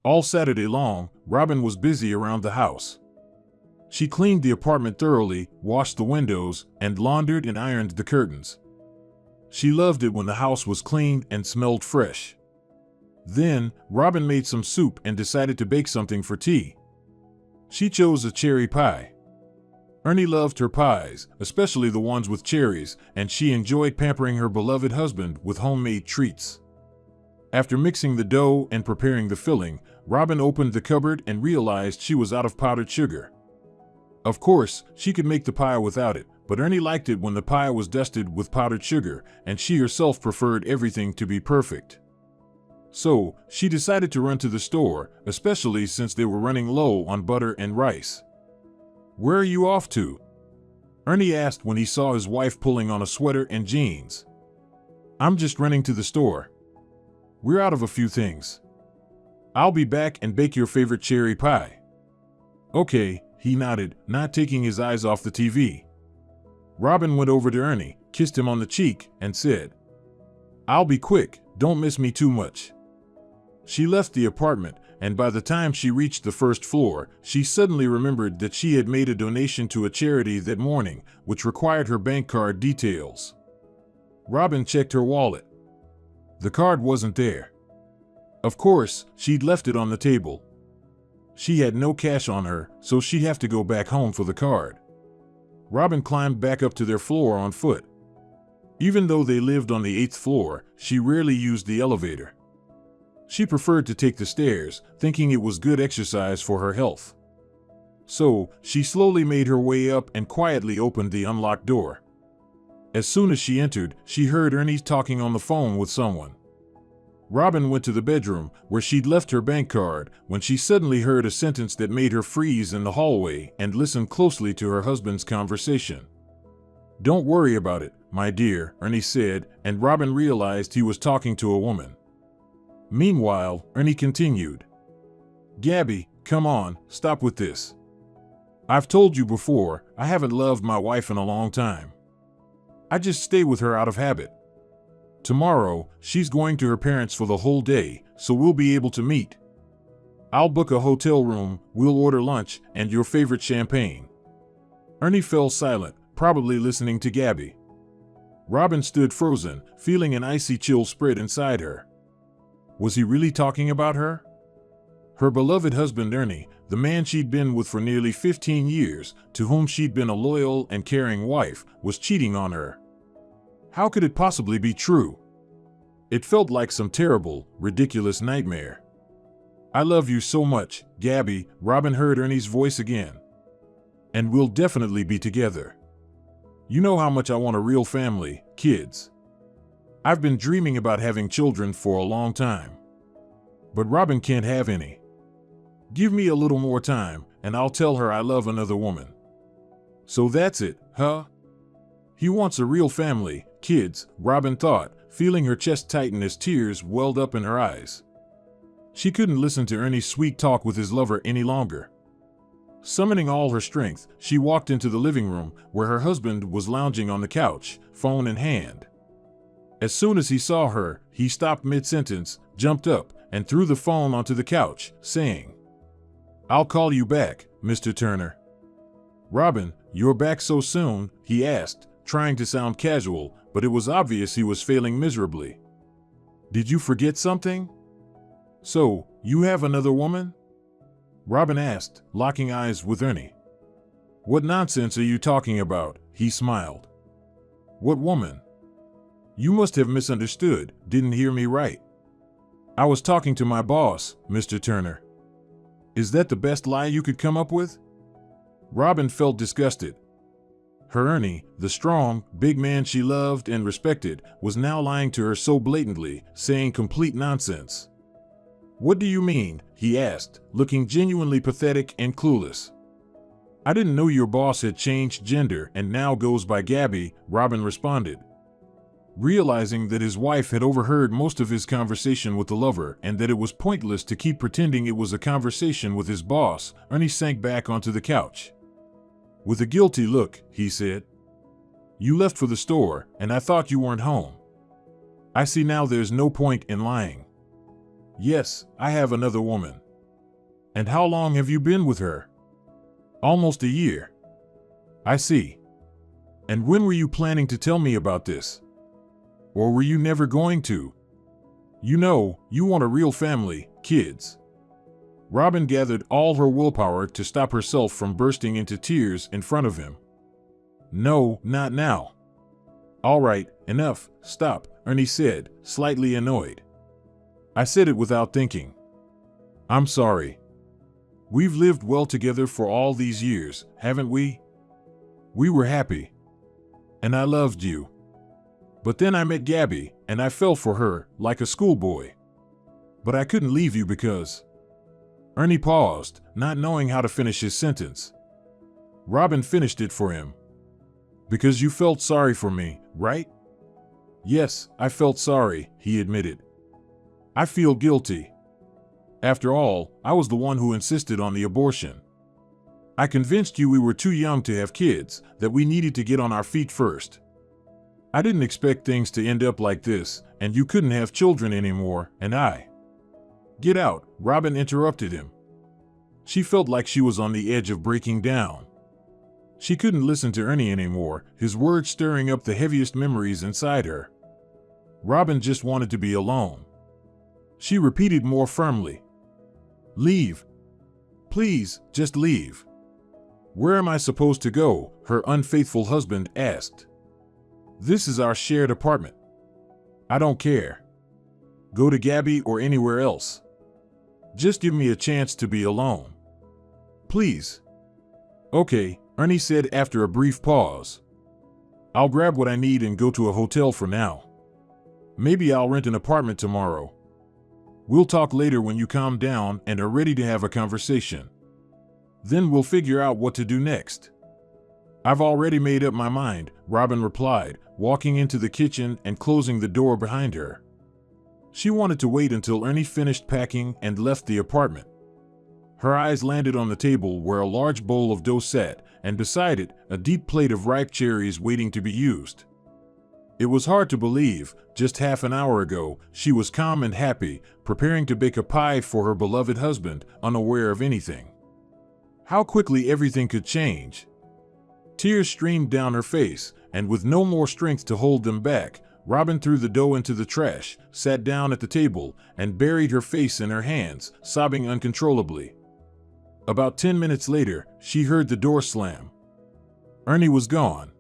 All Saturday long, Robin was busy around the house. She cleaned the apartment thoroughly, washed the windows, and laundered and ironed the curtains. She loved it when the house was clean and smelled fresh. Then, Robin made some soup and decided to bake something for tea. She chose a cherry pie. Ernie loved her pies, especially the ones with cherries, and she enjoyed pampering her beloved husband with homemade treats. After mixing the dough and preparing the filling, Robin opened the cupboard and realized she was out of powdered sugar. Of course, she could make the pie without it, but Ernie liked it when the pie was dusted with powdered sugar, and she herself preferred everything to be perfect. So, she decided to run to the store, especially since they were running low on butter and rice. "Where are you off to?" Ernie asked when he saw his wife pulling on a sweater and jeans. "I'm just running to the store. We're out of a few things. I'll be back and bake your favorite cherry pie." "Okay," he nodded, not taking his eyes off the TV. Robin went over to Ernie, kissed him on the cheek, and said, "I'll be quick, don't miss me too much." She left the apartment, and by the time she reached the first floor, she suddenly remembered that she had made a donation to a charity that morning, which required her bank card details. Robin checked her wallet. The card wasn't there. Of course, she'd left it on the table. She had no cash on her, so she'd have to go back home for the card. Robin climbed back up to their floor on foot. Even though they lived on the 8th floor, she rarely used the elevator. She preferred to take the stairs, thinking it was good exercise for her health. So, she slowly made her way up and quietly opened the unlocked door. As soon as she entered, she heard Ernie talking on the phone with someone. Robin went to the bedroom, where she'd left her bank card, when she suddenly heard a sentence that made her freeze in the hallway and listen closely to her husband's conversation. "Don't worry about it, my dear," Ernie said, and Robin realized he was talking to a woman. Meanwhile, Ernie continued, "Gabby, come on, stop with this. I've told you before, I haven't loved my wife in a long time. I just stay with her out of habit. Tomorrow, she's going to her parents for the whole day, so we'll be able to meet. I'll book a hotel room, we'll order lunch, and your favorite champagne." Ernie fell silent, probably listening to Gabby. Robin stood frozen, feeling an icy chill spread inside her. Was he really talking about her? Her beloved husband Ernie, the man she'd been with for nearly 15 years, to whom she'd been a loyal and caring wife, was cheating on her. How could it possibly be true? It felt like some terrible, ridiculous nightmare. "I love you so much, Gabby," Robin heard Ernie's voice again. "And we'll definitely be together. You know how much I want a real family, kids. I've been dreaming about having children for a long time. But Robin can't have any. Give me a little more time, and I'll tell her I love another woman." "So that's it, huh? He wants a real family, kids," Robin thought, feeling her chest tighten as tears welled up in her eyes. She couldn't listen to Ernie's sweet talk with his lover any longer. Summoning all her strength, she walked into the living room, where her husband was lounging on the couch, phone in hand. As soon as he saw her, he stopped mid-sentence, jumped up, and threw the phone onto the couch, saying, "I'll call you back, Mr. Turner." "Robin, you're back so soon?" he asked, trying to sound casual, but it was obvious he was failing miserably. "Did you forget something?" "So, you have another woman?" Robin asked, locking eyes with Ernie. "What nonsense are you talking about?" he smiled. "What woman? You must have misunderstood, didn't hear me right. I was talking to my boss, Mr. Turner. Is that the best lie you could come up with?" Robin felt disgusted. Her Ernie, the strong, big man she loved and respected, was now lying to her so blatantly, saying complete nonsense. "What do you mean?" he asked, looking genuinely pathetic and clueless. "I didn't know your boss had changed gender and now goes by Gabby," Robin responded. Realizing that his wife had overheard most of his conversation with the lover and that it was pointless to keep pretending it was a conversation with his boss, Ernie sank back onto the couch. With a guilty look, he said, "You left for the store, and I thought you weren't home. I see now there's no point in lying. Yes, I have another woman. And how long have you been with her? Almost a year. I see. And when were you planning to tell me about this? Or were you never going to? You know, you want a real family, kids. Robin gathered all her willpower to stop herself from bursting into tears in front of him. No, not now. All right, enough, stop, Ernie said, slightly annoyed. I said it without thinking. I'm sorry. We've lived well together for all these years, haven't we? We were happy. And I loved you. But then I met Gabby, and I fell for her, like a schoolboy. But I couldn't leave you because... Ernie paused, not knowing how to finish his sentence. Robin finished it for him. Because you felt sorry for me, right? Yes, I felt sorry, he admitted. I feel guilty. After all, I was the one who insisted on the abortion. I convinced you we were too young to have kids, that we needed to get on our feet first. I didn't expect things to end up like this, and you couldn't have children anymore, and I... Get out, Robin interrupted him. She felt like she was on the edge of breaking down. She couldn't listen to Ernie anymore, his words stirring up the heaviest memories inside her. Robin just wanted to be alone. She repeated more firmly. Leave. Please, just leave. Where am I supposed to go? Her unfaithful husband asked. This is our shared apartment. I don't care. Go to Gabby or anywhere else. Just give me a chance to be alone. Please. Okay, Ernie said after a brief pause. I'll grab what I need and go to a hotel for now. Maybe I'll rent an apartment tomorrow. We'll talk later when you calm down and are ready to have a conversation. Then we'll figure out what to do next. I've already made up my mind, Robin replied, walking into the kitchen and closing the door behind her. She wanted to wait until Ernie finished packing and left the apartment. Her eyes landed on the table where a large bowl of dough sat, and beside it, a deep plate of ripe cherries waiting to be used. It was hard to believe, just half an hour ago, she was calm and happy, preparing to bake a pie for her beloved husband, unaware of anything. How quickly everything could change. Tears streamed down her face, and with no more strength to hold them back, Robin threw the dough into the trash, sat down at the table, and buried her face in her hands, sobbing uncontrollably. About 10 minutes later, she heard the door slam. Ernie was gone.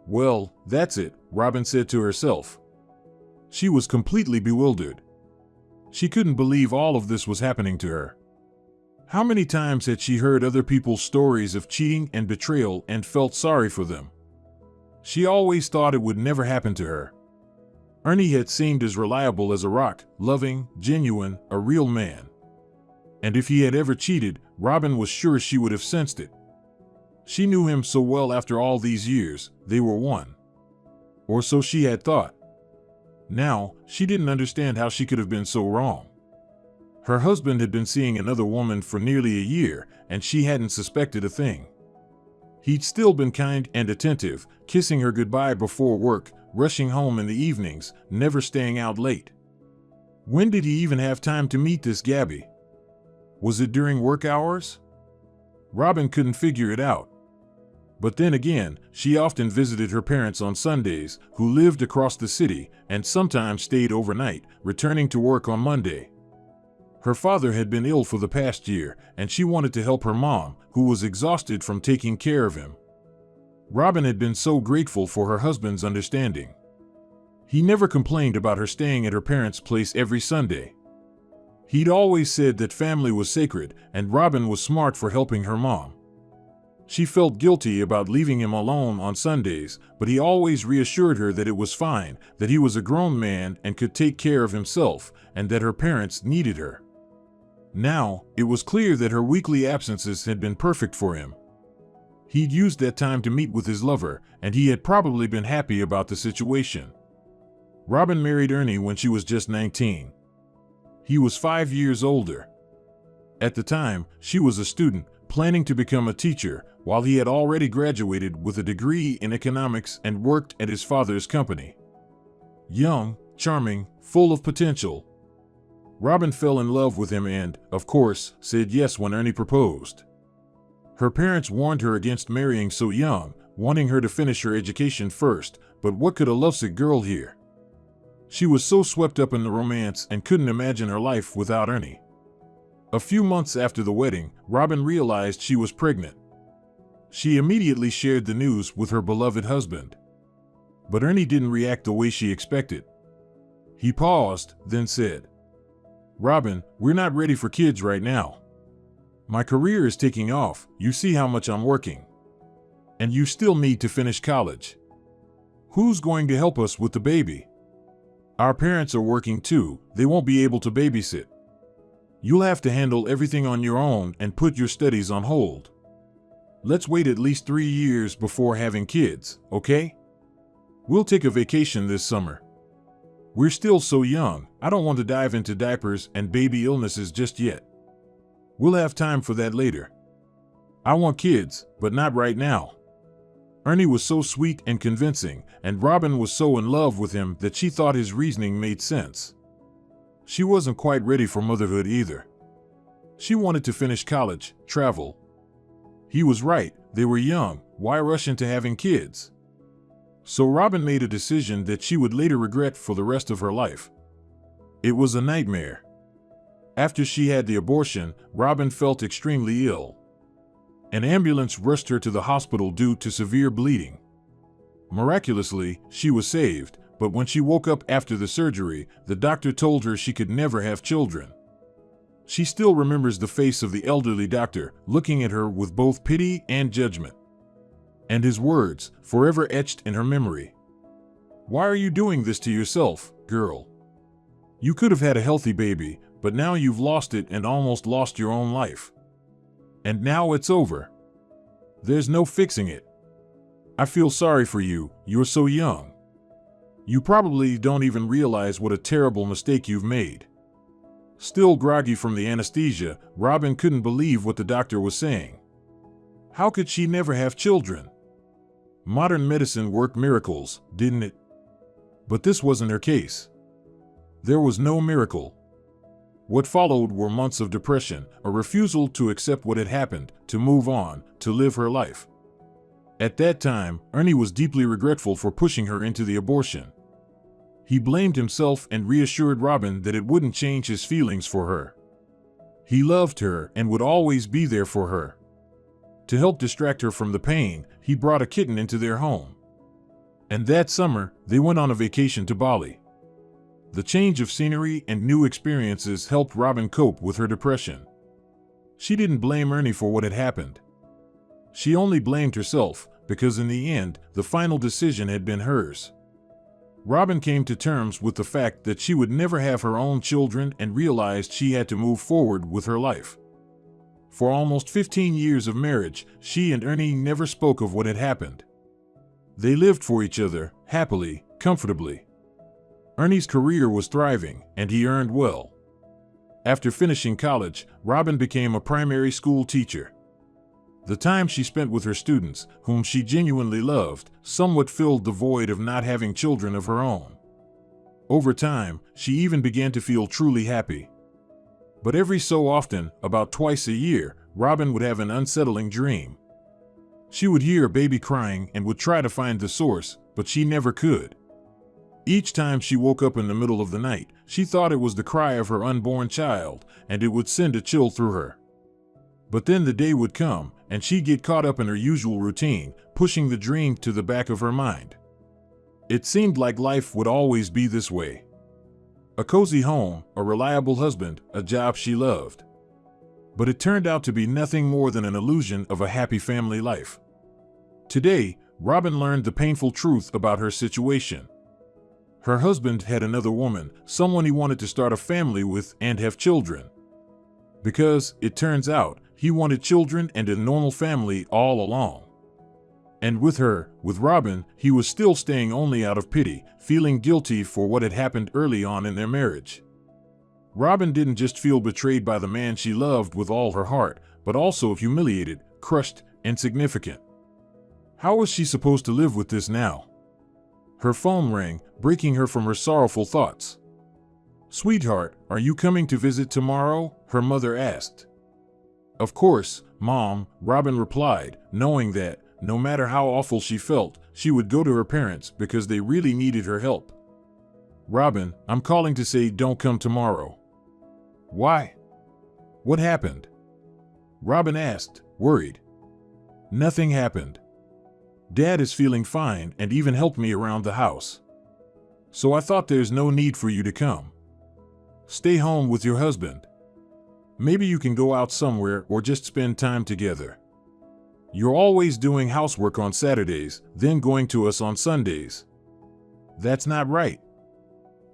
Well, that's it, Robin said to herself. She was completely bewildered. She couldn't believe all of this was happening to her. How many times had she heard other people's stories of cheating and betrayal and felt sorry for them? She always thought it would never happen to her. Ernie had seemed as reliable as a rock, loving, genuine, a real man. And if he had ever cheated, Robin was sure she would have sensed it. She knew him so well after all these years, they were one. Or so she had thought. Now, she didn't understand how she could have been so wrong. Her husband had been seeing another woman for nearly a year, and she hadn't suspected a thing. He'd still been kind and attentive, kissing her goodbye before work, rushing home in the evenings, never staying out late. When did he even have time to meet this Gabby? Was it during work hours? Robin couldn't figure it out. But then again, she often visited her parents on Sundays, who lived across the city, and sometimes stayed overnight, returning to work on Monday. Her father had been ill for the past year, and she wanted to help her mom, who was exhausted from taking care of him. Robin had been so grateful for her husband's understanding. He never complained about her staying at her parents' place every Sunday. He'd always said that family was sacred, and Robin was smart for helping her mom. She felt guilty about leaving him alone on Sundays, but he always reassured her that it was fine, that he was a grown man and could take care of himself, and that her parents needed her. Now, it was clear that her weekly absences had been perfect for him. He'd used that time to meet with his lover, and he had probably been happy about the situation. Robin married Ernie when she was just 19. He was 5 years older. At the time, she was a student, planning to become a teacher, while he had already graduated with a degree in economics and worked at his father's company. Young, charming, full of potential. Robin fell in love with him and, of course, said yes when Ernie proposed. Her parents warned her against marrying so young, wanting her to finish her education first, but what could a lovesick girl hear? She was so swept up in the romance and couldn't imagine her life without Ernie. A few months after the wedding, Robin realized she was pregnant. She immediately shared the news with her beloved husband. But Ernie didn't react the way she expected. He paused, then said, "Robin, we're not ready for kids right now. My career is taking off, you see how much I'm working. And you still need to finish college. Who's going to help us with the baby? Our parents are working too, they won't be able to babysit. You'll have to handle everything on your own and put your studies on hold. Let's wait at least 3 years before having kids, okay? We'll take a vacation this summer. We're still so young, I don't want to dive into diapers and baby illnesses just yet. We'll have time for that later. I want kids, but not right now." Ernie was so sweet and convincing, and Robin was so in love with him that she thought his reasoning made sense. She wasn't quite ready for motherhood either. She wanted to finish college, travel. He was right, they were young, why rush into having kids? So Robin made a decision that she would later regret for the rest of her life. It was a nightmare. After she had the abortion, Robin felt extremely ill. An ambulance rushed her to the hospital due to severe bleeding. Miraculously, she was saved, but when she woke up after the surgery, the doctor told her she could never have children. She still remembers the face of the elderly doctor, looking at her with both pity and judgment. And his words, forever etched in her memory. "Why are you doing this to yourself, girl? You could have had a healthy baby, but now you've lost it and almost lost your own life. And now it's over. There's no fixing it. I feel sorry for you, you're so young. You probably don't even realize what a terrible mistake you've made." Still groggy from the anesthesia, Robin couldn't believe what the doctor was saying. How could she never have children? Modern medicine worked miracles, didn't it? But this wasn't her case. There was no miracle. What followed were months of depression, a refusal to accept what had happened, to move on, to live her life. At that time, Ernie was deeply regretful for pushing her into the abortion. He blamed himself and reassured Robin that it wouldn't change his feelings for her. He loved her and would always be there for her. To help distract her from the pain, he brought a kitten into their home. And that summer, they went on a vacation to Bali. The change of scenery and new experiences helped Robin cope with her depression. She didn't blame Ernie for what had happened. She only blamed herself, because in the end, the final decision had been hers. Robin came to terms with the fact that she would never have her own children and realized she had to move forward with her life. For almost 15 years of marriage, she and Ernie never spoke of what had happened. They lived for each other, happily, comfortably. Ernie's career was thriving, and he earned well. After finishing college, Robin became a primary school teacher. The time she spent with her students, whom she genuinely loved, somewhat filled the void of not having children of her own. Over time, she even began to feel truly happy. But every so often, about twice a year, Robin would have an unsettling dream. She would hear a baby crying and would try to find the source, but she never could. Each time she woke up in the middle of the night, she thought it was the cry of her unborn child, and it would send a chill through her. But then the day would come, and she'd get caught up in her usual routine, pushing the dream to the back of her mind. It seemed like life would always be this way. A cozy home, a reliable husband, a job she loved. But it turned out to be nothing more than an illusion of a happy family life. Today, Robin learned the painful truth about her situation. Her husband had another woman, someone he wanted to start a family with and have children. Because, it turns out, he wanted children and a normal family all along. And with her, with Robin, he was still staying only out of pity, feeling guilty for what had happened early on in their marriage. Robin didn't just feel betrayed by the man she loved with all her heart, but also humiliated, crushed, insignificant. How was she supposed to live with this now? Her phone rang, breaking her from her sorrowful thoughts. "Sweetheart, are you coming to visit tomorrow?" her mother asked. "Of course, Mom," Robin replied, knowing that, no matter how awful she felt, she would go to her parents because they really needed her help. "Robin, I'm calling to say don't come tomorrow." "Why? What happened?" Robin asked, worried. "Nothing happened. Dad is feeling fine and even helped me around the house. So I thought there's no need for you to come. Stay home with your husband. Maybe you can go out somewhere or just spend time together. You're always doing housework on Saturdays, then going to us on Sundays. That's not right."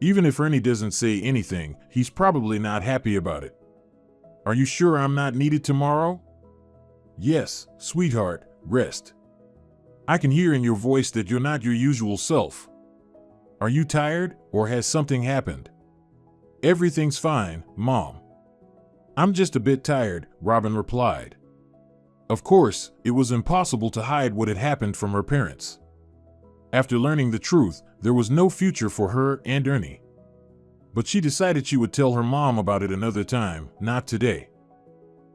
Even if Ernie doesn't say anything, he's probably not happy about it. "Are you sure I'm not needed tomorrow?" "Yes, sweetheart, rest. I can hear in your voice that you're not your usual self. Are you tired, or has something happened?" "Everything's fine, Mom. I'm just a bit tired," Robin replied. Of course, it was impossible to hide what had happened from her parents. After learning the truth, there was no future for her and Ernie. But she decided she would tell her mom about it another time, not today.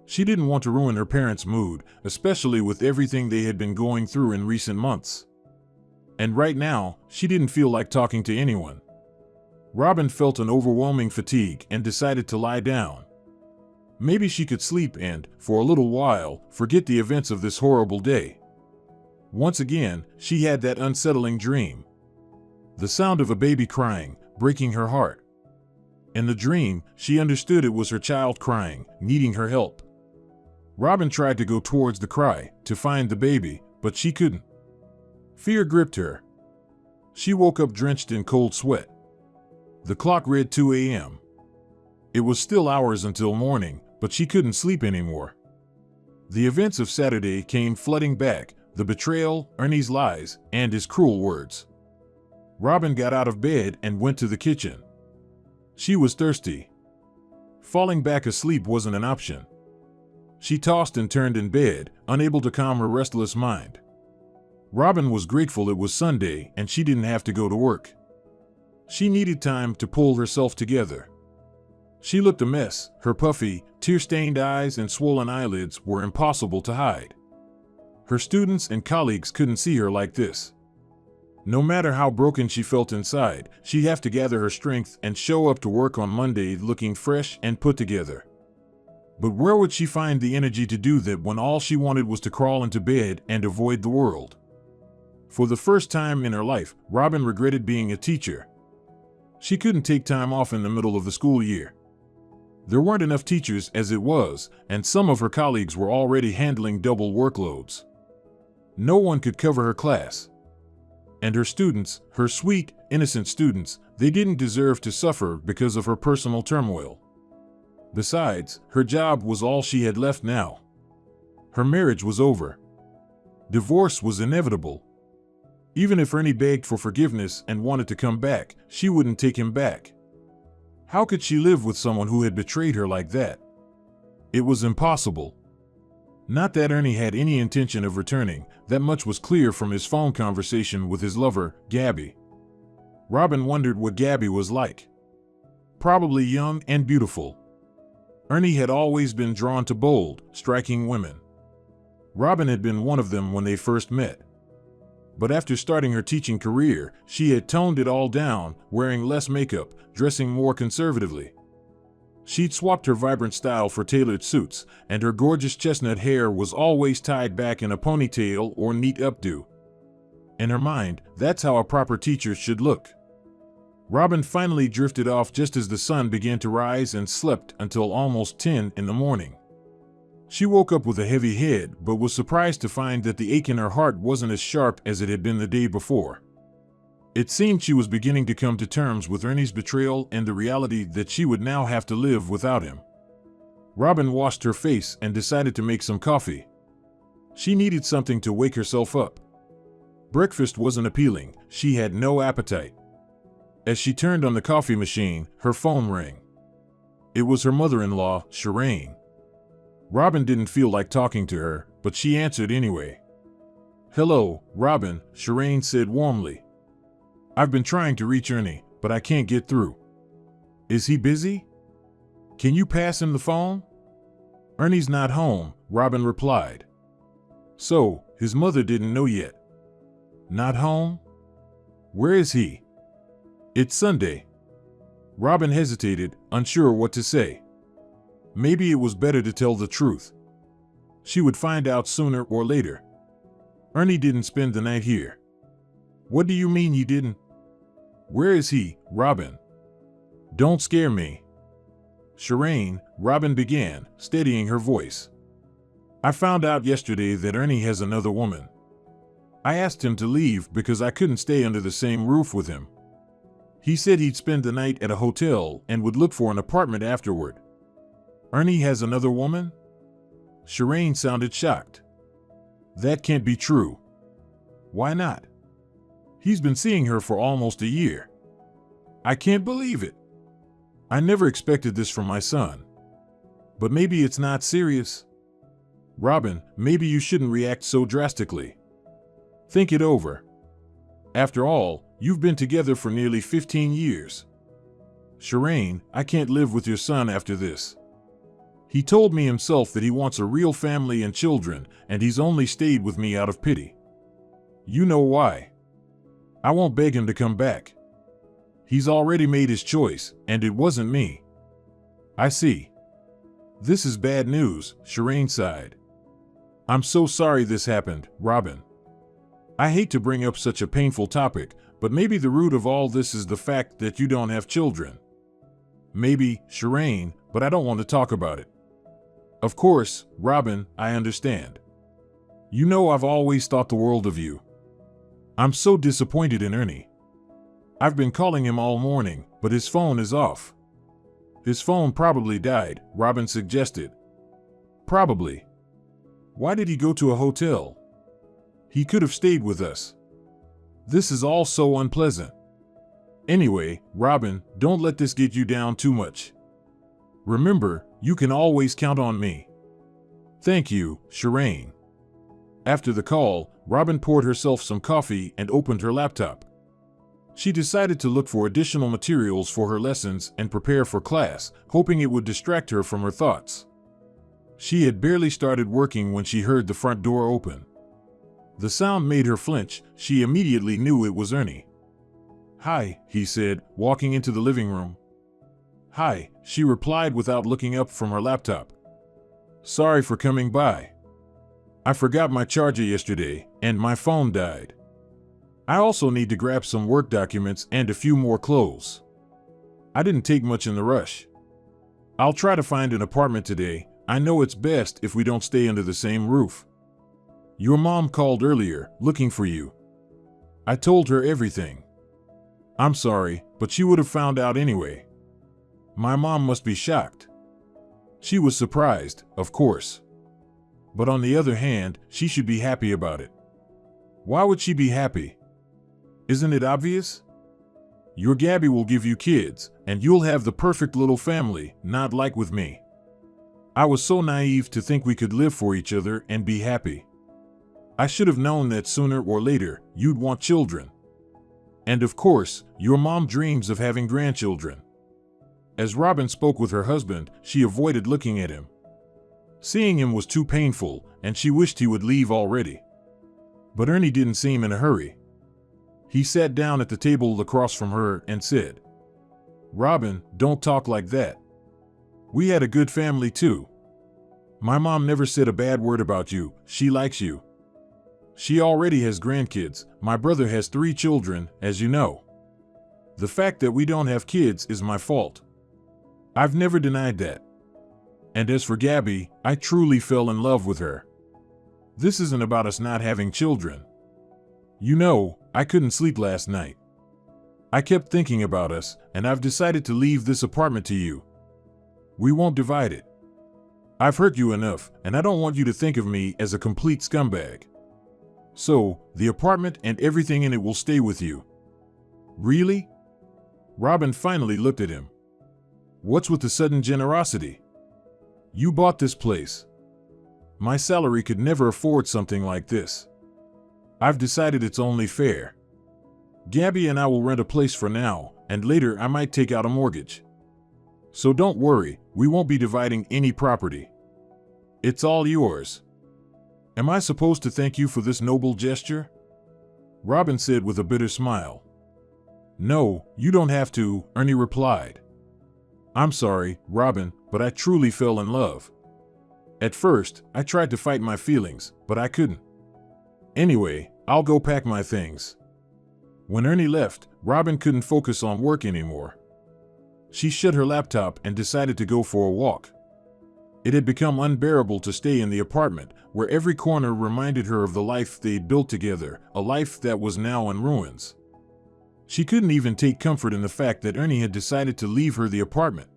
She didn't want to ruin her parents' mood, especially with everything they had been going through in recent months. And right now, she didn't feel like talking to anyone. Robin felt an overwhelming fatigue and decided to lie down. Maybe she could sleep and, for a little while, forget the events of this horrible day. Once again, she had that unsettling dream. The sound of a baby crying, breaking her heart. In the dream, she understood it was her child crying, needing her help. Robin tried to go towards the cry, to find the baby, but she couldn't. Fear gripped her. She woke up drenched in cold sweat. The clock read 2 a.m. It was still hours until morning, but she couldn't sleep anymore. The events of Saturday came flooding back, the betrayal, Ernie's lies, and his cruel words. Robin got out of bed and went to the kitchen. She was thirsty. Falling back asleep wasn't an option. She tossed and turned in bed, unable to calm her restless mind. Robin was grateful it was Sunday and she didn't have to go to work. She needed time to pull herself together. She looked a mess. Her puffy, tear-stained eyes and swollen eyelids were impossible to hide. Her students and colleagues couldn't see her like this. No matter how broken she felt inside, she'd have to gather her strength and show up to work on Monday looking fresh and put together. But where would she find the energy to do that when all she wanted was to crawl into bed and avoid the world? For the first time in her life, Robin regretted being a teacher. She couldn't take time off in the middle of the school year. There weren't enough teachers as it was, and some of her colleagues were already handling double workloads. No one could cover her class. And her students, her sweet, innocent students, they didn't deserve to suffer because of her personal turmoil. Besides, her job was all she had left now. Her marriage was over. Divorce was inevitable. Even if Ernie begged for forgiveness and wanted to come back, she wouldn't take him back. How could she live with someone who had betrayed her like that? It was impossible. Not that Ernie had any intention of returning, that much was clear from his phone conversation with his lover, Gabby. Robin wondered what Gabby was like. Probably young and beautiful. Ernie had always been drawn to bold, striking women. Robin had been one of them when they first met. But after starting her teaching career, she had toned it all down, wearing less makeup, dressing more conservatively. She'd swapped her vibrant style for tailored suits, and her gorgeous chestnut hair was always tied back in a ponytail or neat updo. In her mind, that's how a proper teacher should look. Robin finally drifted off just as the sun began to rise and slept until almost 10 in the morning. She woke up with a heavy head but was surprised to find that the ache in her heart wasn't as sharp as it had been the day before. It seemed she was beginning to come to terms with Ernie's betrayal and the reality that she would now have to live without him. Robin washed her face and decided to make some coffee. She needed something to wake herself up. Breakfast wasn't appealing. She had no appetite. As she turned on the coffee machine, her phone rang. It was her mother-in-law, Shireen. Robin didn't feel like talking to her, but she answered anyway. "Hello, Robin," Shireen said warmly. "I've been trying to reach Ernie, but I can't get through." Is he busy? Can you pass him the phone? Ernie's not home, Robin replied. So, his mother didn't know yet. Not home? Where is he? It's Sunday. Robin hesitated, unsure what to say. Maybe it was better to tell the truth. She would find out sooner or later. Ernie didn't spend the night here. What do you mean you didn't? Where is he, Robin? Don't scare me. Shireen, Robin began, steadying her voice. I found out yesterday that Ernie has another woman. I asked him to leave because I couldn't stay under the same roof with him. He said he'd spend the night at a hotel and would look for an apartment afterward. Ernie has another woman? Shireen sounded shocked. That can't be true. Why not? He's been seeing her for almost a year. I can't believe it. I never expected this from my son. But maybe it's not serious. Robin, maybe you shouldn't react so drastically. Think it over. After all, you've been together for nearly 15 years. Shireen, I can't live with your son after this. He told me himself that he wants a real family and children, and he's only stayed with me out of pity. You know why. I won't beg him to come back. He's already made his choice, and it wasn't me. I see. This is bad news, Shireen sighed. I'm so sorry this happened, Robin. I hate to bring up such a painful topic, but maybe the root of all this is the fact that you don't have children. Maybe, Shireen, but I don't want to talk about it. Of course, Robin, I understand. You know I've always thought the world of you. I'm so disappointed in Ernie. I've been calling him all morning, but his phone is off. His phone probably died, Robin suggested. Probably. Why did he go to a hotel? He could have stayed with us. This is all so unpleasant. Anyway, Robin, don't let this get you down too much. Remember, you can always count on me. Thank you, Shireen. After the call, Robin poured herself some coffee and opened her laptop. She decided to look for additional materials for her lessons and prepare for class, hoping it would distract her from her thoughts. She had barely started working when she heard the front door open. The sound made her flinch. She immediately knew it was Ernie. Hi, he said, walking into the living room. Hi, she replied without looking up from her laptop. Sorry for coming by. I forgot my charger yesterday, and my phone died. I also need to grab some work documents and a few more clothes. I didn't take much in the rush. I'll try to find an apartment today. I know it's best if we don't stay under the same roof. Your mom called earlier, looking for you. I told her everything. I'm sorry, but she would have found out anyway. My mom must be shocked. She was surprised, of course. But on the other hand, she should be happy about it. Why would she be happy? Isn't it obvious? Your Gabby will give you kids, and you'll have the perfect little family, not like with me. I was so naive to think we could live for each other and be happy. I should have known that sooner or later, you'd want children. And of course, your mom dreams of having grandchildren. As Robin spoke with her husband, she avoided looking at him. Seeing him was too painful, and she wished he would leave already. But Ernie didn't seem in a hurry. He sat down at the table across from her and said, Robin, don't talk like that. We had a good family too. My mom never said a bad word about you. She likes you. She already has grandkids. My brother has 3 children, as you know. The fact that we don't have kids is my fault. I've never denied that. And as for Gabby, I truly fell in love with her. This isn't about us not having children. You know, I couldn't sleep last night. I kept thinking about us, and I've decided to leave this apartment to you. We won't divide it. I've hurt you enough, and I don't want you to think of me as a complete scumbag. So, the apartment and everything in it will stay with you. Really? Robin finally looked at him. What's with the sudden generosity? You bought this place. My salary could never afford something like this. I've decided it's only fair. Gabby and I will rent a place for now, and later I might take out a mortgage. So don't worry, we won't be dividing any property. It's all yours. Am I supposed to thank you for this noble gesture? Robin said with a bitter smile. No, you don't have to, Ernie replied. I'm sorry, Robin, but I truly fell in love. At first, I tried to fight my feelings, but I couldn't. Anyway, I'll go pack my things. When Ernie left, Robin couldn't focus on work anymore. She shut her laptop and decided to go for a walk. It had become unbearable to stay in the apartment, where every corner reminded her of the life they'd built together, a life that was now in ruins. She couldn't even take comfort in the fact that Ernie had decided to leave her the apartment.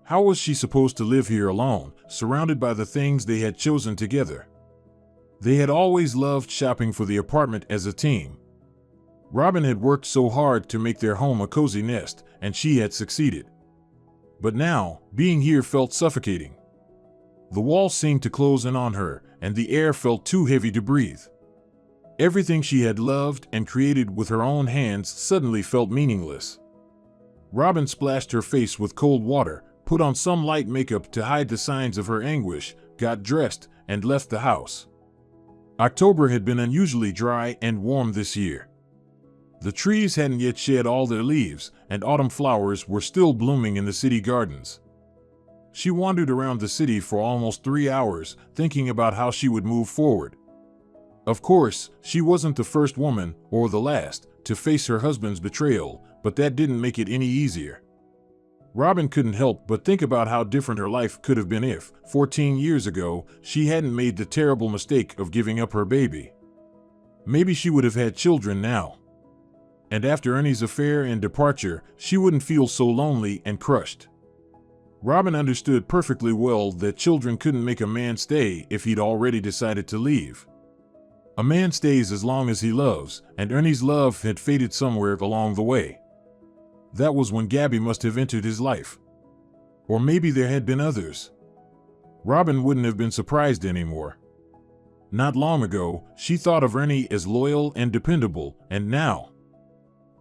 How was she supposed to live here alone, surrounded by the things they had chosen together? They had always loved shopping for the apartment as a team. Robin had worked so hard to make their home a cozy nest, and she had succeeded. But now, being here felt suffocating. The walls seemed to close in on her, and the air felt too heavy to breathe. Everything she had loved and created with her own hands suddenly felt meaningless. Robin splashed her face with cold water, put on some light makeup to hide the signs of her anguish, got dressed, and left the house. October had been unusually dry and warm this year. The trees hadn't yet shed all their leaves, and autumn flowers were still blooming in the city gardens. She wandered around the city for almost 3 hours, thinking about how she would move forward. Of course, she wasn't the first woman, or the last, to face her husband's betrayal, but that didn't make it any easier. Robin couldn't help but think about how different her life could have been if, 14 years ago, she hadn't made the terrible mistake of giving up her baby. Maybe she would have had children now. And after Ernie's affair and departure, she wouldn't feel so lonely and crushed. Robin understood perfectly well that children couldn't make a man stay if he'd already decided to leave. A man stays as long as he loves, and Ernie's love had faded somewhere along the way. That was when Gabby must have entered his life. Or maybe there had been others. Robin wouldn't have been surprised anymore. Not long ago, she thought of Ernie as loyal and dependable, and now.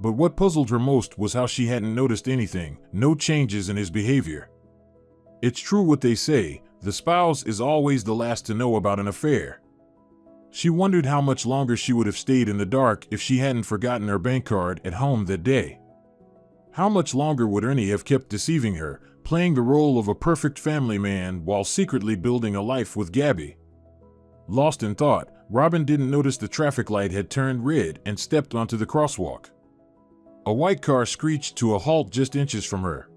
But what puzzled her most was how she hadn't noticed anything, no changes in his behavior. It's true what they say, the spouse is always the last to know about an affair. She wondered how much longer she would have stayed in the dark if she hadn't forgotten her bank card at home that day. How much longer would Ernie have kept deceiving her, playing the role of a perfect family man while secretly building a life with Gabby? Lost in thought, Robin didn't notice the traffic light had turned red and stepped onto the crosswalk. A white car screeched to a halt just inches from her.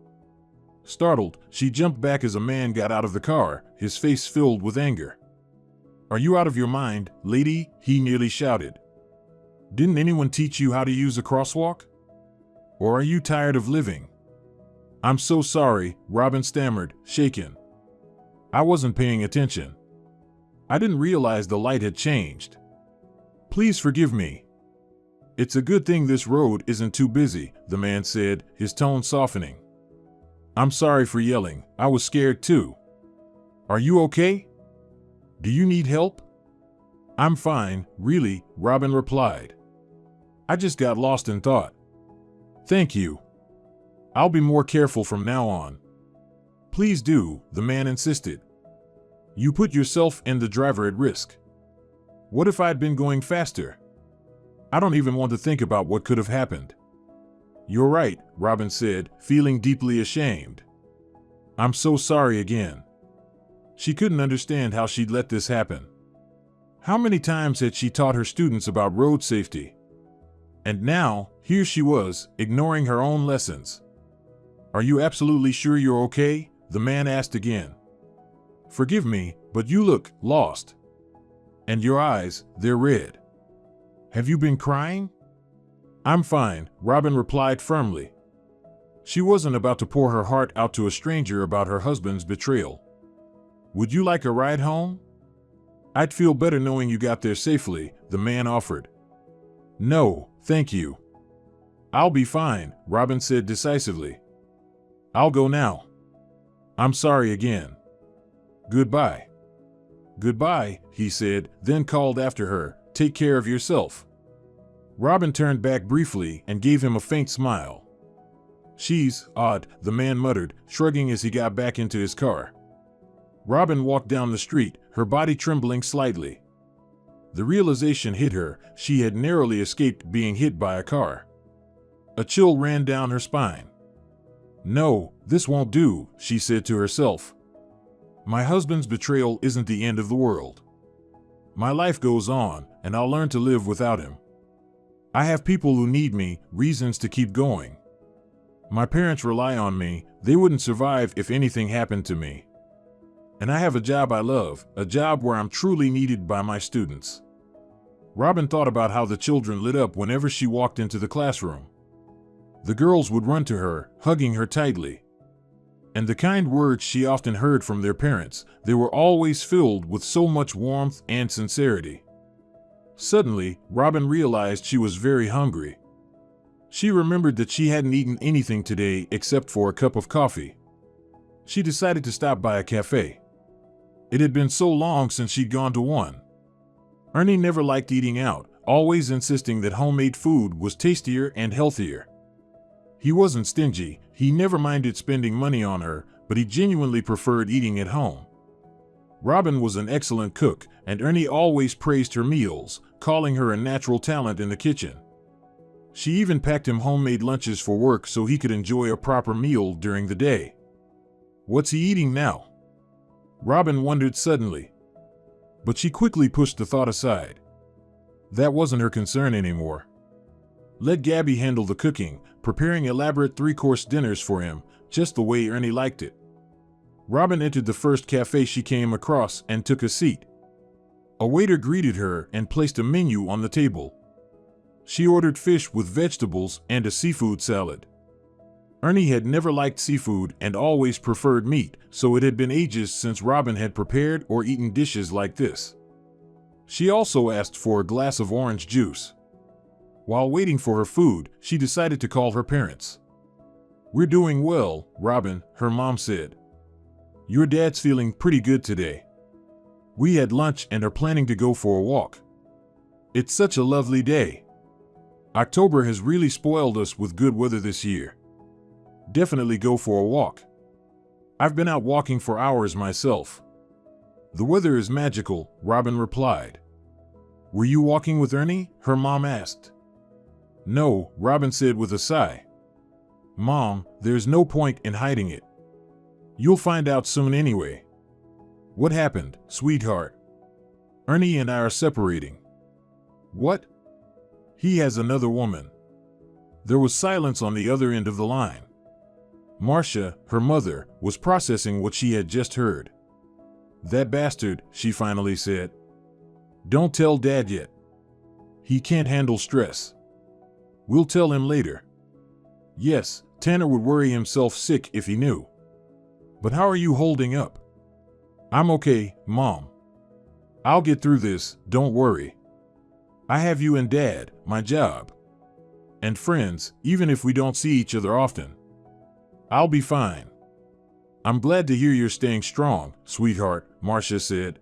Startled, she jumped back as a man got out of the car, his face filled with anger. "Are you out of your mind, lady?" he nearly shouted. "Didn't anyone teach you how to use a crosswalk? Or are you tired of living?" "I'm so sorry," Robin stammered, shaken. "I wasn't paying attention. I didn't realize the light had changed. Please forgive me." "It's a good thing this road isn't too busy," the man said, his tone softening. "I'm sorry for yelling, I was scared too. Are you okay? Do you need help?" "I'm fine, really," Robin replied. "I just got lost in thought." "Thank you. I'll be more careful from now on." "Please do," the man insisted. "You put yourself and the driver at risk. What if I'd been going faster? I don't even want to think about what could have happened." "You're right," Robin said, feeling deeply ashamed. "I'm so sorry again." She couldn't understand how she'd let this happen. How many times had she taught her students about road safety? And now, here she was, ignoring her own lessons. "Are you absolutely sure you're okay?" the man asked again. "Forgive me, but you look lost. And your eyes, they're red. Have you been crying?" "I'm fine," Robin replied firmly. She wasn't about to pour her heart out to a stranger about her husband's betrayal. "Would you like a ride home?" "I'd feel better knowing you got there safely," the man offered. "No, thank you. I'll be fine," Robin said decisively. "I'll go now. I'm sorry again. Goodbye." "Goodbye," he said, then called after her, "Take care of yourself." Robin turned back briefly and gave him a faint smile. She's odd, the man muttered, shrugging as he got back into his car. Robin walked down the street, her body trembling slightly. The realization hit her, she had narrowly escaped being hit by a car. A chill ran down her spine. No, this won't do, she said to herself. My husband's betrayal isn't the end of the world. My life goes on, and I'll learn to live without him. I have people who need me, reasons to keep going. My parents rely on me, they wouldn't survive if anything happened to me. And I have a job I love, a job where I'm truly needed by my students. Robin thought about how the children lit up whenever she walked into the classroom. The girls would run to her, hugging her tightly. And the kind words she often heard from their parents, they were always filled with so much warmth and sincerity. Suddenly, Robin realized she was very hungry. She remembered that she hadn't eaten anything today except for a cup of coffee. She decided to stop by a cafe. It had been so long since she'd gone to one. Ernie never liked eating out, always insisting that homemade food was tastier and healthier. He wasn't stingy, he never minded spending money on her, but he genuinely preferred eating at home. Robin was an excellent cook, and Ernie always praised her meals, calling her a natural talent in the kitchen. She even packed him homemade lunches for work so he could enjoy a proper meal during the day. What's he eating now? Robin wondered suddenly. But she quickly pushed the thought aside. That wasn't her concern anymore. Let Gabby handle the cooking, preparing elaborate 3-course dinners for him, just the way Ernie liked it. Robin entered the first cafe she came across and took a seat. A waiter greeted her and placed a menu on the table. She ordered fish with vegetables and a seafood salad. Ernie had never liked seafood and always preferred meat, so it had been ages since Robin had prepared or eaten dishes like this. She also asked for a glass of orange juice. While waiting for her food, she decided to call her parents. We're doing well, Robin, her mom said. Your dad's feeling pretty good today. We had lunch and are planning to go for a walk. It's such a lovely day. October has really spoiled us with good weather this year. Definitely go for a walk. I've been out walking for hours myself. The weather is magical, Robin replied. Were you walking with Ernie? Her mom asked. No, Robin said with a sigh. Mom, there's no point in hiding it. You'll find out soon anyway. What happened, sweetheart? Ernie and I are separating. What? He has another woman. There was silence on the other end of the line. Marcia, her mother, was processing what she had just heard. That bastard, she finally said. Don't tell Dad yet. He can't handle stress. We'll tell him later. Yes, Tanner would worry himself sick if he knew. But how are you holding up? I'm okay, Mom. I'll get through this, don't worry. I have you and Dad, my job. And friends, even if we don't see each other often. I'll be fine. I'm glad to hear you're staying strong, sweetheart, Marcia said.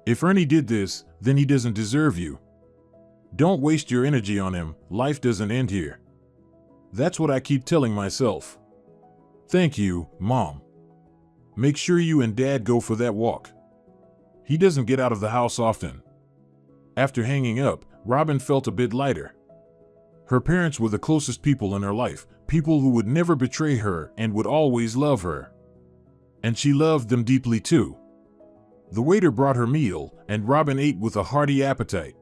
If Ernie did this, then he doesn't deserve you. Don't waste your energy on him, life doesn't end here. That's what I keep telling myself. Thank you, Mom. Make sure you and Dad go for that walk. He doesn't get out of the house often. After hanging up, Robin felt a bit lighter. Her parents were the closest people in her life, people who would never betray her and would always love her. And she loved them deeply too. The waiter brought her meal, and Robin ate with a hearty appetite.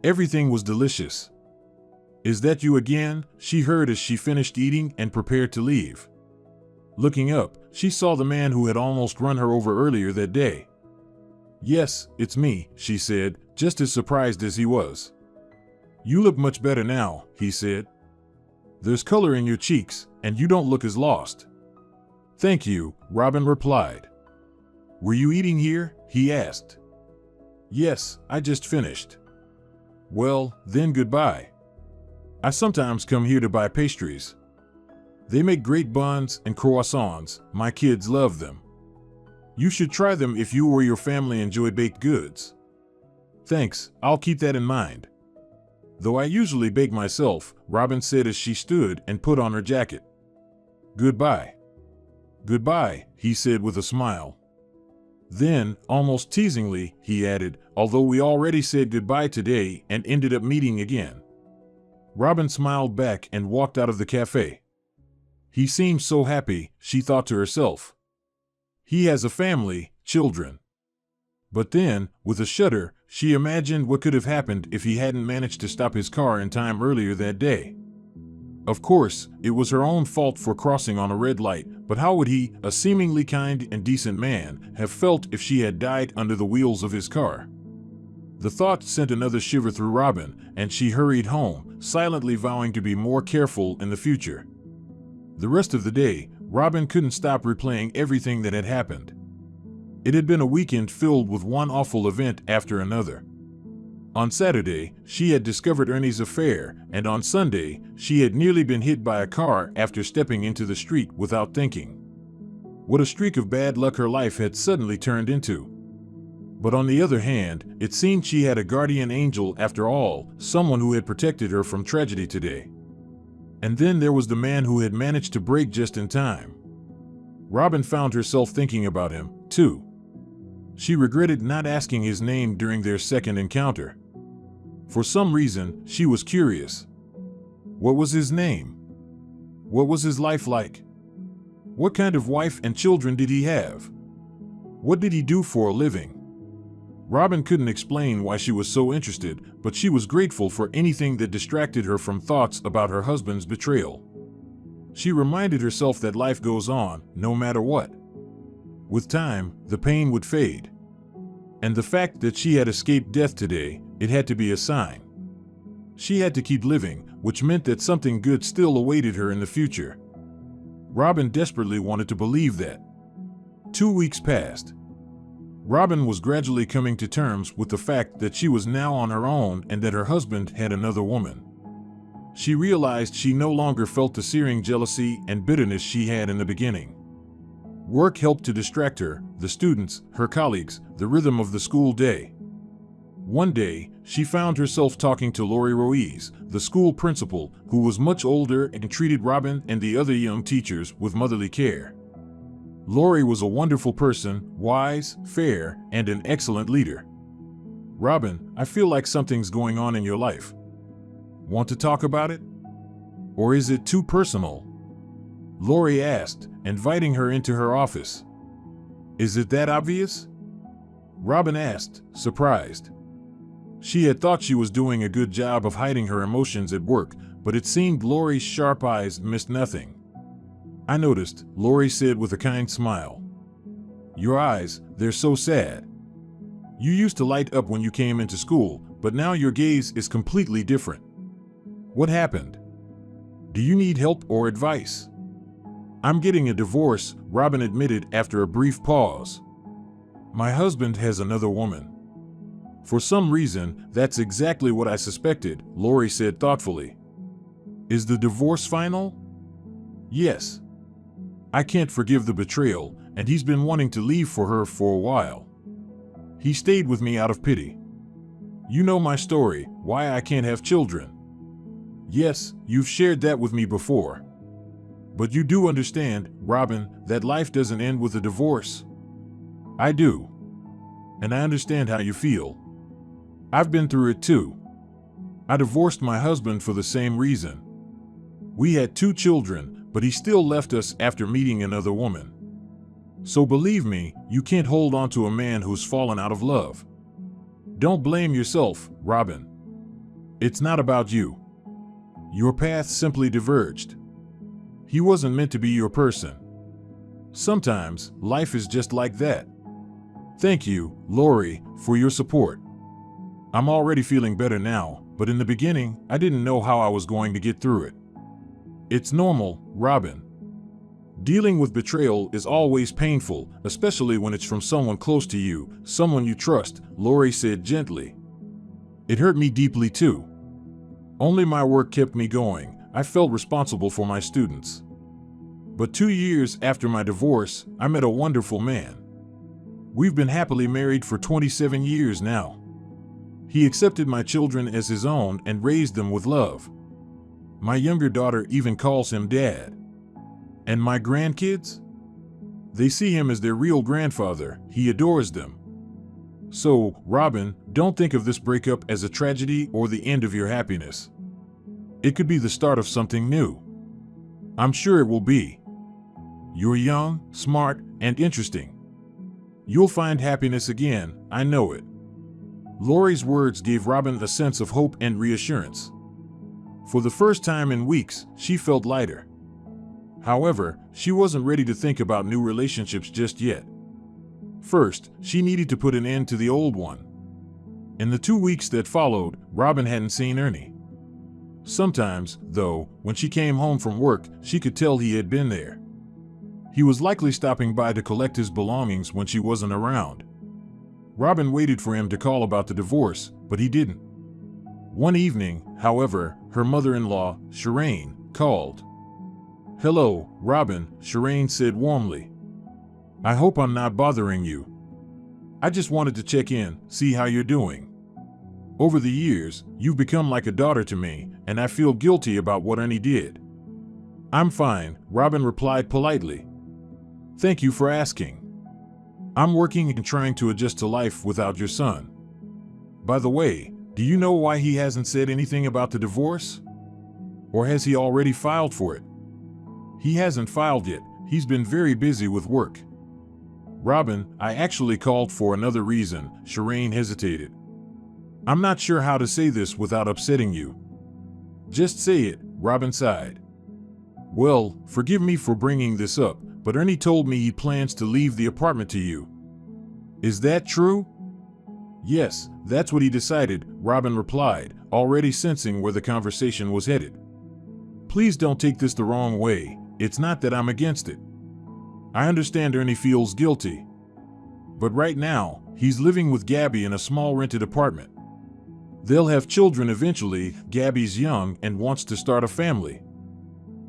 Everything was delicious. Is that you again? She heard as she finished eating and prepared to leave. Looking up, she saw the man who had almost run her over earlier that day. Yes, it's me, she said, just as surprised as he was. You look much better now, he said. There's color in your cheeks, and you don't look as lost. Thank you, Robin replied. Were you eating here? He asked. Yes, I just finished. Well, then goodbye. I sometimes come here to buy pastries. They make great buns and croissants, my kids love them. You should try them if you or your family enjoy baked goods. Thanks, I'll keep that in mind. Though I usually bake myself, Robin said as she stood and put on her jacket. Goodbye. Goodbye, he said with a smile. Then, almost teasingly, he added, although we already said goodbye today and ended up meeting again. Robin smiled back and walked out of the cafe. He seemed so happy, she thought to herself. He has a family, children. But then, with a shudder, she imagined what could have happened if he hadn't managed to stop his car in time earlier that day. Of course, it was her own fault for crossing on a red light, but how would he, a seemingly kind and decent man, have felt if she had died under the wheels of his car? The thought sent another shiver through Robin, and she hurried home, silently vowing to be more careful in the future. The rest of the day, Robin couldn't stop replaying everything that had happened. It had been a weekend filled with one awful event after another. On Saturday, she had discovered Ernie's affair, and on Sunday, she had nearly been hit by a car after stepping into the street without thinking. What a streak of bad luck her life had suddenly turned into. But on the other hand, it seemed she had a guardian angel after all, someone who had protected her from tragedy today. And then there was the man who had managed to break just in time. Robin found herself thinking about him, too. She regretted not asking his name during their second encounter. For some reason, she was curious. What was his name? What was his life like? What kind of wife and children did he have? What did he do for a living? Robin couldn't explain why she was so interested, but she was grateful for anything that distracted her from thoughts about her husband's betrayal. She reminded herself that life goes on, no matter what. With time, the pain would fade. And the fact that she had escaped death today, it had to be a sign. She had to keep living, which meant that something good still awaited her in the future. Robin desperately wanted to believe that. 2 weeks passed. Robin was gradually coming to terms with the fact that she was now on her own and that her husband had another woman. She realized she no longer felt the searing jealousy and bitterness she had in the beginning. Work helped to distract her, the students, her colleagues, the rhythm of the school day. One day, she found herself talking to Lori Ruiz, the school principal, who was much older and treated Robin and the other young teachers with motherly care. Lori was a wonderful person, wise, fair, and an excellent leader. Robin, I feel like something's going on in your life. Want to talk about it? Or is it too personal? Lori asked, inviting her into her office. Is it that obvious? Robin asked, surprised. She had thought she was doing a good job of hiding her emotions at work, but it seemed Lori's sharp eyes missed nothing. I noticed, Lori said with a kind smile. Your eyes, they're so sad. You used to light up when you came into school, but now your gaze is completely different. What happened? Do you need help or advice? I'm getting a divorce, Robin admitted after a brief pause. My husband has another woman. For some reason, that's exactly what I suspected, Lori said thoughtfully. Is the divorce final? Yes. I can't forgive the betrayal, and he's been wanting to leave for her for a while. He stayed with me out of pity. You know my story, why I can't have children. Yes, you've shared that with me before. But you do understand, Robin, that life doesn't end with a divorce. I do. And I understand how you feel. I've been through it too. I divorced my husband for the same reason. We had 2 children, but he still left us after meeting another woman. So believe me, you can't hold on to a man who's fallen out of love. Don't blame yourself, Robin. It's not about you. Your paths simply diverged. He wasn't meant to be your person. Sometimes, life is just like that. Thank you, Lori, for your support. I'm already feeling better now, but in the beginning, I didn't know how I was going to get through it. It's normal, Robin. Dealing with betrayal is always painful, especially when it's from someone close to you, someone you trust, Lori said gently. It hurt me deeply too. Only my work kept me going. I felt responsible for my students. But 2 years after my divorce, I met a wonderful man. We've been happily married for 27 years now. He accepted my children as his own and raised them with love. My younger daughter even calls him Dad. And my grandkids? They see him as their real grandfather. He adores them. So, Robin, don't think of this breakup as a tragedy or the end of your happiness. It could be the start of something new. I'm sure it will be. You're young, smart, and interesting. You'll find happiness again, I know it. Lori's words gave Robin a sense of hope and reassurance. For the first time in weeks, she felt lighter. However, she wasn't ready to think about new relationships just yet. First, she needed to put an end to the old one. In the 2 weeks that followed, Robin hadn't seen Ernie. Sometimes, though, when she came home from work, she could tell he had been there. He was likely stopping by to collect his belongings when she wasn't around. Robin waited for him to call about the divorce, but he didn't. One evening, however, her mother-in-law, Shireen, called. "Hello, Robin," Shireen said warmly. "I hope I'm not bothering you. I just wanted to check in, see how you're doing. Over the years, you've become like a daughter to me, and I feel guilty about what Ernie did." "I'm fine," Robin replied politely. "Thank you for asking. I'm working and trying to adjust to life without your son. By the way, do you know why he hasn't said anything about the divorce? Or has he already filed for it?" "He hasn't filed yet. He's been very busy with work." "Robin, I actually called for another reason," Shireen hesitated. "I'm not sure how to say this without upsetting you." "Just say it," Robin sighed. "Well, forgive me for bringing this up, but Ernie told me he plans to leave the apartment to you. Is that true?" "Yes, that's what he decided," Robin replied, already sensing where the conversation was headed. "Please don't take this the wrong way. It's not that I'm against it. I understand Ernie feels guilty. But right now, he's living with Gabby in a small rented apartment. They'll have children eventually. Gabby's young and wants to start a family."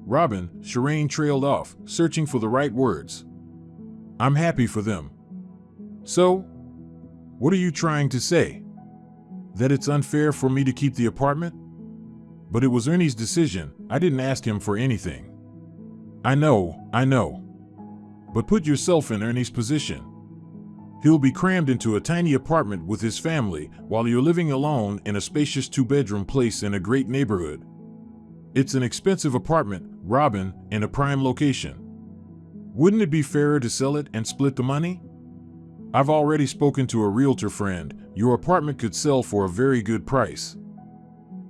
"Robin," Shireen trailed off, searching for the right words. "I'm happy for them." "So? What are you trying to say? That it's unfair for me to keep the apartment? But it was Ernie's decision. I didn't ask him for anything." I know. But put yourself in Ernie's position. He'll be crammed into a tiny apartment with his family while you're living alone in a spacious 2-bedroom place in a great neighborhood. It's an expensive apartment, Robin, in a prime location. Wouldn't it be fairer to sell it and split the money? I've already spoken to a realtor friend. Your apartment could sell for a very good price.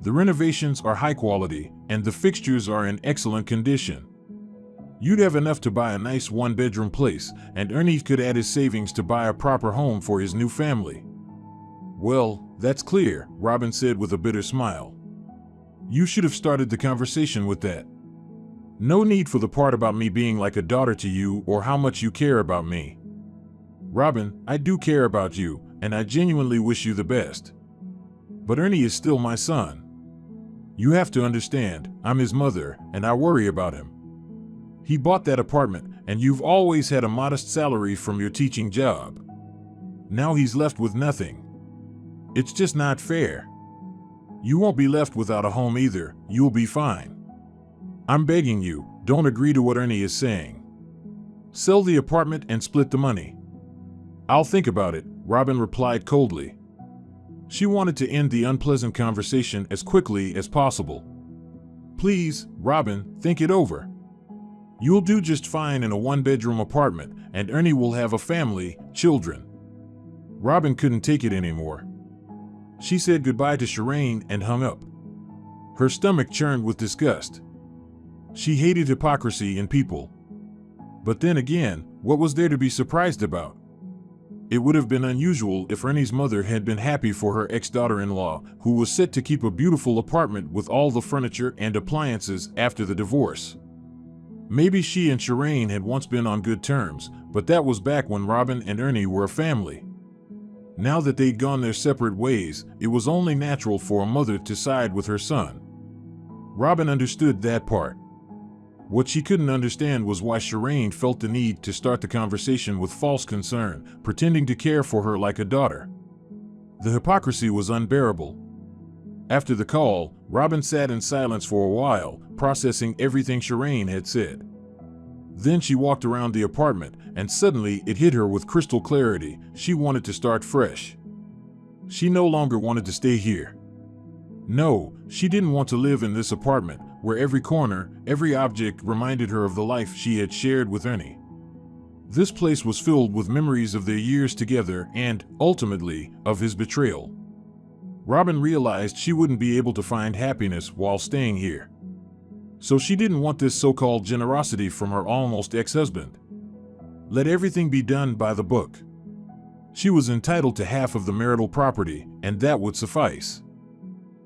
The renovations are high quality and the fixtures are in excellent condition. You'd have enough to buy a nice 1-bedroom place, and Ernie could add his savings to buy a proper home for his new family." "Well, that's clear," Robin said with a bitter smile. "You should have started the conversation with that. No need for the part about me being like a daughter to you or how much you care about me. Robin, I do care about you, and I genuinely wish you the best. But Ernie is still my son. You have to understand, I'm his mother, and I worry about him. He bought that apartment, and you've always had a modest salary from your teaching job. Now he's left with nothing. It's just not fair. You won't be left without a home either. You'll be fine. I'm begging you, don't agree to what Ernie is saying. Sell the apartment and split the money." "I'll think about it," Robin replied coldly. She wanted to end the unpleasant conversation as quickly as possible. "Please, Robin, think it over. You'll do just fine in a 1-bedroom apartment, and Ernie will have a family, children." Robin couldn't take it anymore. She said goodbye to Shireen and hung up. Her stomach churned with disgust. She hated hypocrisy in people. But then again, what was there to be surprised about? It would have been unusual if Ernie's mother had been happy for her ex-daughter-in-law, who was set to keep a beautiful apartment with all the furniture and appliances after the divorce. Maybe she and Shireen had once been on good terms, but that was back when Robin and Ernie were a family. Now that they'd gone their separate ways, it was only natural for a mother to side with her son. Robin understood that part. What she couldn't understand was why Shireen felt the need to start the conversation with false concern, pretending to care for her like a daughter. The hypocrisy was unbearable. After the call, Robin sat in silence for a while, processing everything Shireen had said. Then she walked around the apartment, and suddenly it hit her with crystal clarity. She wanted to start fresh. She no longer wanted to stay here. No, she didn't want to live in this apartment, where every corner, every object reminded her of the life she had shared with Ernie. This place was filled with memories of their years together and, ultimately, of his betrayal. Robin realized she wouldn't be able to find happiness while staying here. So she didn't want this so-called generosity from her almost ex-husband. Let everything be done by the book. She was entitled to half of the marital property, and that would suffice.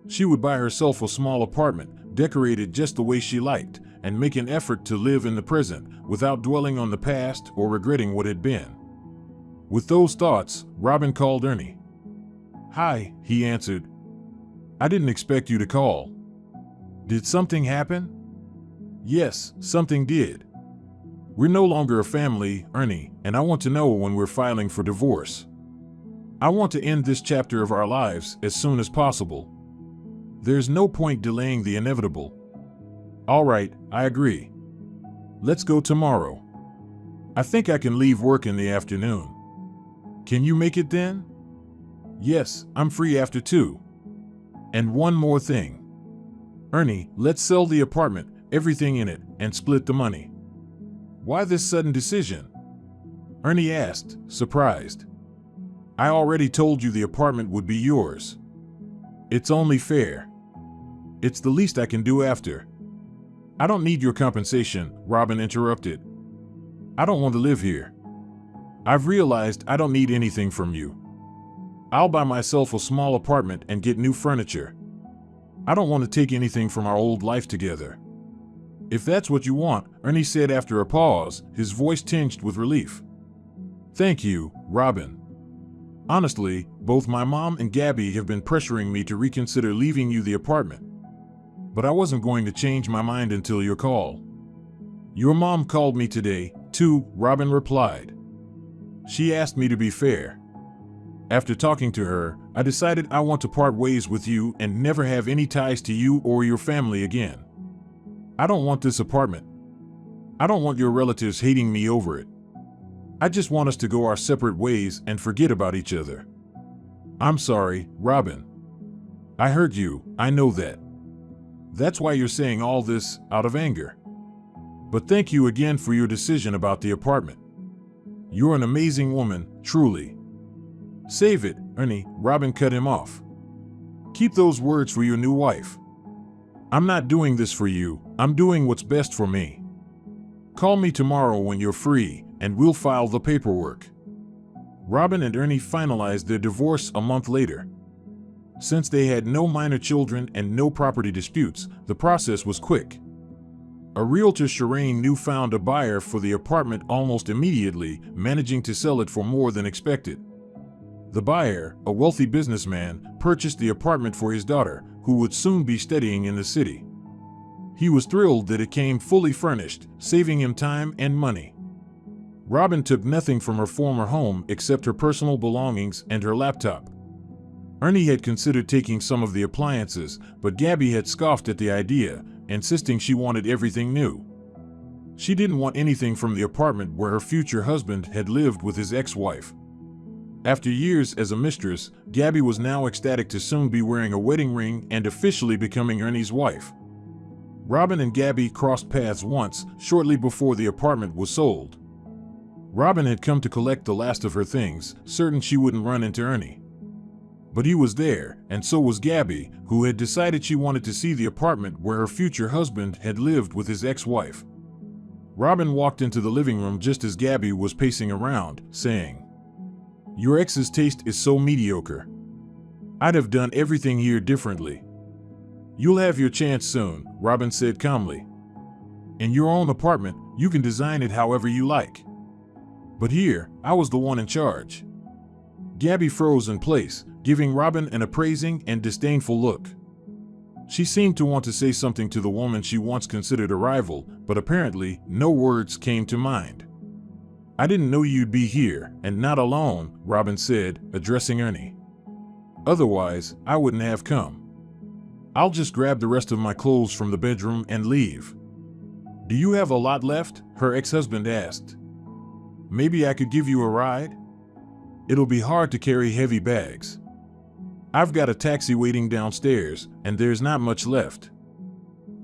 She would buy herself a small apartment, decorated just the way she liked, and make an effort to live in the present without dwelling on the past or regretting what had been. With those thoughts, Robin called Ernie. "Hi," he answered. "I didn't expect you to call. Did something happen?" "Yes, something did. We're no longer a family, Ernie, and I want to know when we're filing for divorce. I want to end this chapter of our lives as soon as possible. There's no point delaying the inevitable." "All right, I agree. Let's go tomorrow. I think I can leave work in the afternoon. Can you make it then?" "Yes, I'm free after 2. And one more thing. Ernie, let's sell the apartment, everything in it, and split the money." "Why this sudden decision?" Ernie asked, surprised. "I already told you the apartment would be yours. It's only fair. It's the least I can do after." "I don't need your compensation," Robin interrupted. "I don't want to live here. I've realized I don't need anything from you. I'll buy myself a small apartment and get new furniture. I don't want to take anything from our old life together." "If that's what you want," Ernie said after a pause, his voice tinged with relief. "Thank you, Robin. Honestly, both my mom and Gabby have been pressuring me to reconsider leaving you the apartment. But I wasn't going to change my mind until your call." "Your mom called me today, too," Robin replied. "She asked me to be fair. After talking to her, I decided I want to part ways with you and never have any ties to you or your family again. I don't want this apartment. I don't want your relatives hating me over it. I just want us to go our separate ways and forget about each other." "I'm sorry, Robin. I hurt you, I know that. That's why you're saying all this, out of anger. But thank you again for your decision about the apartment. You're an amazing woman, truly." "Save it, Ernie," Robin cut him off. "Keep those words for your new wife. I'm not doing this for you, I'm doing what's best for me. Call me tomorrow when you're free, and we'll file the paperwork." Robin and Ernie finalized their divorce a month later. Since they had no minor children and no property disputes, the process was quick. A realtor, Shireen, knew found a buyer for the apartment almost immediately, managing to sell it for more than expected. The buyer, a wealthy businessman, purchased the apartment for his daughter, who would soon be studying in the city. He was thrilled that it came fully furnished, saving him time and money. Robin took nothing from her former home except her personal belongings and her laptop. Ernie had considered taking some of the appliances, but Gabby had scoffed at the idea, insisting she wanted everything new. She didn't want anything from the apartment where her future husband had lived with his ex-wife. After years as a mistress, Gabby was now ecstatic to soon be wearing a wedding ring and officially becoming Ernie's wife. Robin and Gabby crossed paths once, shortly before the apartment was sold. Robin had come to collect the last of her things, certain she wouldn't run into Ernie. But he was there, and so was Gabby, who had decided she wanted to see the apartment where her future husband had lived with his ex-wife. Robin walked into the living room just as Gabby was pacing around, saying, "Your ex's taste is so mediocre. I'd have done everything here differently." "You'll have your chance soon," Robin said calmly. "In your own apartment, you can design it however you like. But here, I was the one in charge." Gabby froze in place, giving Robin an appraising and disdainful look. She seemed to want to say something to the woman she once considered a rival, but apparently no words came to mind. "I didn't know you'd be here, and not alone," Robin said, addressing Ernie. "Otherwise, I wouldn't have come. I'll just grab the rest of my clothes from the bedroom and leave." "Do you have a lot left?" her ex-husband asked. "Maybe I could give you a ride? It'll be hard to carry heavy bags. I've got a taxi waiting downstairs, and there's not much left."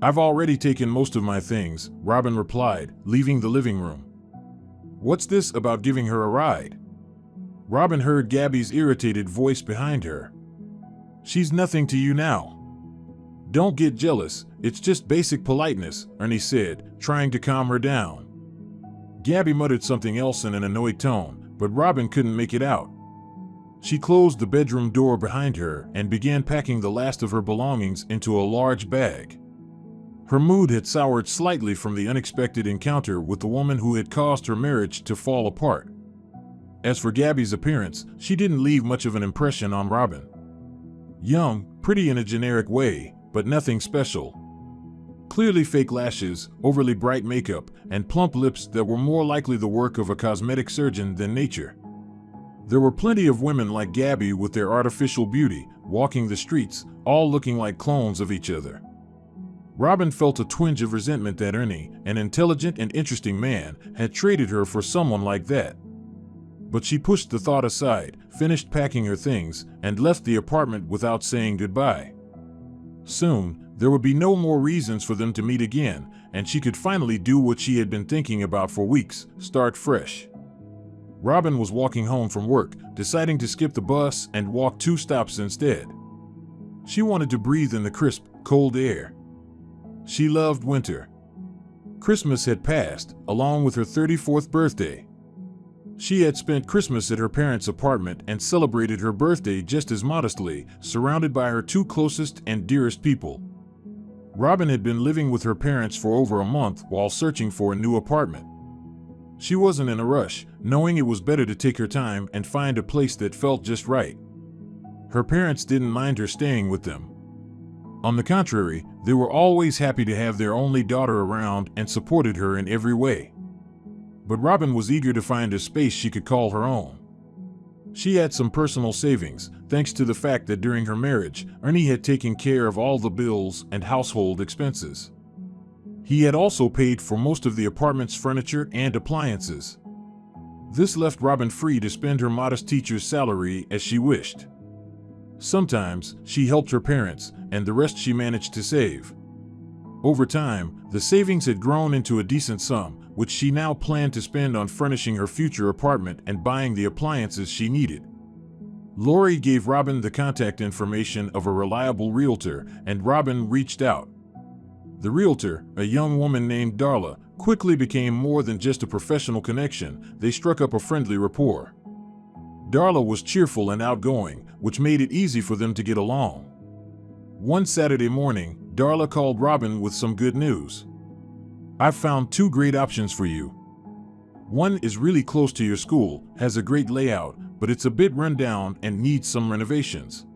"I've already taken most of my things," Robin replied, leaving the living room. "What's this about giving her a ride?" Robin heard Gabby's irritated voice behind her. "She's nothing to you now." "Don't get jealous, it's just basic politeness," Ernie said, trying to calm her down. Gabby muttered something else in an annoyed tone, but Robin couldn't make it out. She closed the bedroom door behind her and began packing the last of her belongings into a large bag. Her mood had soured slightly from the unexpected encounter with the woman who had caused her marriage to fall apart. As for Gabby's appearance, she didn't leave much of an impression on Robin. Young, pretty in a generic way, but nothing special. Clearly fake lashes, overly bright makeup, and plump lips that were more likely the work of a cosmetic surgeon than nature. There were plenty of women like Gabby with their artificial beauty, walking the streets, all looking like clones of each other. Robin felt a twinge of resentment that Ernie, an intelligent and interesting man, had traded her for someone like that. But she pushed the thought aside, finished packing her things, and left the apartment without saying goodbye. Soon, there would be no more reasons for them to meet again, and she could finally do what she had been thinking about for weeks: start fresh. Robin was walking home from work, deciding to skip the bus and walk 2 stops instead. She wanted to breathe in the crisp, cold air. She loved winter. Christmas had passed, along with her 34th birthday. She had spent Christmas at her parents' apartment and celebrated her birthday just as modestly, surrounded by her 2 closest and dearest people. Robin had been living with her parents for over a month while searching for a new apartment. She wasn't in a rush, knowing it was better to take her time and find a place that felt just right. Her parents didn't mind her staying with them. On the contrary, they were always happy to have their only daughter around and supported her in every way. But Robin was eager to find a space she could call her own. She had some personal savings, thanks to the fact that during her marriage, Ernie had taken care of all the bills and household expenses. He had also paid for most of the apartment's furniture and appliances. This left Robin free to spend her modest teacher's salary as she wished. Sometimes, she helped her parents, and the rest she managed to save. Over time, the savings had grown into a decent sum, which she now planned to spend on furnishing her future apartment and buying the appliances she needed. Lori gave Robin the contact information of a reliable realtor, and Robin reached out. The realtor, a young woman named Darla, quickly became more than just a professional connection. They struck up a friendly rapport. Darla was cheerful and outgoing, which made it easy for them to get along. One Saturday morning, Darla called Robin with some good news. "I've found 2 great options for you. One is really close to your school, has a great layout, but it's a bit run down and needs some renovations.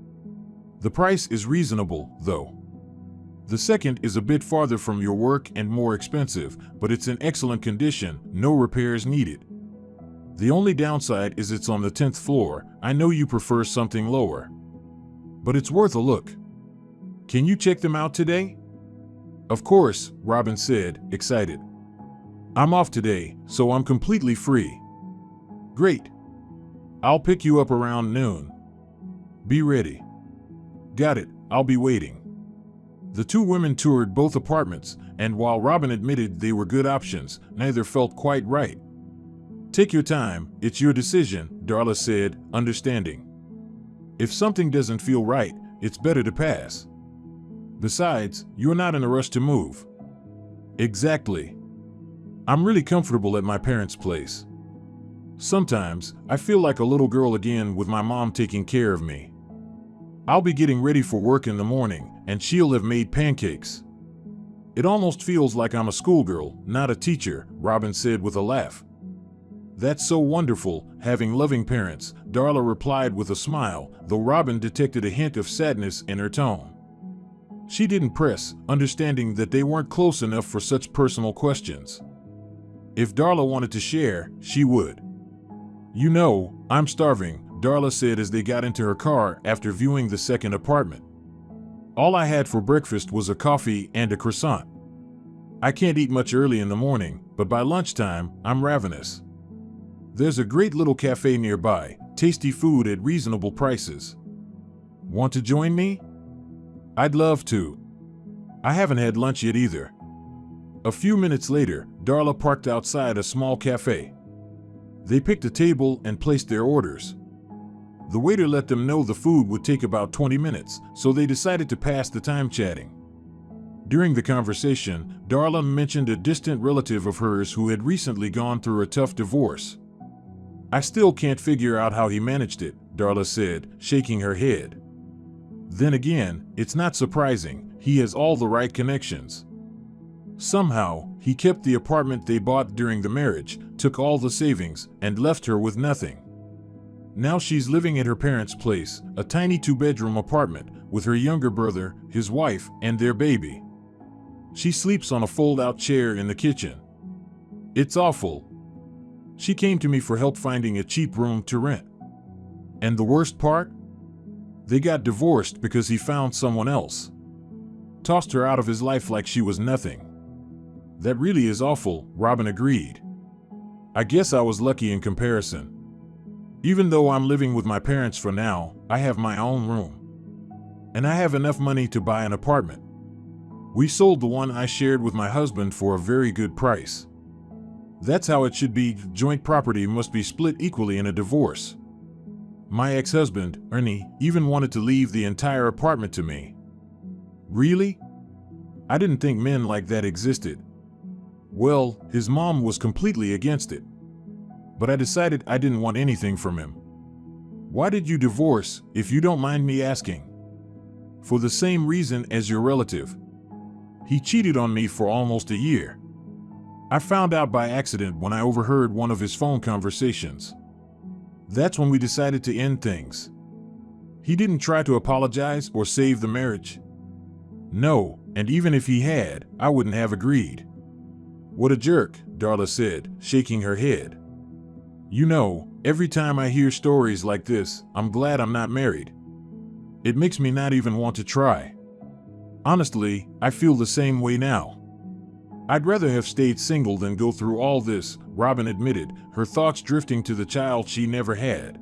The price is reasonable, though. The second is a bit farther from your work and more expensive, but it's in excellent condition, no repairs needed. The only downside is it's on the 10th floor. I know you prefer something lower. But it's worth a look. Can you check them out today?" "Of course," Robin said, excited. "I'm off today, so I'm completely free." "Great. I'll pick you up around noon. Be ready." "Got it, I'll be waiting." The 2 women toured both apartments, and while Robin admitted they were good options, neither felt quite right. "Take your time, it's your decision," Darla said, understanding. "If something doesn't feel right, it's better to pass. Besides, you're not in a rush to move." "Exactly. I'm really comfortable at my parents' place. Sometimes, I feel like a little girl again with my mom taking care of me. I'll be getting ready for work in the morning, and she'll have made pancakes. It almost feels like I'm a schoolgirl, not a teacher," Robin said with a laugh. "That's so wonderful, having loving parents," Darla replied with a smile, though Robin detected a hint of sadness in her tone. She didn't press, understanding that they weren't close enough for such personal questions. If Darla wanted to share, she would. "You know, I'm starving," Darla said as they got into her car after viewing the second apartment. "All I had for breakfast was a coffee and a croissant." I can't eat much early in the morning, but by lunchtime, I'm ravenous. There's a great little cafe nearby, tasty food at reasonable prices. Want to join me? I'd love to. I haven't had lunch yet either. A few minutes later, Darla parked outside a small cafe. They picked a table and placed their orders. The waiter let them know the food would take about 20 minutes, so they decided to pass the time chatting. During the conversation, Darla mentioned a distant relative of hers who had recently gone through a tough divorce. I still can't figure out how he managed it, Darla said, shaking her head. Then again, it's not surprising, he has all the right connections. Somehow, he kept the apartment they bought during the marriage, took all the savings, and left her with nothing. Now she's living at her parents' place, a tiny 2-bedroom apartment, with her younger brother, his wife, and their baby. She sleeps on a fold-out chair in the kitchen. It's awful. She came to me for help finding a cheap room to rent. And the worst part? They got divorced because he found someone else. Tossed her out of his life like she was nothing. That really is awful, Robin agreed. I guess I was lucky in comparison. Even though I'm living with my parents for now, I have my own room. And I have enough money to buy an apartment. We sold the one I shared with my husband for a very good price. That's how it should be. Joint property must be split equally in a divorce. My ex-husband, Ernie, even wanted to leave the entire apartment to me. Really? I didn't think men like that existed. Well, his mom was completely against it. But I decided I didn't want anything from him. Why did you divorce, if you don't mind me asking? For the same reason as your relative. He cheated on me for almost a year. I found out by accident when I overheard one of his phone conversations. That's when we decided to end things. He didn't try to apologize or save the marriage. No, and even if he had, I wouldn't have agreed. What a jerk, Darla said, shaking her head. You know, every time I hear stories like this, I'm glad I'm not married. It makes me not even want to try. Honestly, I feel the same way now. I'd rather have stayed single than go through all this, Robin admitted, her thoughts drifting to the child she never had.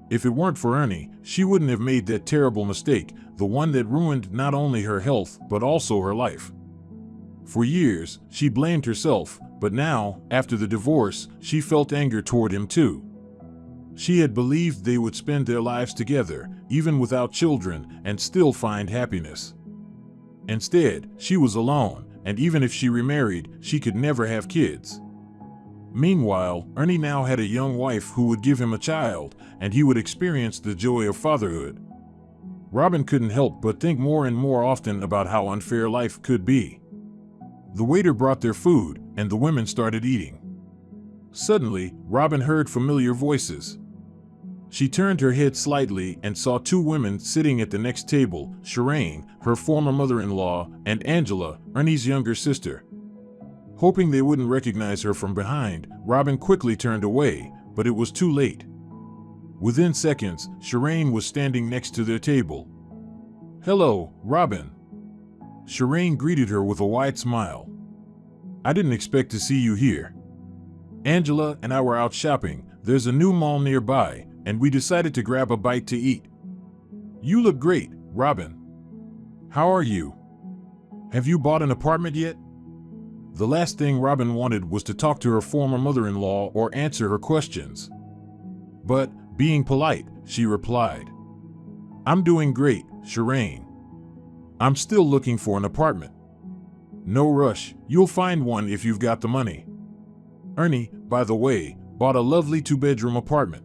If it weren't for Ernie, she wouldn't have made that terrible mistake, the one that ruined not only her health, but also her life. For years, she blamed herself, but now, after the divorce, she felt anger toward him too. She had believed they would spend their lives together, even without children, and still find happiness. Instead, she was alone, and even if she remarried, she could never have kids. Meanwhile, Ernie now had a young wife who would give him a child, and he would experience the joy of fatherhood. Robin couldn't help but think more and more often about how unfair life could be. The waiter brought their food, and the women started eating. Suddenly, Robin heard familiar voices. She turned her head slightly and saw 2 women sitting at the next table, Shireen, her former mother-in-law, and Angela, Ernie's younger sister. Hoping they wouldn't recognize her from behind, Robin quickly turned away, but it was too late. Within seconds, Shireen was standing next to their table. "Hello, Robin." Shireen greeted her with a wide smile. "I didn't expect to see you here. Angela and I were out shopping. There's a new mall nearby, and we decided to grab a bite to eat. You look great, Robin. How are you? Have you bought an apartment yet?" The last thing Robin wanted was to talk to her former mother-in-law or answer her questions. But, being polite, she replied, "I'm doing great, Shireen. I'm still looking for an apartment. No rush, you'll find one if you've got the money. Ernie, by the way, bought a lovely 2-bedroom apartment.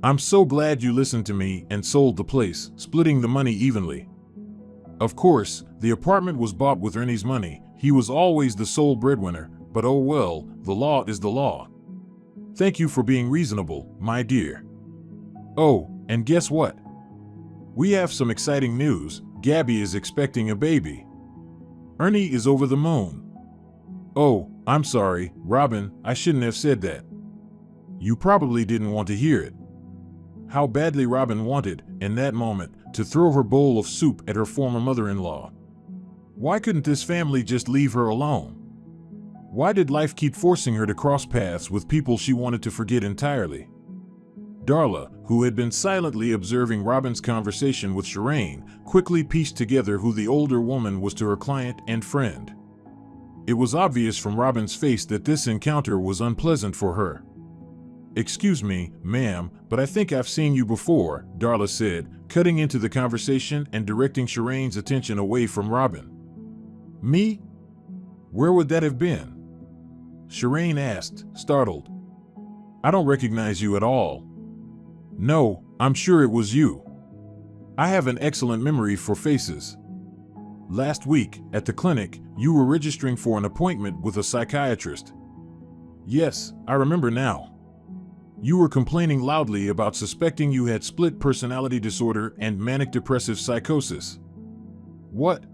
I'm so glad you listened to me and sold the place, splitting the money evenly. Of course, the apartment was bought with Ernie's money. He was always the sole breadwinner, but oh well, the law is the law. Thank you for being reasonable, my dear. Oh, and guess what? We have some exciting news. Gabby is expecting a baby. Ernie is over the moon." "Oh, I'm sorry, Robin, I shouldn't have said that. You probably didn't want to hear it." How badly Robin wanted, in that moment, to throw her bowl of soup at her former mother-in-law. Why couldn't this family just leave her alone? Why did life keep forcing her to cross paths with people she wanted to forget entirely? Darla, who had been silently observing Robin's conversation with Shireen, quickly pieced together who the older woman was to her client and friend. It was obvious from Robin's face that this encounter was unpleasant for her. "Excuse me, ma'am, but I think I've seen you before," Darla said, cutting into the conversation and directing Shireen's attention away from Robin. "Me? Where would that have been?" Shireen asked, startled. "I don't recognize you at all." "No, I'm sure it was you. I have an excellent memory for faces. Last week, at the clinic, you were registering for an appointment with a psychiatrist." "Yes, I remember now. You were complaining loudly about suspecting you had split personality disorder and manic depressive psychosis." "What?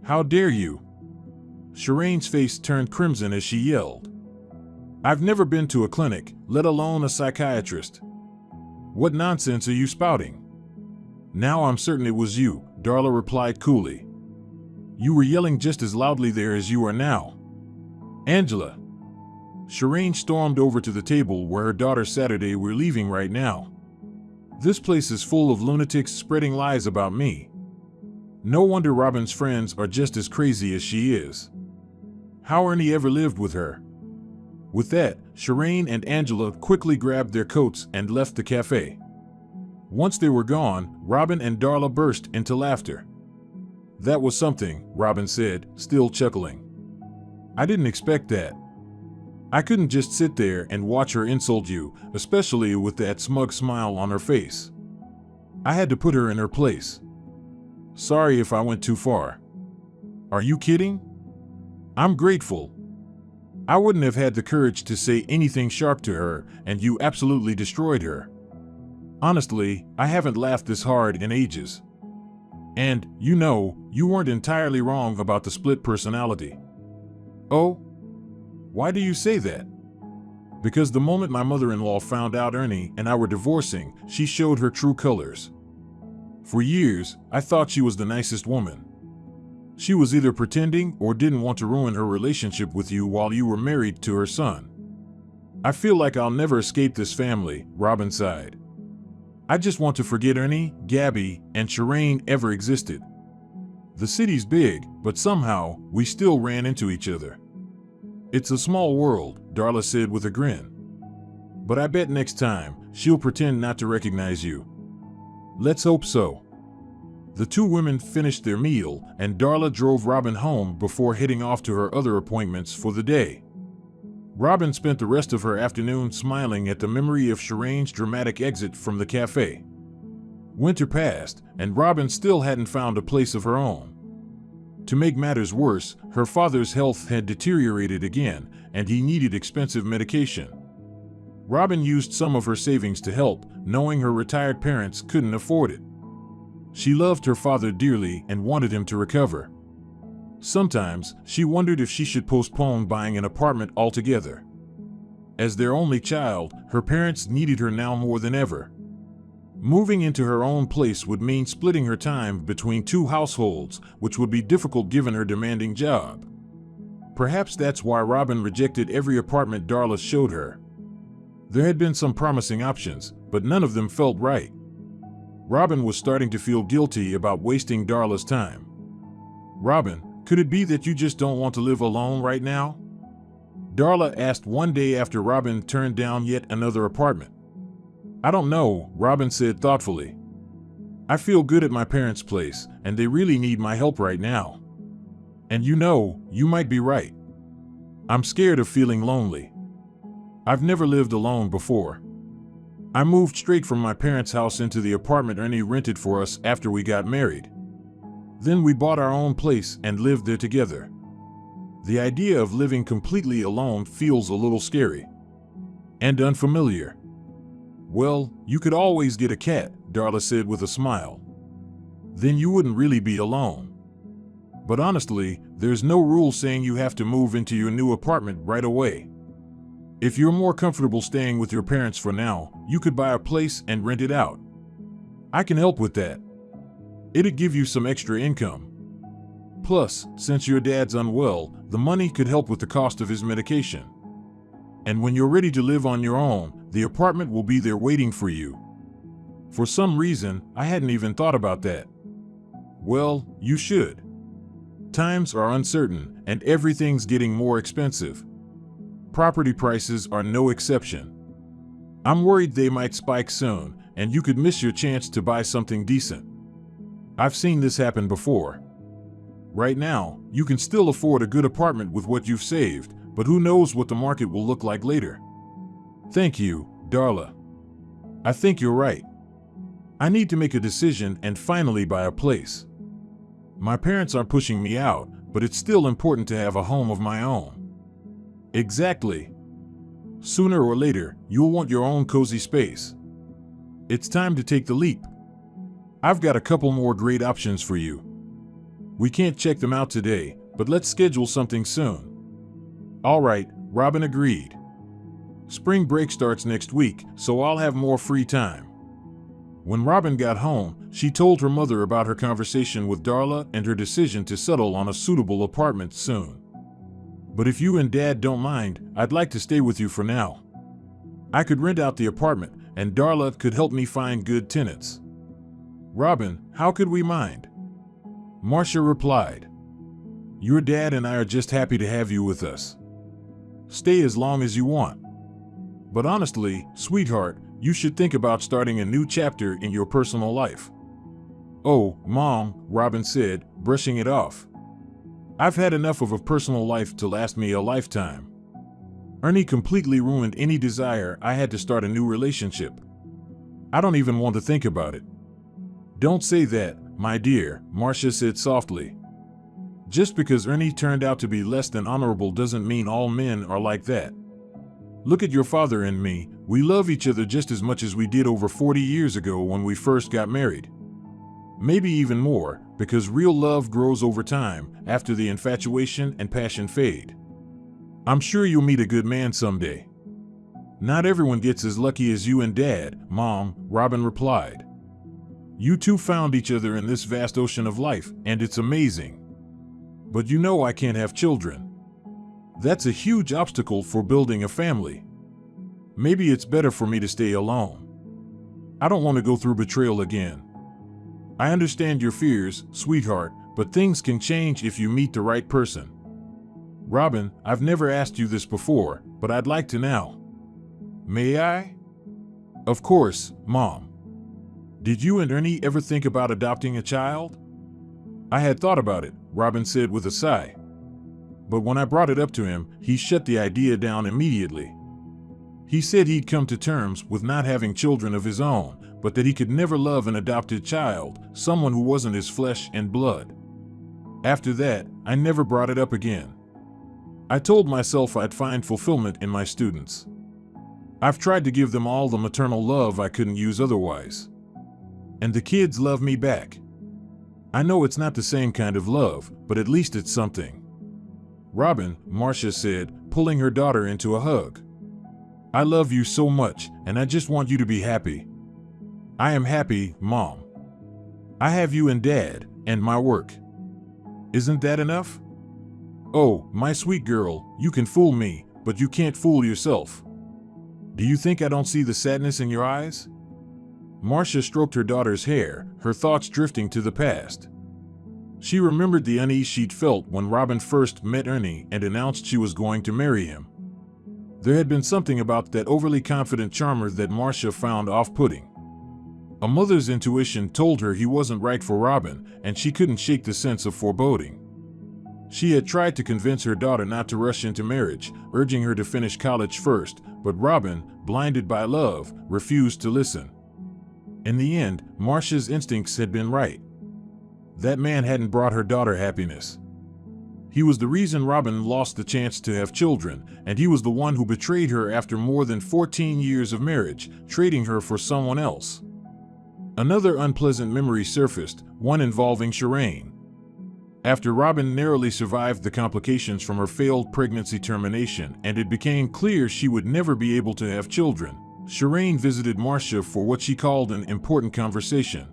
How dare you?" Shireen's face turned crimson as she yelled. "I've never been to a clinic, let alone a psychiatrist. What nonsense are you spouting?" "Now I'm certain it was you," Darla replied coolly. "You were yelling just as loudly there as you are now." "Angela." Shireen stormed over to the table where her daughter Saturday were leaving right now. "This place is full of lunatics spreading lies about me. No wonder Robin's friends are just as crazy as she is. How Ernie ever lived with her." With that, Shireen and Angela quickly grabbed their coats and left the cafe. Once they were gone, Robin and Darla burst into laughter. "That was something," Robin said, still chuckling. "I didn't expect that. I couldn't just sit there and watch her insult you, especially with that smug smile on her face. I had to put her in her place. Sorry if I went too far." "Are you kidding? I'm grateful. I wouldn't have had the courage to say anything sharp to her, and you absolutely destroyed her. Honestly, I haven't laughed this hard in ages. And, you weren't entirely wrong about the split personality." "Oh? Why do you say that?" "Because the moment my mother-in-law found out Ernie and I were divorcing, she showed her true colors. For years, I thought she was the nicest woman. She was either pretending or didn't want to ruin her relationship with you while you were married to her son. I feel like I'll never escape this family," Robin sighed. "I just want to forget Ernie, Gabby, and Shireen ever existed. The city's big, but somehow, we still ran into each other." "It's a small world," Darla said with a grin. "But I bet next time, she'll pretend not to recognize you." "Let's hope so." The two women finished their meal, and Darla drove Robin home before heading off to her other appointments for the day. Robin spent the rest of her afternoon smiling at the memory of Shireen's dramatic exit from the cafe. Winter passed, and Robin still hadn't found a place of her own. To make matters worse, her father's health had deteriorated again, and he needed expensive medication. Robin used some of her savings to help, knowing her retired parents couldn't afford it. She loved her father dearly and wanted him to recover. Sometimes, she wondered if she should postpone buying an apartment altogether. As their only child, her parents needed her now more than ever. Moving into her own place would mean splitting her time between two households, which would be difficult given her demanding job. Perhaps that's why Robin rejected every apartment Darla showed her. There had been some promising options, but none of them felt right. Robin was starting to feel guilty about wasting Darla's time. "Robin, could it be that you just don't want to live alone right now?" Darla asked one day after Robin turned down yet another apartment. "I don't know," Robin said thoughtfully. "I feel good at my parents' place, and they really need my help right now. And you might be right. I'm scared of feeling lonely. I've never lived alone before. I moved straight from my parents' house into the apartment Ernie rented for us after we got married. Then we bought our own place and lived there together. The idea of living completely alone feels a little scary. And unfamiliar." "Well, you could always get a cat," Darla said with a smile. "Then you wouldn't really be alone. But honestly, there's no rule saying you have to move into your new apartment right away. If you're more comfortable staying with your parents for now, you could buy a place and rent it out. I can help with that. It'd give you some extra income." Plus, since your dad's unwell, the money could help with the cost of his medication. And when you're ready to live on your own, the apartment will be there waiting for you. For some reason, I hadn't even thought about that. Well, you should. Times are uncertain, and everything's getting more expensive. Property prices are no exception. I'm worried they might spike soon, and you could miss your chance to buy something decent. I've seen this happen before. Right now, you can still afford a good apartment with what you've saved, but who knows what the market will look like later. Thank you, Darla. I think you're right. I need to make a decision and finally buy a place. My parents are pushing me out, but it's still important to have a home of my own. Exactly. Sooner or later, you'll want your own cozy space. It's time to take the leap. I've got a couple more great options for you. We can't check them out today, but let's schedule something soon. All right, Robin agreed. Spring break starts next week, so I'll have more free time. When Robin got home, she told her mother about her conversation with Darla and her decision to settle on a suitable apartment soon. But if you and Dad don't mind, I'd like to stay with you for now. I could rent out the apartment, and Darla could help me find good tenants. Robin, how could we mind? Marcia replied. Your dad and I are just happy to have you with us. Stay as long as you want. But honestly, sweetheart, you should think about starting a new chapter in your personal life. Oh, Mom, Robin said, brushing it off. I've had enough of a personal life to last me a lifetime. Ernie completely ruined any desire I had to start a new relationship. I don't even want to think about it. Don't say that, my dear, Marcia said softly. Just because Ernie turned out to be less than honorable doesn't mean all men are like that. Look at your father and me, we love each other just as much as we did over 40 years ago when we first got married. Maybe even more, because real love grows over time after the infatuation and passion fade. I'm sure you'll meet a good man someday. Not everyone gets as lucky as you and Dad, Mom, Robin replied. You two found each other in this vast ocean of life, and it's amazing. But you know I can't have children. That's a huge obstacle for building a family. Maybe it's better for me to stay alone. I don't want to go through betrayal again. I understand your fears, sweetheart, but things can change if you meet the right person. Robin, I've never asked you this before, but I'd like to now. May I? Of course, Mom. Did you and Ernie ever think about adopting a child? I had thought about it, Robin said with a sigh. But when I brought it up to him, he shut the idea down immediately. He said he'd come to terms with not having children of his own, but that he could never love an adopted child, someone who wasn't his flesh and blood. After that, I never brought it up again. I told myself I'd find fulfillment in my students. I've tried to give them all the maternal love I couldn't use otherwise. And the kids love me back. I know it's not the same kind of love, but at least it's something. Robin, Marcia said, pulling her daughter into a hug. I love you so much, and I just want you to be happy. I am happy, Mom. I have you and Dad, and my work. Isn't that enough? Oh, my sweet girl, you can fool me, but you can't fool yourself. Do you think I don't see the sadness in your eyes? Marcia stroked her daughter's hair, her thoughts drifting to the past. She remembered the unease she'd felt when Robin first met Ernie and announced she was going to marry him. There had been something about that overly confident charmer that Marcia found off-putting. A mother's intuition told her he wasn't right for Robin, and she couldn't shake the sense of foreboding. She had tried to convince her daughter not to rush into marriage, urging her to finish college first, but Robin, blinded by love, refused to listen. In the end, Marcia's instincts had been right. That man hadn't brought her daughter happiness. He was the reason Robin lost the chance to have children, and he was the one who betrayed her after more than 14 years of marriage, trading her for someone else. Another unpleasant memory surfaced, one involving Shireen. After Robin narrowly survived the complications from her failed pregnancy termination and it became clear she would never be able to have children, Shireen visited Marcia for what she called an important conversation.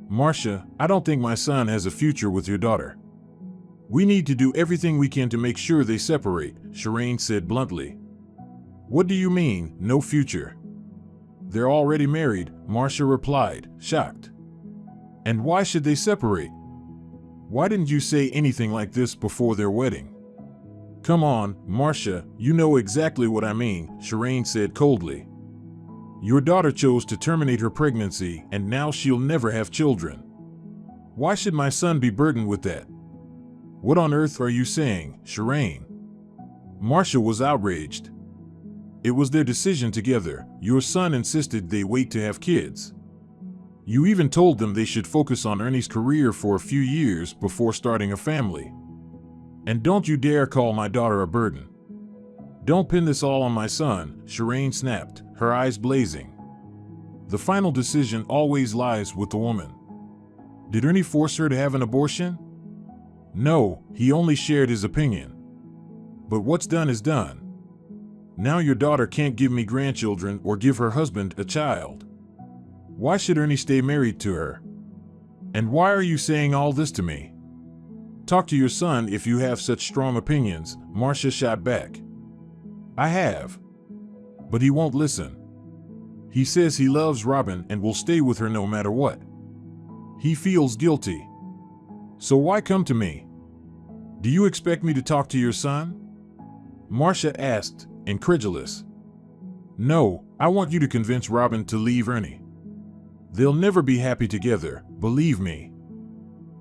Marcia, I don't think my son has a future with your daughter. We need to do everything we can to make sure they separate, Shireen said bluntly. What do you mean, no future? They're already married, Marcia replied, shocked. And why should they separate? Why didn't you say anything like this before their wedding? Come on, Marcia, you know exactly what I mean, Shireen said coldly. Your daughter chose to terminate her pregnancy and now she'll never have children. Why should my son be burdened with that? What on earth are you saying, Shireen? Marcia was outraged. It was their decision together. Your son insisted they wait to have kids. You even told them they should focus on Ernie's career for a few years before starting a family. And don't you dare call my daughter a burden. Don't pin this all on my son, Shireen snapped, her eyes blazing. The final decision always lies with the woman. Did Ernie force her to have an abortion? No, he only shared his opinion. But what's done is done. Now your daughter can't give me grandchildren or give her husband a child. Why should Ernie stay married to her? And why are you saying all this to me? Talk to your son if you have such strong opinions, Marcia shot back. I have. But he won't listen. He says he loves Robin and will stay with her no matter what. He feels guilty. So why come to me? Do you expect me to talk to your son? Marcia asked, incredulous. No, I want you to convince Robin to leave Ernie. They'll never be happy together, believe me.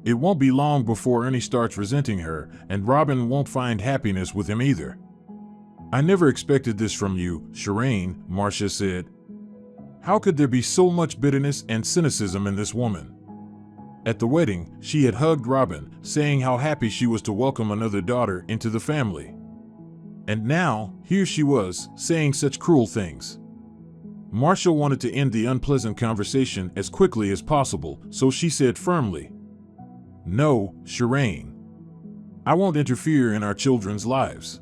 It won't be long before Ernie starts resenting her, and Robin won't find happiness with him either. I never expected this from you, Shireen, Marcia said. How could there be so much bitterness and cynicism in this woman? At the wedding, she had hugged Robin, saying how happy she was to welcome another daughter into the family. And now, here she was, saying such cruel things. Marcia wanted to end the unpleasant conversation as quickly as possible, so she said firmly, No, Shireen. I won't interfere in our children's lives.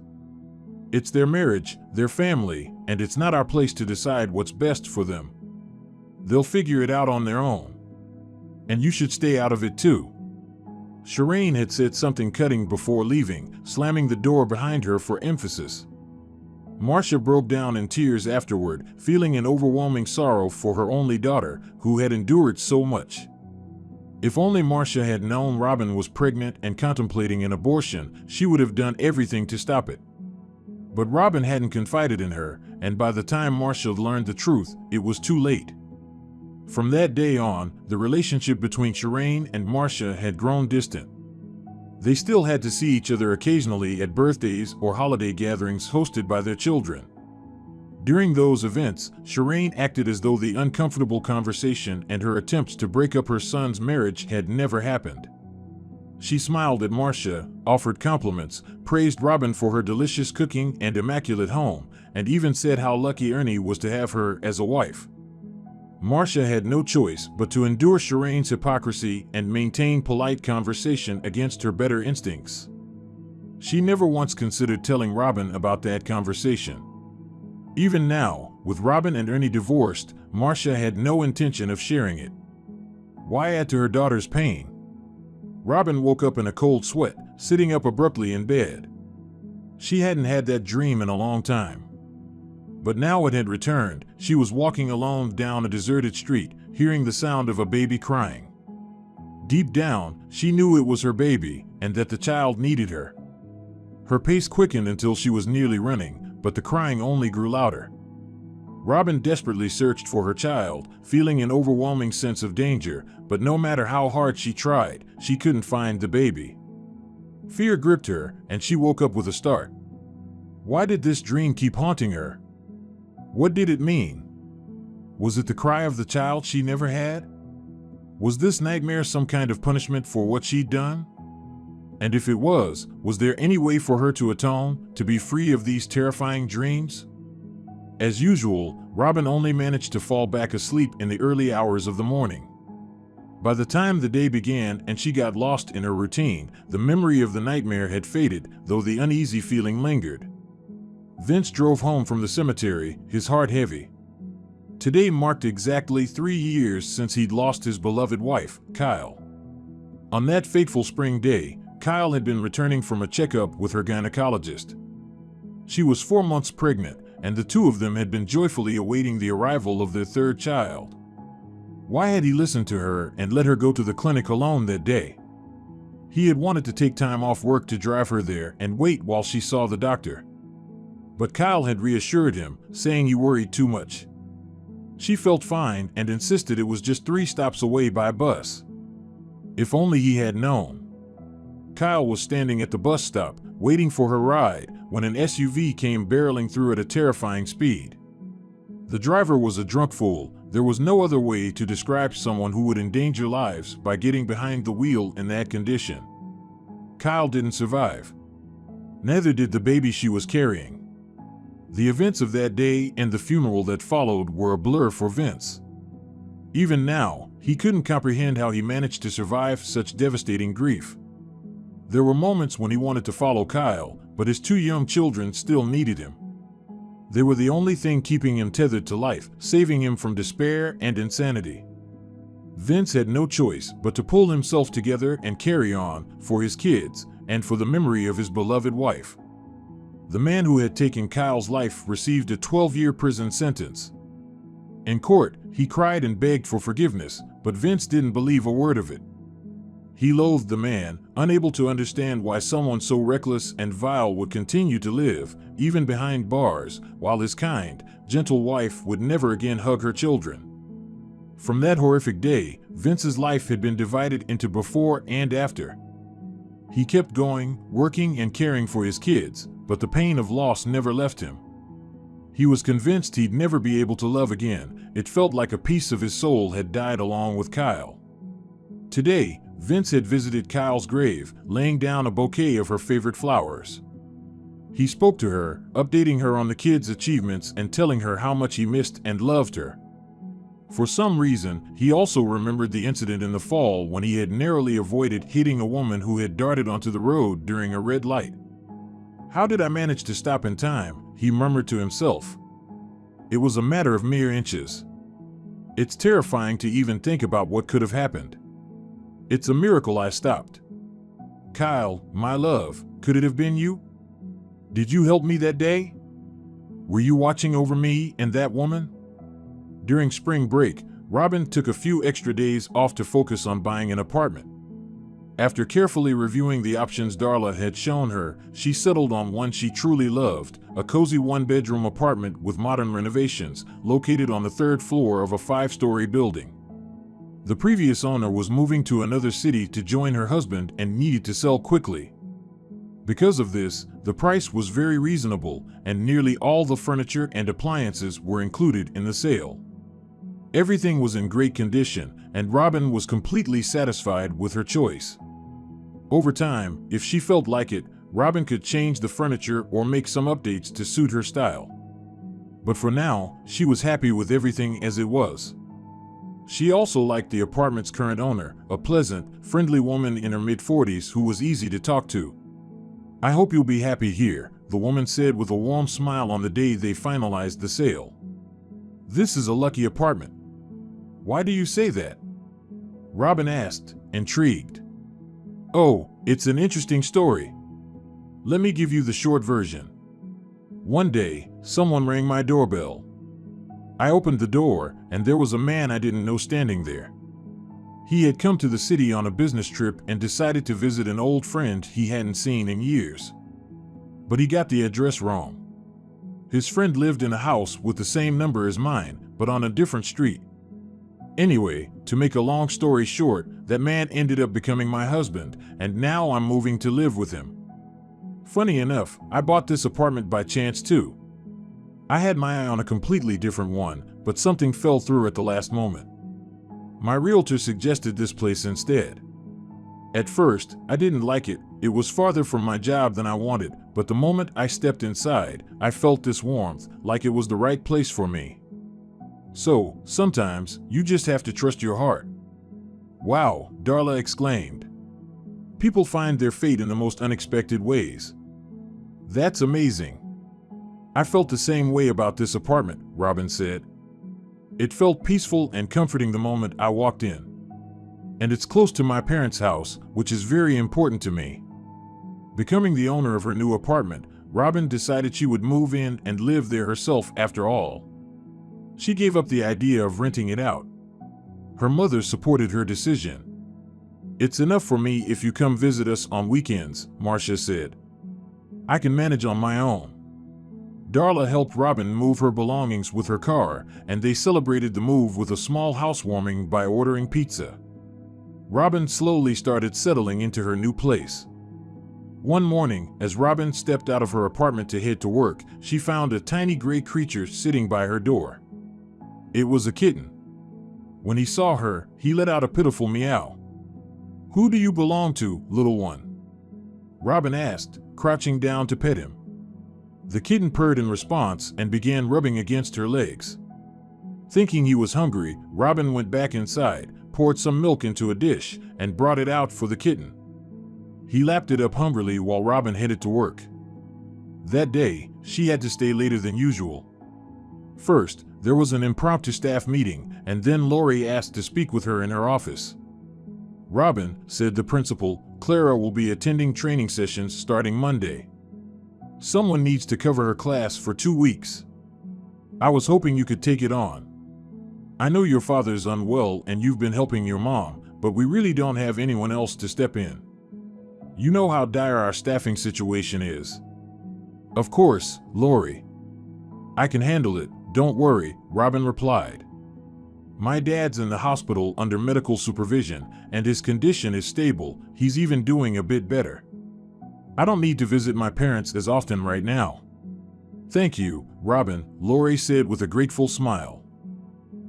It's their marriage, their family, and it's not our place to decide what's best for them. They'll figure it out on their own. And you should stay out of it too. Shireen had said something cutting before leaving, slamming the door behind her for emphasis. Marcia broke down in tears afterward, feeling an overwhelming sorrow for her only daughter, who had endured so much. If only Marcia had known Robin was pregnant and contemplating an abortion, she would have done everything to stop it. But Robin hadn't confided in her, and by the time Marcia learned the truth, it was too late. From that day on, the relationship between Shireen and Marcia had grown distant. They still had to see each other occasionally at birthdays or holiday gatherings hosted by their children. During those events, Shireen acted as though the uncomfortable conversation and her attempts to break up her son's marriage had never happened. She smiled at Marcia, offered compliments, praised Robin for her delicious cooking and immaculate home, and even said how lucky Ernie was to have her as a wife. Marcia had no choice but to endure Shireen's hypocrisy and maintain polite conversation against her better instincts. She never once considered telling Robin about that conversation. Even now, with Robin and Ernie divorced, Marcia had no intention of sharing it. Why add to her daughter's pain? Robin woke up in a cold sweat, sitting up abruptly in bed. She hadn't had that dream in a long time. But now it had returned. She was walking alone down a deserted street, hearing the sound of a baby crying. Deep down, she knew it was her baby, and that the child needed her. Her pace quickened until she was nearly running, but the crying only grew louder. Robin desperately searched for her child, feeling an overwhelming sense of danger, but no matter how hard she tried, she couldn't find the baby. Fear gripped her, and she woke up with a start. Why did this dream keep haunting her? What did it mean? Was it the cry of the child she never had? Was this nightmare some kind of punishment for what she'd done? And if it was there any way for her to atone, to be free of these terrifying dreams? As usual, Robin only managed to fall back asleep in the early hours of the morning. By the time the day began and she got lost in her routine, the memory of the nightmare had faded, though the uneasy feeling lingered. Vince drove home from the cemetery, his heart heavy. Today marked exactly 3 years since he'd lost his beloved wife, Kyle. On that fateful spring day, Kyle had been returning from a checkup with her gynecologist. She was 4 months pregnant, and the two of them had been joyfully awaiting the arrival of their third child. Why had he listened to her and let her go to the clinic alone that day? He had wanted to take time off work to drive her there and wait while she saw the doctor. But Kyle had reassured him, saying he worried too much. She felt fine and insisted it was just 3 stops away by bus. If only he had known. Kyle was standing at the bus stop, waiting for her ride, when an SUV came barreling through at a terrifying speed. The driver was a drunk fool. There was no other way to describe someone who would endanger lives by getting behind the wheel in that condition. Kyle didn't survive. Neither did the baby she was carrying. The events of that day and the funeral that followed were a blur for Vince. Even now, he couldn't comprehend how he managed to survive such devastating grief. There were moments when he wanted to follow Kyle, but his 2 young children still needed him. They were the only thing keeping him tethered to life, saving him from despair and insanity. Vince had no choice but to pull himself together and carry on, for his kids, and for the memory of his beloved wife. The man who had taken Kyle's life received a 12-year prison sentence. In court, he cried and begged for forgiveness, but Vince didn't believe a word of it. He loathed the man, unable to understand why someone so reckless and vile would continue to live, even behind bars, while his kind, gentle wife would never again hug her children. From that horrific day, Vince's life had been divided into before and after. He kept going, working and caring for his kids, but the pain of loss never left him. He was convinced he'd never be able to love again. It felt like a piece of his soul had died along with Kyle. Today, Vince had visited Kyle's grave, laying down a bouquet of her favorite flowers. He spoke to her, updating her on the kids' achievements and telling her how much he missed and loved her. For some reason, he also remembered the incident in the fall when he had narrowly avoided hitting a woman who had darted onto the road during a red light. "How did I manage to stop in time?" he murmured to himself. "It was a matter of mere inches. It's terrifying to even think about what could have happened. It's a miracle I stopped. Kyle, my love, could it have been you? Did you help me that day? Were you watching over me and that woman?" During spring break, Robin took a few extra days off to focus on buying an apartment. After carefully reviewing the options Darla had shown her, she settled on one she truly loved, a cozy 1-bedroom apartment with modern renovations, located on the 3rd floor of a 5-story building. The previous owner was moving to another city to join her husband and needed to sell quickly. Because of this, the price was very reasonable, and nearly all the furniture and appliances were included in the sale. Everything was in great condition, and Robin was completely satisfied with her choice. Over time, if she felt like it, Robin could change the furniture or make some updates to suit her style. But for now, she was happy with everything as it was. She also liked the apartment's current owner, a pleasant, friendly woman in her mid-40s who was easy to talk to. "I hope you'll be happy here," the woman said with a warm smile on the day they finalized the sale. "This is a lucky apartment." "Why do you say that?" Robin asked, intrigued. "Oh, it's an interesting story. Let me give you the short version. One day, someone rang my doorbell. I opened the door, and there was a man I didn't know standing there. He had come to the city on a business trip and decided to visit an old friend he hadn't seen in years. But he got the address wrong. His friend lived in a house with the same number as mine, but on a different street. Anyway, to make a long story short, that man ended up becoming my husband, and now I'm moving to live with him. Funny enough, I bought this apartment by chance too. I had my eye on a completely different one, but something fell through at the last moment. My realtor suggested this place instead. At first, I didn't like it. It was farther from my job than I wanted, but the moment I stepped inside, I felt this warmth, like it was the right place for me. So, sometimes, you just have to trust your heart." "Wow," Darla exclaimed. "People find their fate in the most unexpected ways." "That's amazing." "I felt the same way about this apartment," Robin said. "It felt peaceful and comforting the moment I walked in. And it's close to my parents' house, which is very important to me. Becoming the owner of her new apartment, Robin decided she would move in and live there herself after all. She gave up the idea of renting it out. Her mother supported her decision. "It's enough for me if you come visit us on weekends," Marcia said. "I can manage on my own." Darla helped Robin move her belongings with her car, and they celebrated the move with a small housewarming by ordering pizza. Robin slowly started settling into her new place. One morning, as Robin stepped out of her apartment to head to work, she found a tiny gray creature sitting by her door. It was a kitten. When he saw her, he let out a pitiful meow. "Who do you belong to, little one?" Robin asked, crouching down to pet him. The kitten purred in response and began rubbing against her legs. Thinking he was hungry, Robin went back inside, poured some milk into a dish, and brought it out for the kitten. He lapped it up hungrily while Robin headed to work. That day, she had to stay later than usual. First, there was an impromptu staff meeting, and then Lori asked to speak with her in her office. "Robin," said the principal, "Clara will be attending training sessions starting Monday. Someone needs to cover her class for 2 weeks. I was hoping you could take it on. I know your father's unwell and you've been helping your mom, but we really don't have anyone else to step in. You know how dire our staffing situation is." "Of course, Lori. I can handle it, don't worry," Robin replied. "My dad's in the hospital under medical supervision, and his condition is stable. He's even doing a bit better. I don't need to visit my parents as often right now." "Thank you, Robin," Lori said with a grateful smile.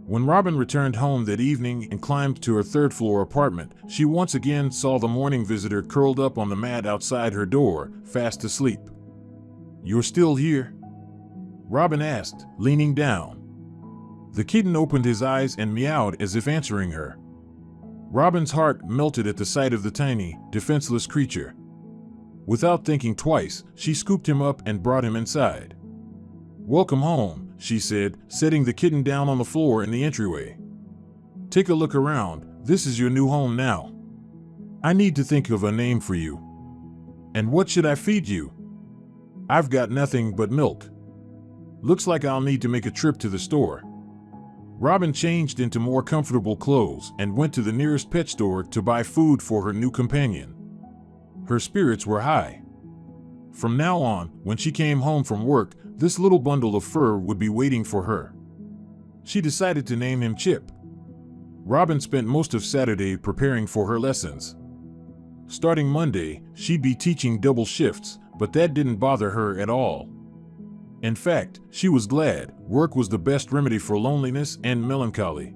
When Robin returned home that evening and climbed to her third-floor apartment, she once again saw the morning visitor curled up on the mat outside her door, fast asleep. "You're still here?" Robin asked, leaning down. The kitten opened his eyes and meowed as if answering her. Robin's heart melted at the sight of the tiny, defenseless creature. Without thinking twice, she scooped him up and brought him inside. "Welcome home," she said, setting the kitten down on the floor in the entryway. "Take a look around. This is your new home now. I need to think of a name for you. And what should I feed you? I've got nothing but milk. Looks like I'll need to make a trip to the store." Robin changed into more comfortable clothes and went to the nearest pet store to buy food for her new companion. Her spirits were high. From now on, when she came home from work, this little bundle of fur would be waiting for her. She decided to name him Chip. Robin spent most of Saturday preparing for her lessons. Starting Monday, she'd be teaching double shifts, but that didn't bother her at all. In fact, she was glad. Work was the best remedy for loneliness and melancholy.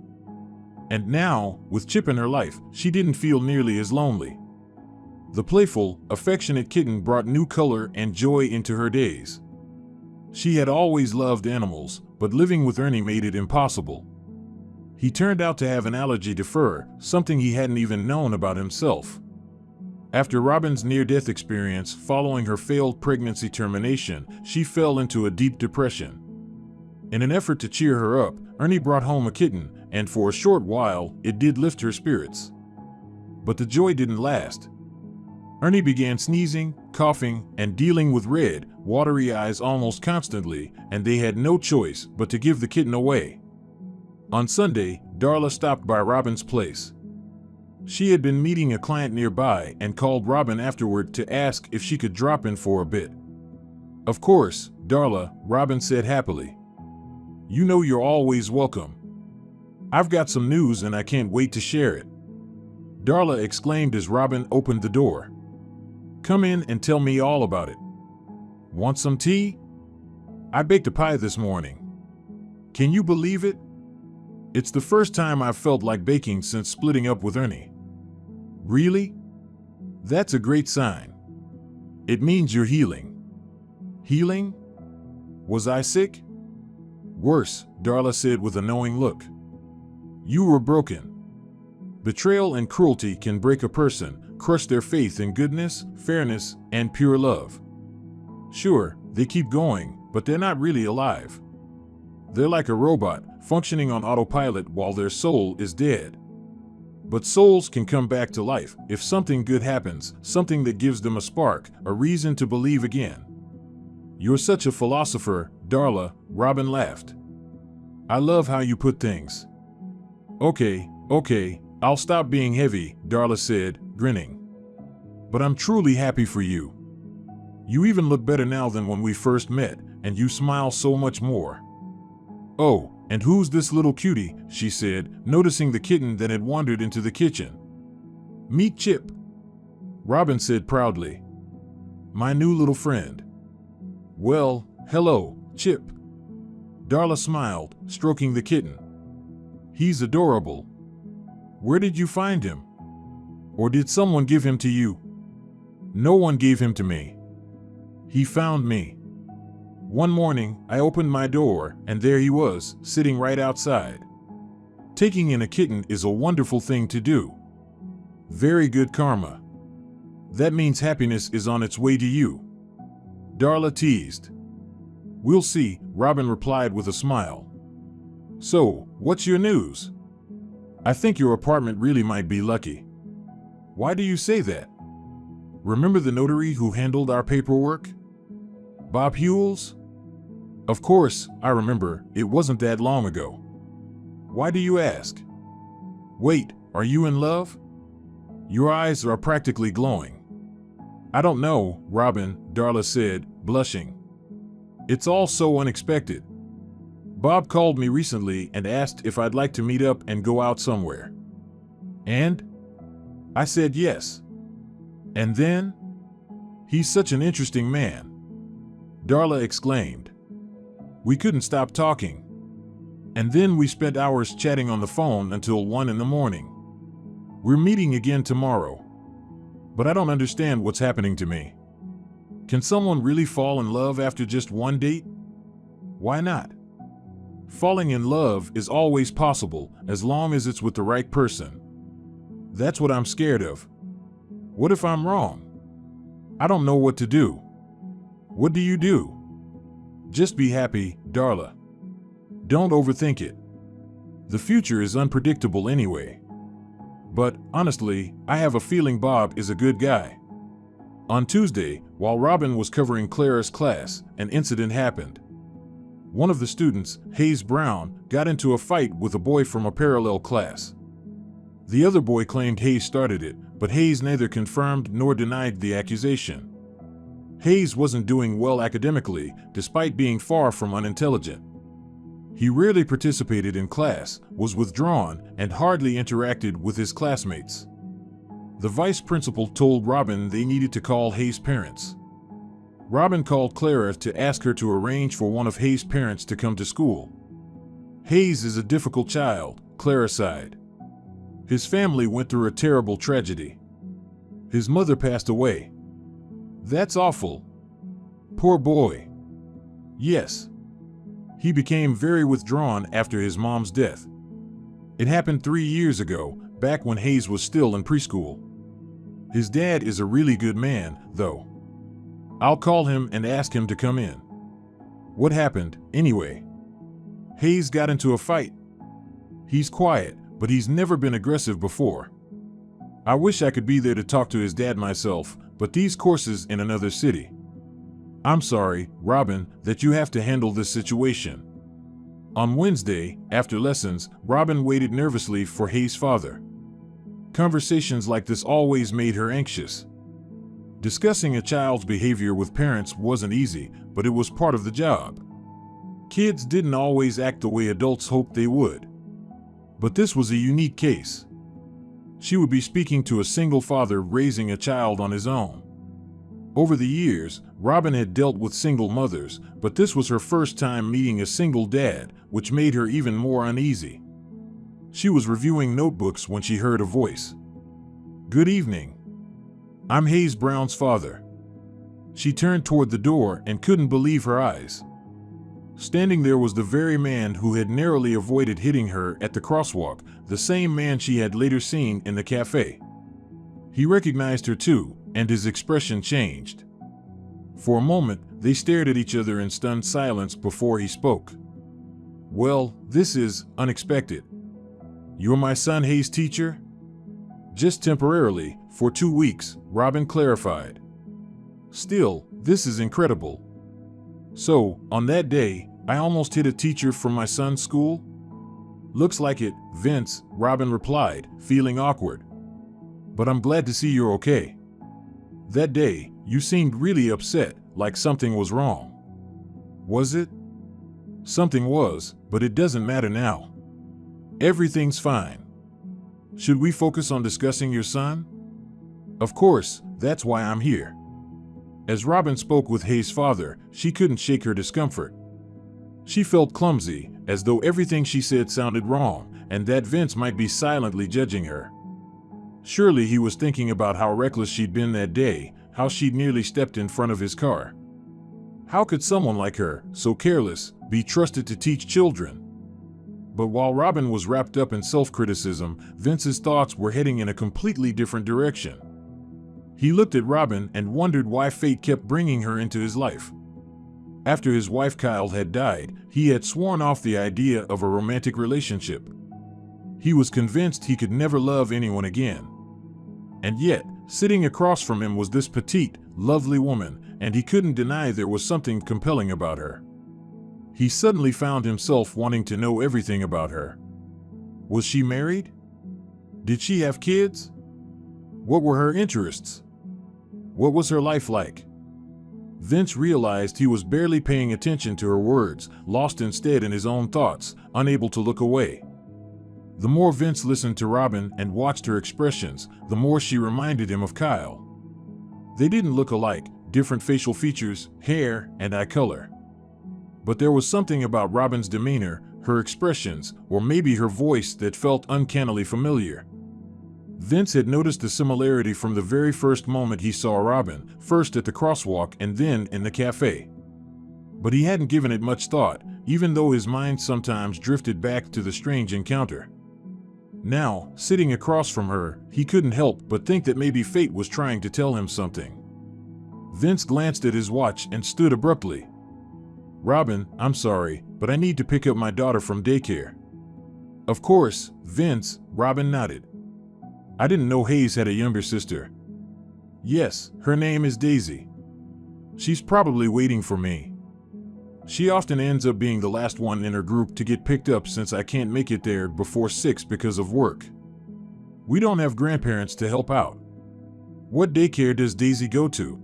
And now, with Chip in her life, she didn't feel nearly as lonely. The playful, affectionate kitten brought new color and joy into her days. She had always loved animals, but living with Ernie made it impossible. He turned out to have an allergy to fur, something he hadn't even known about himself. After Robin's near-death experience following her failed pregnancy termination, she fell into a deep depression. In an effort to cheer her up, Ernie brought home a kitten, and for a short while, it did lift her spirits. But the joy didn't last. Ernie began sneezing, coughing, and dealing with red, watery eyes almost constantly, and they had no choice but to give the kitten away. On Sunday, Darla stopped by Robin's place. She had been meeting a client nearby and called Robin afterward to ask if she could drop in for a bit. "Of course, Darla," Robin said happily. "You know you're always welcome. I've got some news and I can't wait to share it." Darla exclaimed as Robin opened the door. "Come in and tell me all about it. Want some tea? I baked a pie this morning. Can you believe it? It's the first time I've felt like baking since splitting up with Ernie." "Really? That's a great sign. It means you're healing." "Healing? Was I sick?" "Worse," Darla said with a knowing look. "You were broken. Betrayal and cruelty can break a person, crush their faith in goodness, fairness, and pure love. Sure, they keep going, but they're not really alive. They're like a robot, functioning on autopilot while their soul is dead. But souls can come back to life if something good happens, something that gives them a spark, a reason to believe again. You're such a philosopher, Darla, Robin laughed. I love how you put things. Okay, I'll stop being heavy, Darla said, grinning. But I'm truly happy for you. You even look better now than when we first met, and you smile so much more. Oh, and who's this little cutie, she said, noticing the kitten that had wandered into the kitchen. Meet Chip, Robin said proudly. My new little friend. Well, hello, Chip. Darla smiled, stroking the kitten. He's adorable. Where did you find him? Or did someone give him to you? No one gave him to me. He found me. One morning, I opened my door, and there he was, sitting right outside. Taking in a kitten is a wonderful thing to do. Very good karma. That means happiness is on its way to you. Darla teased. We'll see, Robin replied with a smile. So, what's your news? I think your apartment really might be lucky. Why do you say that? Remember the notary who handled our paperwork? Bob Hewells? Of course, I remember. It wasn't that long ago. Why do you ask? Wait, are you in love? Your eyes are practically glowing. I don't know, Robin, Darla said, blushing. It's all so unexpected. Bob called me recently and asked if I'd like to meet up and go out somewhere. And? I said yes. And then? He's such an interesting man. Darla exclaimed. We couldn't stop talking. And then we spent hours chatting on the phone until 1 in the morning. We're meeting again tomorrow. But I don't understand what's happening to me. Can someone really fall in love after just one date? Why not? Falling in love is always possible as long as it's with the right person. That's what I'm scared of. What if I'm wrong? I don't know what to do. What do you do? Just be happy, Darla. Don't overthink it. The future is unpredictable anyway. But, honestly, I have a feeling Bob is a good guy. On Tuesday, while Robin was covering Clara's class, an incident happened. One of the students, Hayes Brown, got into a fight with a boy from a parallel class. The other boy claimed Hayes started it, but Hayes neither confirmed nor denied the accusation. Hayes wasn't doing well academically, despite being far from unintelligent. He rarely participated in class, was withdrawn, and hardly interacted with his classmates. The vice principal told Robin they needed to call Hayes' parents. Robin called Clara to ask her to arrange for one of Hayes' parents to come to school. Hayes is a difficult child, Clara sighed. His family went through a terrible tragedy. His mother passed away. That's awful. Poor boy. Yes. He became very withdrawn after his mom's death. It happened 3 years ago, back when Hayes was still in preschool. His dad is a really good man, though. I'll call him and ask him to come in. What happened, anyway? Hayes got into a fight. He's quiet, but he's never been aggressive before. I wish I could be there to talk to his dad myself, but these courses in another city. I'm sorry, Robin, that you have to handle this situation. On Wednesday, after lessons, Robin waited nervously for Hayes' father. Conversations like this always made her anxious. Discussing a child's behavior with parents wasn't easy, but it was part of the job. Kids didn't always act the way adults hoped they would. But this was a unique case. She would be speaking to a single father raising a child on his own. Over the years, Robin had dealt with single mothers, but this was her first time meeting a single dad, which made her even more uneasy. She was reviewing notebooks when she heard a voice. Good evening. I'm Hayes Brown's father. She turned toward the door and couldn't believe her eyes. Standing there was the very man who had narrowly avoided hitting her at the crosswalk, the same man she had later seen in the cafe. He recognized her too, and his expression changed. For a moment, they stared at each other in stunned silence before he spoke. Well, this is unexpected. You're my son Hayes' teacher? Just temporarily, for 2 weeks, Robin clarified. Still, this is incredible. So, on that day, I almost hit a teacher from my son's school? Looks like it, Vince, Robin replied, feeling awkward. But I'm glad to see you're okay. That day, you seemed really upset, like something was wrong. Was it? Something was, but it doesn't matter now. Everything's fine. Should we focus on discussing your son? Of course, that's why I'm here. As Robin spoke with Hayes' father, she couldn't shake her discomfort. She felt clumsy, as though everything she said sounded wrong, and that Vince might be silently judging her. Surely he was thinking about how reckless she'd been that day, how she'd nearly stepped in front of his car. How could someone like her, so careless, be trusted to teach children? But while Robin was wrapped up in self-criticism, Vince's thoughts were heading in a completely different direction. He looked at Robin and wondered why fate kept bringing her into his life. After his wife Kyle had died, he had sworn off the idea of a romantic relationship. He was convinced he could never love anyone again. And yet, sitting across from him was this petite, lovely woman, and he couldn't deny there was something compelling about her. He suddenly found himself wanting to know everything about her. Was she married? Did she have kids? What were her interests? What was her life like? Vince realized he was barely paying attention to her words, lost instead in his own thoughts, unable to look away. The more Vince listened to Robin and watched her expressions, the more she reminded him of Kyle. They didn't look alike, different facial features, hair, and eye color. But there was something about Robin's demeanor, her expressions, or maybe her voice that felt uncannily familiar. Vince had noticed the similarity from the very first moment he saw Robin, first at the crosswalk and then in the cafe. But he hadn't given it much thought, even though his mind sometimes drifted back to the strange encounter. Now, sitting across from her, he couldn't help but think that maybe fate was trying to tell him something. Vince glanced at his watch and stood abruptly. "Robin, I'm sorry, but I need to pick up my daughter from daycare." "Of course, Vince," Robin nodded. "I didn't know Hayes had a younger sister." "Yes, her name is Daisy. She's probably waiting for me. She often ends up being the last one in her group to get picked up since I can't make it there before 6 because of work. We don't have grandparents to help out." "What daycare does Daisy go to?"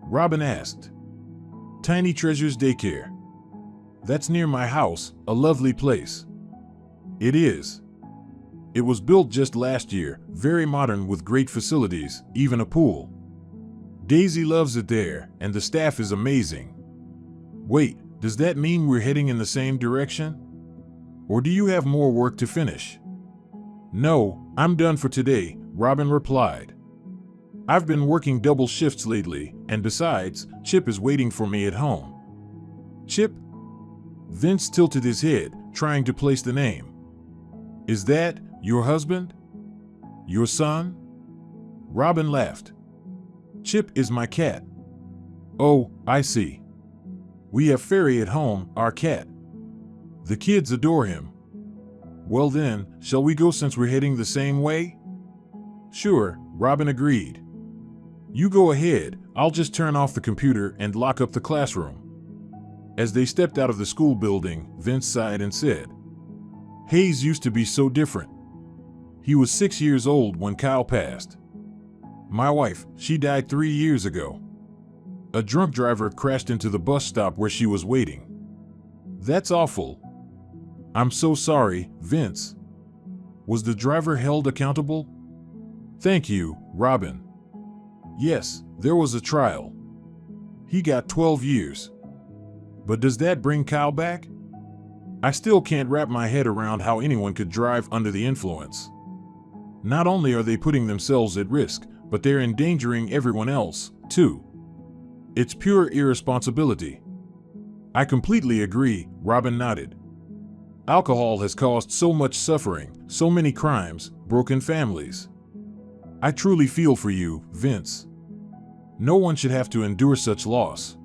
Robin asked. "Tiny Treasures Daycare. That's near my house, a lovely place." "It is. It was built just last year, very modern with great facilities, even a pool. Daisy loves it there, and the staff is amazing." "Wait, does that mean we're heading in the same direction? Or do you have more work to finish?" "No, I'm done for today," Robin replied. "I've been working double shifts lately, and besides, Chip is waiting for me at home." "Chip?" Vince tilted his head, trying to place the name. "Is that your husband? Your son?" Robin laughed. "Chip is my cat." "Oh, I see. We have Fairy at home, our cat. The kids adore him." "Well then, shall we go since we're heading the same way?" "Sure," Robin agreed. "You go ahead, I'll just turn off the computer and lock up the classroom." As they stepped out of the school building, Vince sighed and said, "Hayes used to be so different. He was 6 years old when Kyle passed. My wife, she died 3 years ago. A drunk driver crashed into the bus stop where she was waiting. That's awful." "I'm so sorry, Vince." "Was the driver held accountable?" "Thank you, Robin." "Yes, there was a trial. He got 12 years. But does that bring Kyle back? I still can't wrap my head around how anyone could drive under the influence. Not only are they putting themselves at risk, but they're endangering everyone else, too. It's pure irresponsibility." "I completely agree," Robin nodded. "Alcohol has caused so much suffering, so many crimes, broken families. I truly feel for you, Vince. No one should have to endure such loss."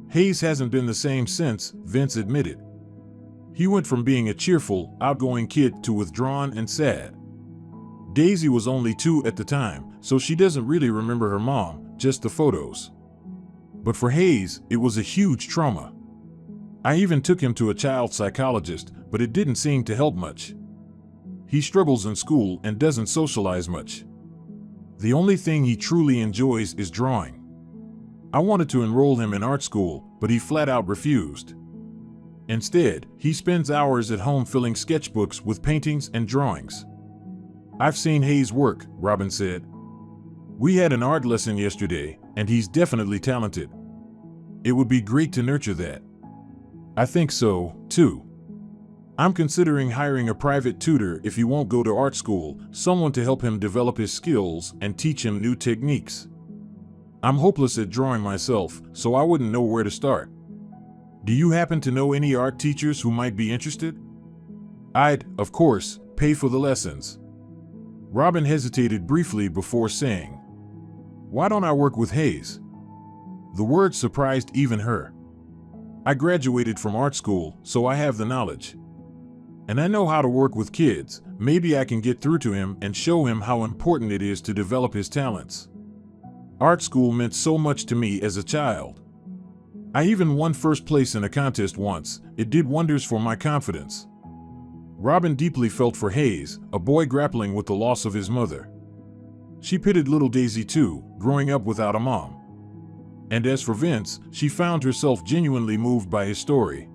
"Hayes hasn't been the same since," Vince admitted. "He went from being a cheerful, outgoing kid to withdrawn and sad. Daisy was only 2 at the time, so she doesn't really remember her mom, just the photos. But for Hayes, it was a huge trauma. I even took him to a child psychologist, but it didn't seem to help much. He struggles in school and doesn't socialize much. The only thing he truly enjoys is drawing. I wanted to enroll him in art school, but he flat out refused. Instead, he spends hours at home filling sketchbooks with paintings and drawings. I've seen Hayes work, Robin said. We had an art lesson yesterday, and he's definitely talented. It would be great to nurture that. I think so, too. I'm considering hiring a private tutor if he won't go to art school, someone to help him develop his skills and teach him new techniques. I'm hopeless at drawing myself, so I wouldn't know where to start. Do you happen to know any art teachers who might be interested? I'd, of course, pay for the lessons. Robin hesitated briefly before saying, "Why don't I work with Hayes?" The word surprised even her. I graduated from art school, so I have the knowledge. And I know how to work with kids. Maybe I can get through to him and show him how important it is to develop his talents. Art school meant so much to me as a child. I even won first place in a contest once. It did wonders for my confidence. Robin deeply felt for Hayes, a boy grappling with the loss of his mother. She pitied little Daisy too, growing up without a mom. And as for Vince, she found herself genuinely moved by his story.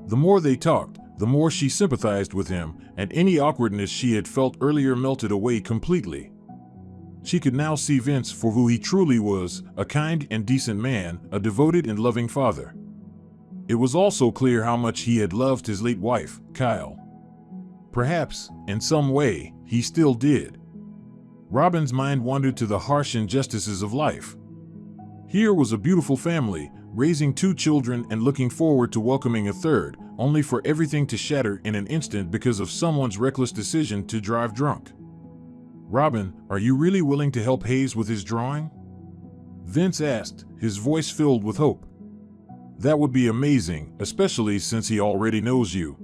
The more they talked, the more she sympathized with him, and any awkwardness she had felt earlier melted away completely. She could now see Vince for who he truly was, a kind and decent man, a devoted and loving father. It was also clear how much he had loved his late wife, Kyle. Perhaps, in some way, he still did. Robin's mind wandered to the harsh injustices of life. Here was a beautiful family, raising 2 children and looking forward to welcoming a third, only for everything to shatter in an instant because of someone's reckless decision to drive drunk. "Robin, are you really willing to help Hayes with his drawing?" Vince asked, his voice filled with hope. "That would be amazing, especially since he already knows you."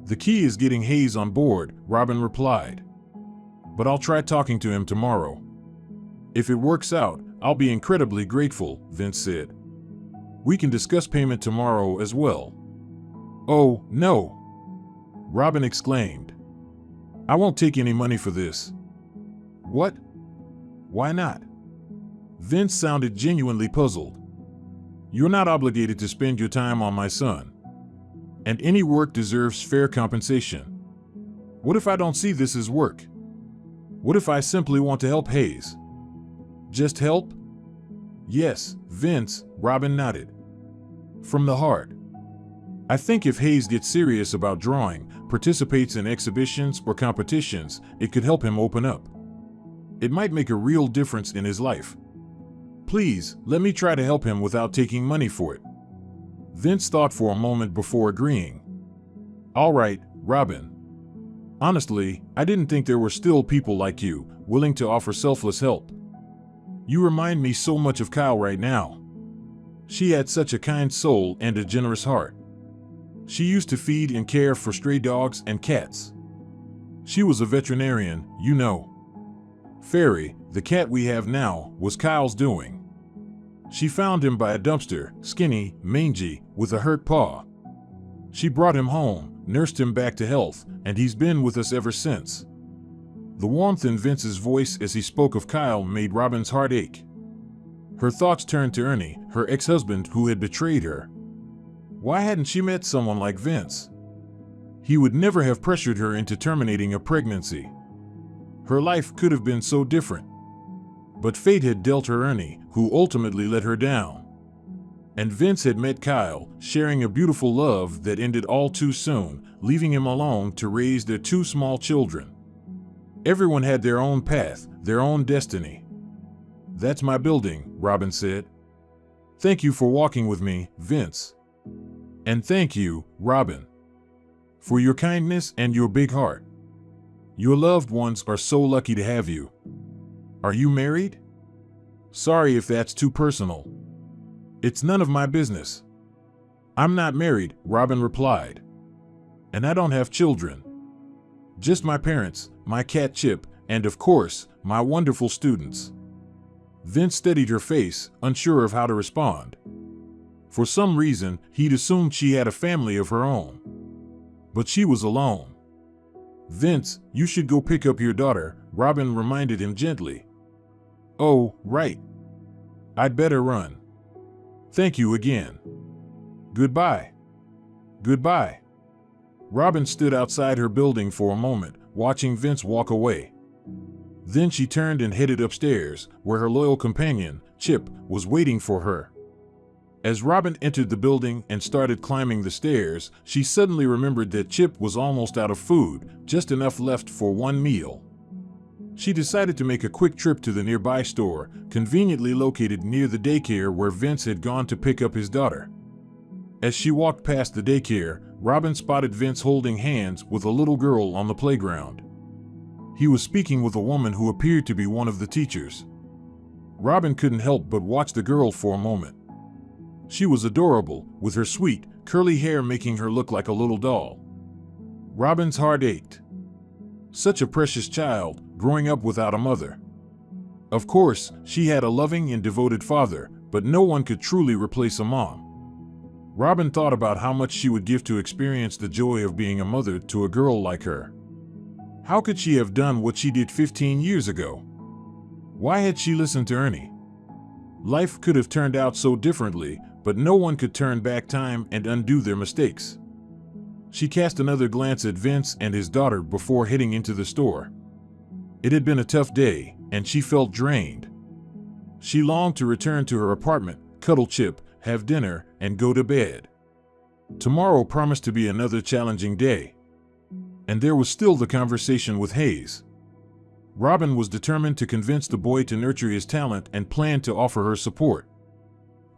"The key is getting Hayes on board," Robin replied. "But I'll try talking to him tomorrow. If it works out, I'll be incredibly grateful," Vince said. "We can discuss payment tomorrow as well." "Oh, no!" Robin exclaimed. "I won't take any money for this." "What? Why not?" Vince sounded genuinely puzzled. "You're not obligated to spend your time on my son. And any work deserves fair compensation. What if I don't see this as work? What if I simply want to help Hayes?" "Just help?" "Yes, Vince," Robin nodded. "From the heart. I think if Hayes gets serious about drawing, participates in exhibitions or competitions, it could help him open up. It might make a real difference in his life. Please, let me try to help him without taking money for it." Vince thought for a moment before agreeing. "All right, Robin. Honestly, I didn't think there were still people like you, willing to offer selfless help. You remind me so much of Kyle right now. She had such a kind soul and a generous heart. She used to feed and care for stray dogs and cats. She was a veterinarian, you know. Fairy, the cat we have now, was Kyle's doing. She found him by a dumpster, skinny, mangy, with a hurt paw. She brought him home, nursed him back to health, and he's been with us ever since." The warmth in Vince's voice as he spoke of Kyle made Robin's heart ache. Her thoughts turned to Ernie, her ex-husband who had betrayed her. Why hadn't she met someone like Vince? He would never have pressured her into terminating a pregnancy. Her life could have been so different. But fate had dealt her Ernie, who ultimately let her down. And Vince had met Kyle, sharing a beautiful love that ended all too soon, leaving him alone to raise their 2 small children. Everyone had their own path, their own destiny. "That's my building," Robin said. "Thank you for walking with me, Vince. And thank you, Robin, for your kindness and your big heart. Your loved ones are so lucky to have you. Are you married? Sorry if that's too personal." "It's none of my business." "I'm not married," Robin replied. "And I don't have children." Just my parents, my cat Chip, and of course, my wonderful students. Vince steadied her face, unsure of how to respond. For some reason, he'd assumed she had a family of her own. But she was alone. Vince, you should go pick up your daughter, Robin reminded him gently. Oh, right. I'd better run. Thank you again. Goodbye. Goodbye. Robin stood outside her building for a moment, watching Vince walk away. Then she turned and headed upstairs, where her loyal companion, Chip, was waiting for her. As Robin entered the building and started climbing the stairs, she suddenly remembered that Chip was almost out of food, just enough left for one meal. She decided to make a quick trip to the nearby store, conveniently located near the daycare where Vince had gone to pick up his daughter. As she walked past the daycare, Robin spotted Vince holding hands with a little girl on the playground. He was speaking with a woman who appeared to be one of the teachers. Robin couldn't help but watch the girl for a moment. She was adorable, with her sweet, curly hair making her look like a little doll. Robin's heart ached. Such a precious child, growing up without a mother. Of course, she had a loving and devoted father, but no one could truly replace a mom. Robin thought about how much she would give to experience the joy of being a mother to a girl like her. How could she have done what she did 15 years ago? Why had she listened to Ernie? Life could have turned out so differently, but no one could turn back time and undo their mistakes. She cast another glance at Vince and his daughter before heading into the store. It had been a tough day, and she felt drained. She longed to return to her apartment, cuddle Chip, have dinner, and go to bed. Tomorrow promised to be another challenging day. And there was still the conversation with Hayes. Robin was determined to convince the boy to nurture his talent and planned to offer her support.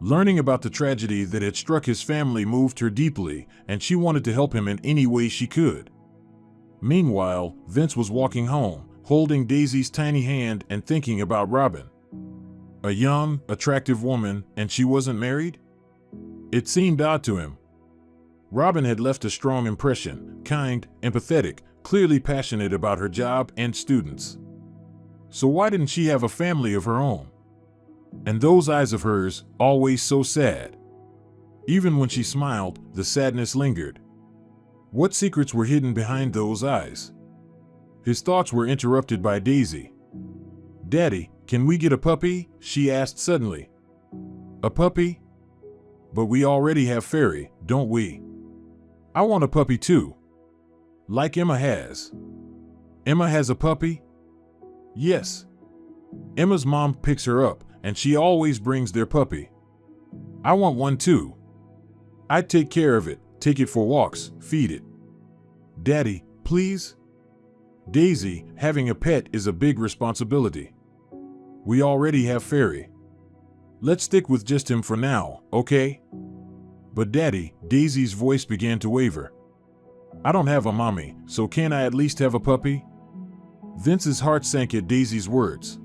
Learning about the tragedy that had struck his family moved her deeply, and she wanted to help him in any way she could. Meanwhile, Vince was walking home, holding Daisy's tiny hand and thinking about Robin. A young, attractive woman, and she wasn't married? It seemed odd to him. Robin had left a strong impression, kind, empathetic, clearly passionate about her job and students. So why didn't she have a family of her own? And those eyes of hers, always so sad. Even when she smiled, the sadness lingered. What secrets were hidden behind those eyes? His thoughts were interrupted by Daisy. "Daddy, can we get a puppy?" she asked suddenly. "A puppy? But we already have Fairy, don't we? I want a puppy too. Like Emma has." "Emma has a puppy?" "Yes. Emma's mom picks her up, and she always brings their puppy. I want one too. I'd take care of it, take it for walks, feed it." "Daddy, please?" "Daisy, having a pet is a big responsibility. We already have Fairy. Let's stick with just him for now, okay?" "But Daddy," Daisy's voice began to waver. "I don't have a mommy, so can I at least have a puppy?" Vince's heart sank at Daisy's words.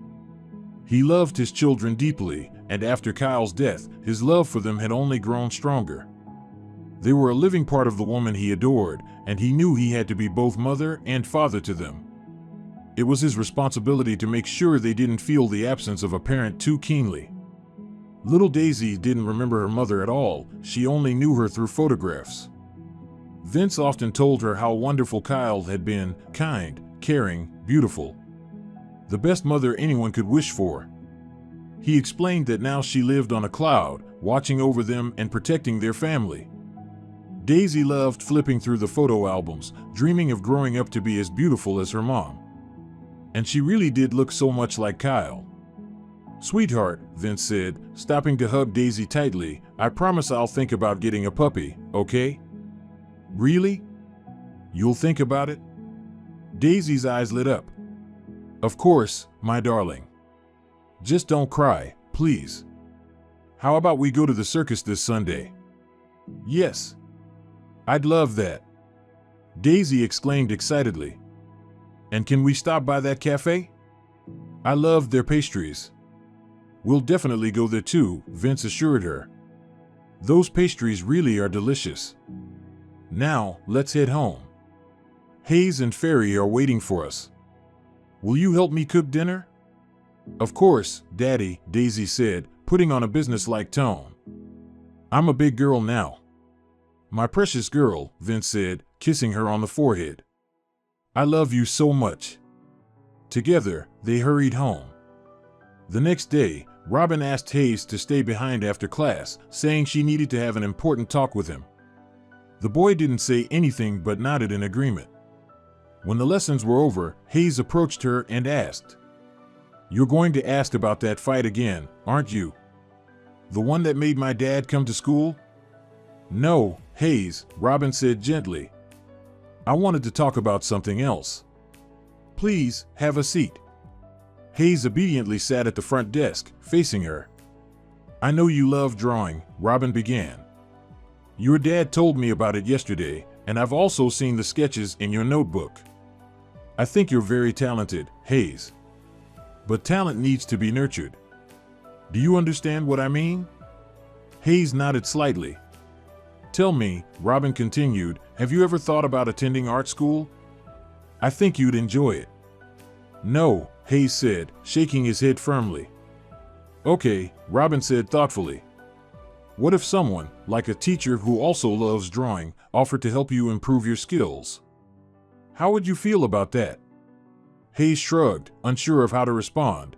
He loved his children deeply, and after Kyle's death, his love for them had only grown stronger. They were a living part of the woman he adored, and he knew he had to be both mother and father to them. It was his responsibility to make sure they didn't feel the absence of a parent too keenly. Little Daisy didn't remember her mother at all, she only knew her through photographs. Vince often told her how wonderful Kyle had been, kind, caring, beautiful. The best mother anyone could wish for. He explained that now she lived on a cloud, watching over them and protecting their family. Daisy loved flipping through the photo albums, dreaming of growing up to be as beautiful as her mom. And she really did look so much like Kyle. "Sweetheart," Vince said, stopping to hug Daisy tightly, "I promise I'll think about getting a puppy, okay?" "Really? You'll think about it?" Daisy's eyes lit up. "Of course, my darling. Just don't cry, please. How about we go to the circus this Sunday?" "Yes. I'd love that," Daisy exclaimed excitedly. "And can we stop by that cafe? I love their pastries." "We'll definitely go there too," Vince assured her. "Those pastries really are delicious. Now, let's head home." Hayes and Fairy are waiting for us. Will you help me cook dinner? Of course, Daddy, Daisy said, putting on a businesslike tone. I'm a big girl now. My precious girl, Vince said, kissing her on the forehead. I love you so much. Together, they hurried home. The next day, Robin asked Hayes to stay behind after class, saying she needed to have an important talk with him. The boy didn't say anything but nodded in agreement. When the lessons were over, Hayes approached her and asked, You're going to ask about that fight again, aren't you? The one that made my dad come to school? No, Hayes, Robin said gently. I wanted to talk about something else. Please, have a seat. Hayes obediently sat at the front desk, facing her. I know you love drawing, Robin began. Your dad told me about it yesterday, and I've also seen the sketches in your notebook. I think you're very talented, Hayes. But talent needs to be nurtured. Do you understand what I mean? Hayes nodded slightly. Tell me, Robin continued, have you ever thought about attending art school? I think you'd enjoy it. No, Hayes said, shaking his head firmly. Okay, Robin said thoughtfully. What if someone, like a teacher who also loves drawing, offered to help you improve your skills? How would you feel about that? Hayes shrugged, unsure of how to respond.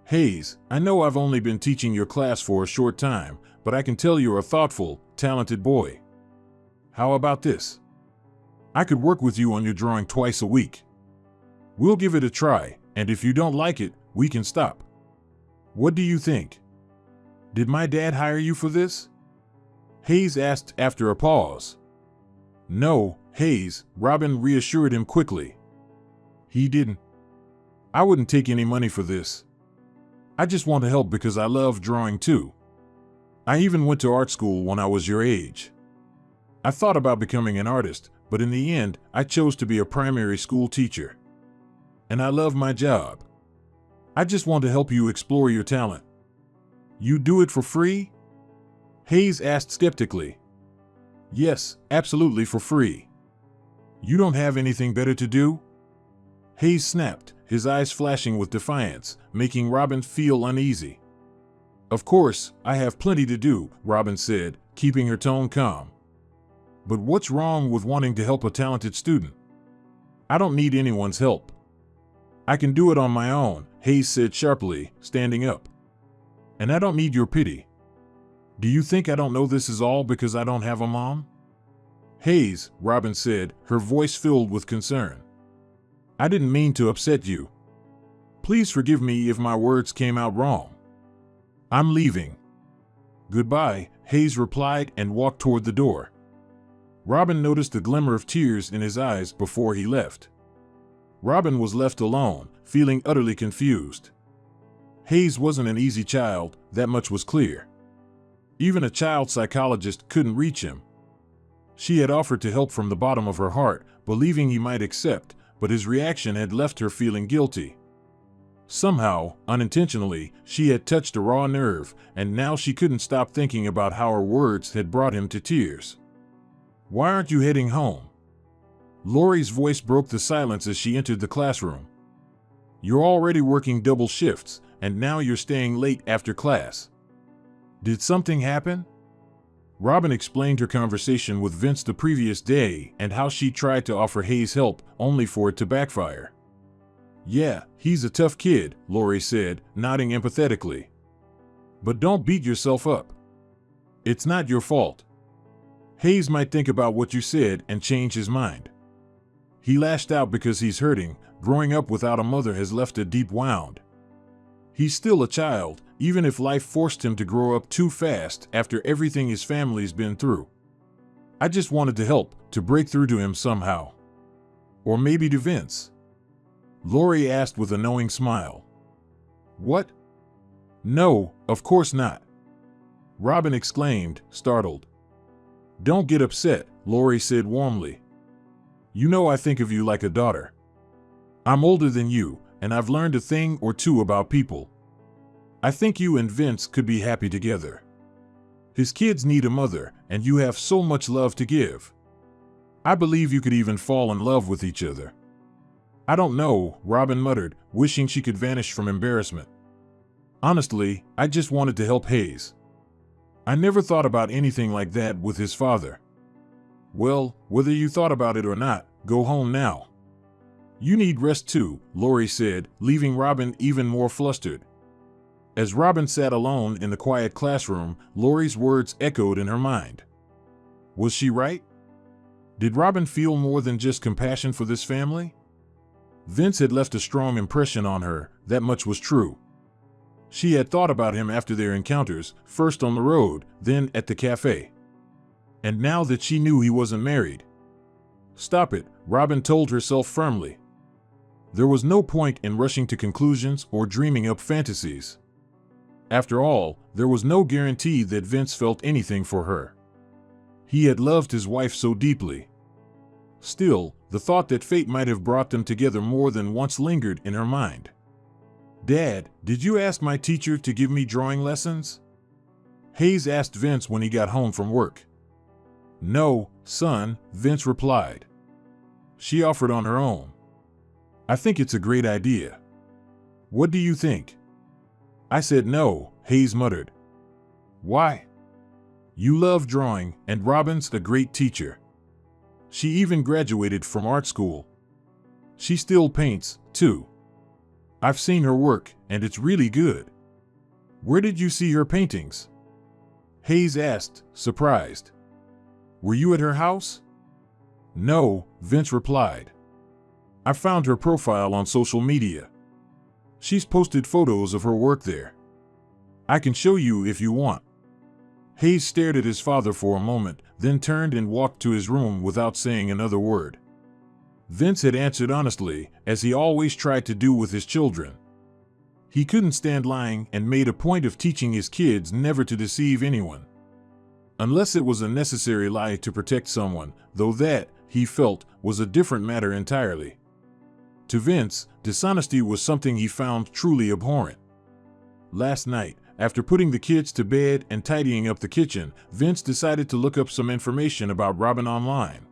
Hayes, I know I've only been teaching your class for a short time, but I can tell you're a thoughtful, talented boy. How about this? I could work with you on your drawing twice a week. We'll give it a try, and if you don't like it, we can stop. What do you think? Did my dad hire you for this? Hayes asked after a pause. No, Hayes, Robin reassured him quickly. He didn't. I wouldn't take any money for this. I just want to help because I love drawing too. I even went to art school when I was your age. I thought about becoming an artist, but in the end, I chose to be a primary school teacher. And I love my job. I just want to help you explore your talent. You do it for free? Hayes asked skeptically. Yes, absolutely for free. You don't have anything better to do? Hayes snapped, his eyes flashing with defiance, making Robin feel uneasy. Of course, I have plenty to do, Robin said, keeping her tone calm. But what's wrong with wanting to help a talented student? I don't need anyone's help. I can do it on my own, Hayes said sharply, standing up. And I don't need your pity. Do you think I don't know this is all because I don't have a mom? Hayes, Robin said, her voice filled with concern. I didn't mean to upset you. Please forgive me if my words came out wrong. I'm leaving. Goodbye, Hayes replied and walked toward the door. Robin noticed a glimmer of tears in his eyes before he left. Robin was left alone, feeling utterly confused. Hayes wasn't an easy child, that much was clear. Even a child psychologist couldn't reach him. She had offered to help from the bottom of her heart, believing he might accept, but his reaction had left her feeling guilty. Somehow, unintentionally, she had touched a raw nerve, and now she couldn't stop thinking about how her words had brought him to tears. Why aren't you heading home? Lori's voice broke the silence as she entered the classroom. You're already working double shifts, and now you're staying late after class. Did something happen? Robin explained her conversation with Vince the previous day and how she tried to offer Hayes help, only for it to backfire. Yeah, he's a tough kid, Lori said, nodding empathetically. But don't beat yourself up. It's not your fault. Hayes might think about what you said and change his mind. He lashed out because he's hurting. Growing up without a mother has left a deep wound. He's still a child, even if life forced him to grow up too fast after everything his family's been through. I just wanted to help, to break through to him somehow. Or maybe to Vince. Lori asked with a knowing smile. What? No, of course not. Robin exclaimed, startled. Don't get upset, Lori said warmly. You know I think of you like a daughter. I'm older than you, and I've learned a thing or two about people. I think you and Vince could be happy together. His kids need a mother, and you have so much love to give. I believe you could even fall in love with each other." "I don't know," Robin muttered, wishing she could vanish from embarrassment. "Honestly, I just wanted to help Hayes. I never thought about anything like that with his father." "Well, whether you thought about it or not, go home now. You need rest too," Lori said, leaving Robin even more flustered. As Robin sat alone in the quiet classroom, Lori's words echoed in her mind. Was she right? Did Robin feel more than just compassion for this family? Vince had left a strong impression on her, that much was true. She had thought about him after their encounters, first on the road, then at the cafe. And now that she knew he wasn't married. Stop it, Robin told herself firmly. There was no point in rushing to conclusions or dreaming up fantasies. After all, there was no guarantee that Vince felt anything for her. He had loved his wife so deeply. Still, the thought that fate might have brought them together more than once lingered in her mind. "Dad, did you ask my teacher to give me drawing lessons?" Hayes asked Vince when he got home from work. "No, son," Vince replied. "She offered on her own. I think it's a great idea. What do you think?" "I said no," Hayes muttered. "Why?" "You love drawing, and Robin's a great teacher. She even graduated from art school. She still paints, too. I've seen her work, and it's really good." "Where did you see her paintings?" Hayes asked, surprised. "Were you at her house?" "No," Vince replied. "I found her profile on social media. She's posted photos of her work there. I can show you if you want." Hayes stared at his father for a moment, then turned and walked to his room without saying another word. Vince had answered honestly, as he always tried to do with his children. He couldn't stand lying and made a point of teaching his kids never to deceive anyone. Unless it was a necessary lie to protect someone, though that, he felt, was a different matter entirely. To Vince, dishonesty was something he found truly abhorrent. Last night, after putting the kids to bed and tidying up the kitchen, Vince decided to look up some information about Robin online.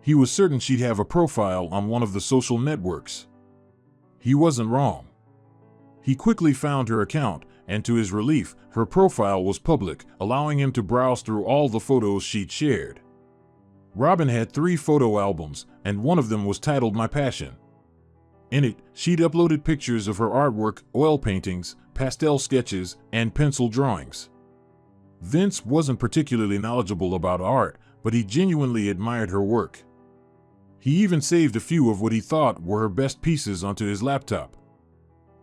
He was certain she'd have a profile on one of the social networks. He wasn't wrong. He quickly found her account, and to his relief, her profile was public, allowing him to browse through all the photos she'd shared. Robin had 3 photo albums, and one of them was titled My Passion. In it, she'd uploaded pictures of her artwork, oil paintings, pastel sketches, and pencil drawings. Vince wasn't particularly knowledgeable about art, but he genuinely admired her work. He even saved a few of what he thought were her best pieces onto his laptop.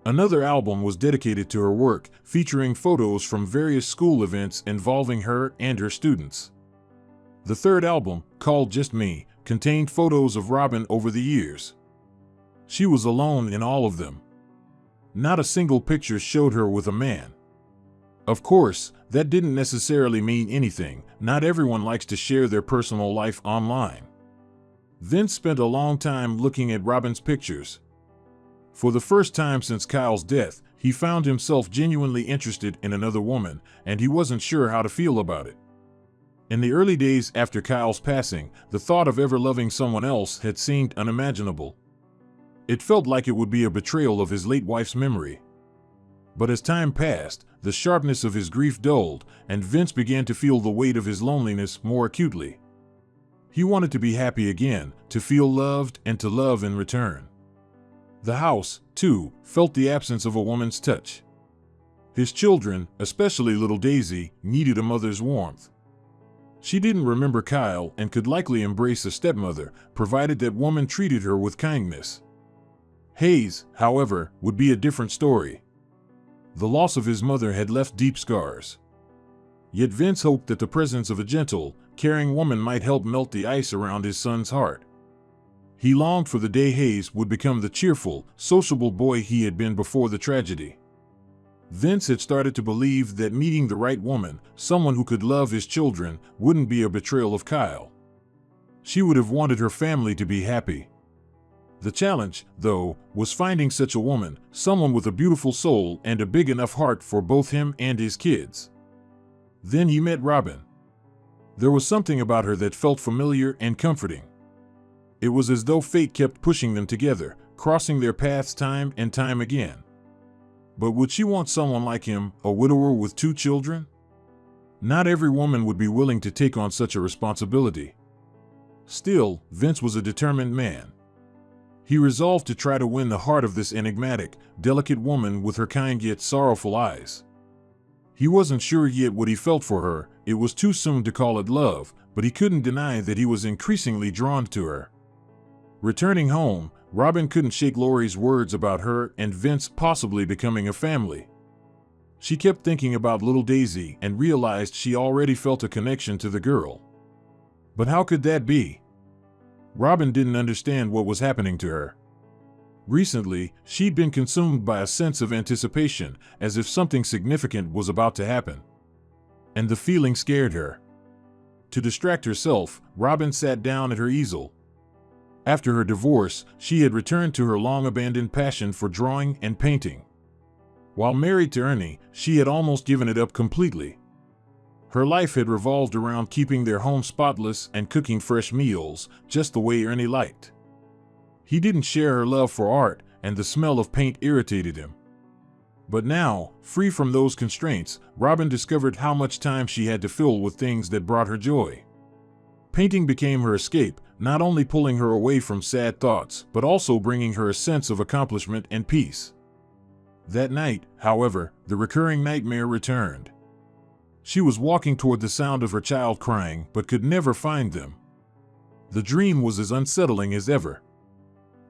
Another album was dedicated to her work, featuring photos from various school events involving her and her students. The third album, called Just Me, contained photos of Robin over the years. She was alone in all of them. Not a single picture showed her with a man. Of course, that didn't necessarily mean anything. Not everyone likes to share their personal life online. Vince spent a long time looking at Robin's pictures. For the first time since Kyle's death, he found himself genuinely interested in another woman, and he wasn't sure how to feel about it. In the early days after Kyle's passing, the thought of ever loving someone else had seemed unimaginable. It felt like it would be a betrayal of his late wife's memory. But as time passed, the sharpness of his grief dulled, and Vince began to feel the weight of his loneliness more acutely. He wanted to be happy again, to feel loved and to love in return. The house, too, felt the absence of a woman's touch. His children, especially little Daisy, needed a mother's warmth. She didn't remember Kyle and could likely embrace a stepmother, provided that woman treated her with kindness. Hayes, however, would be a different story. The loss of his mother had left deep scars. Yet Vince hoped that the presence of a gentle, caring woman might help melt the ice around his son's heart. He longed for the day Hayes would become the cheerful, sociable boy he had been before the tragedy. Vince had started to believe that meeting the right woman, someone who could love his children, wouldn't be a betrayal of Kyle. She would have wanted her family to be happy. The challenge, though, was finding such a woman, someone with a beautiful soul and a big enough heart for both him and his kids. Then he met Robin. There was something about her that felt familiar and comforting. It was as though fate kept pushing them together, crossing their paths time and time again. But would she want someone like him, a widower with 2 children? Not every woman would be willing to take on such a responsibility. Still, Vince was a determined man. He resolved to try to win the heart of this enigmatic, delicate woman with her kind yet sorrowful eyes. He wasn't sure yet what he felt for her. It was too soon to call it love, but he couldn't deny that he was increasingly drawn to her. Returning home, Robin couldn't shake Lori's words about her and Vince possibly becoming a family. She kept thinking about little Daisy and realized she already felt a connection to the girl. But how could that be? Robin didn't understand what was happening to her. Recently, she'd been consumed by a sense of anticipation, as if something significant was about to happen. And the feeling scared her. To distract herself, Robin sat down at her easel. After her divorce, she had returned to her long-abandoned passion for drawing and painting. While married to Ernie, she had almost given it up completely. Her life had revolved around keeping their home spotless and cooking fresh meals, just the way Ernie liked. He didn't share her love for art, and the smell of paint irritated him. But now, free from those constraints, Robin discovered how much time she had to fill with things that brought her joy. Painting became her escape, not only pulling her away from sad thoughts, but also bringing her a sense of accomplishment and peace. That night, however, the recurring nightmare returned. She was walking toward the sound of her child crying, but could never find them. The dream was as unsettling as ever.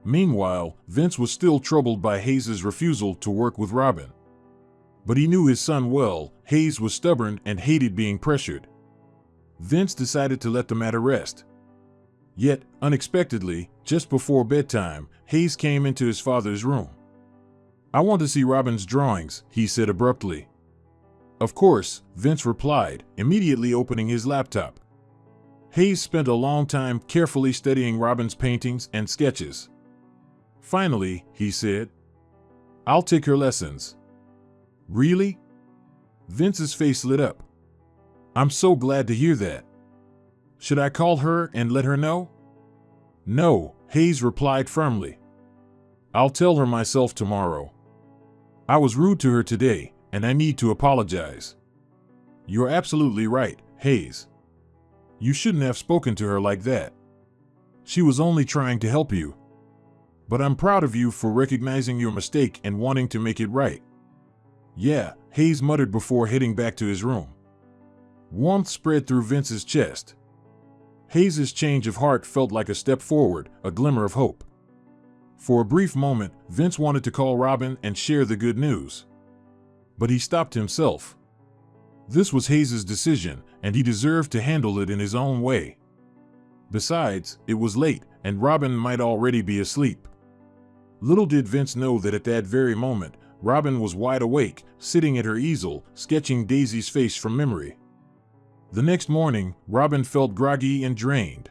Meanwhile, Vince was still troubled by Hayes' refusal to work with Robin. But he knew his son well. Hayes was stubborn and hated being pressured. Vince decided to let the matter rest. Yet, unexpectedly, just before bedtime, Hayes came into his father's room. "I want to see Robin's drawings," he said abruptly. "Of course," Vince replied, immediately opening his laptop. Hayes spent a long time carefully studying Robin's paintings and sketches. Finally, he said, "I'll take her lessons." "Really?" Vince's face lit up. "I'm so glad to hear that. Should I call her and let her know?" "No," Hayes replied firmly. "I'll tell her myself tomorrow. I was rude to her today, and I need to apologize." "You're absolutely right, Hayes. You shouldn't have spoken to her like that. She was only trying to help you. But I'm proud of you for recognizing your mistake and wanting to make it right." "Yeah," Hayes muttered before heading back to his room. Warmth spread through Vince's chest. Hayes' change of heart felt like a step forward, a glimmer of hope. For a brief moment, Vince wanted to call Robin and share the good news. But he stopped himself. This was Hayes' decision, and he deserved to handle it in his own way. Besides, it was late, and Robin might already be asleep. Little did Vince know that at that very moment, Robin was wide awake, sitting at her easel, sketching Daisy's face from memory. The next morning, Robin felt groggy and drained.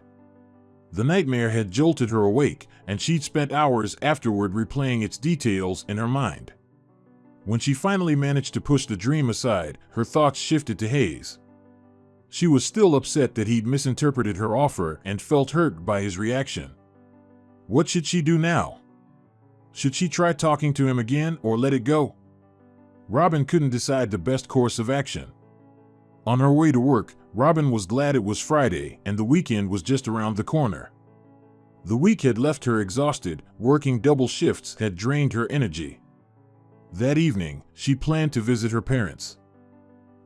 The nightmare had jolted her awake, and she'd spent hours afterward replaying its details in her mind. When she finally managed to push the dream aside, her thoughts shifted to Hayes. She was still upset that he'd misinterpreted her offer and felt hurt by his reaction. What should she do now? Should she try talking to him again or let it go? Robin couldn't decide the best course of action. On her way to work, Robin was glad it was Friday and the weekend was just around the corner. The week had left her exhausted, working double shifts had drained her energy. That evening, she planned to visit her parents.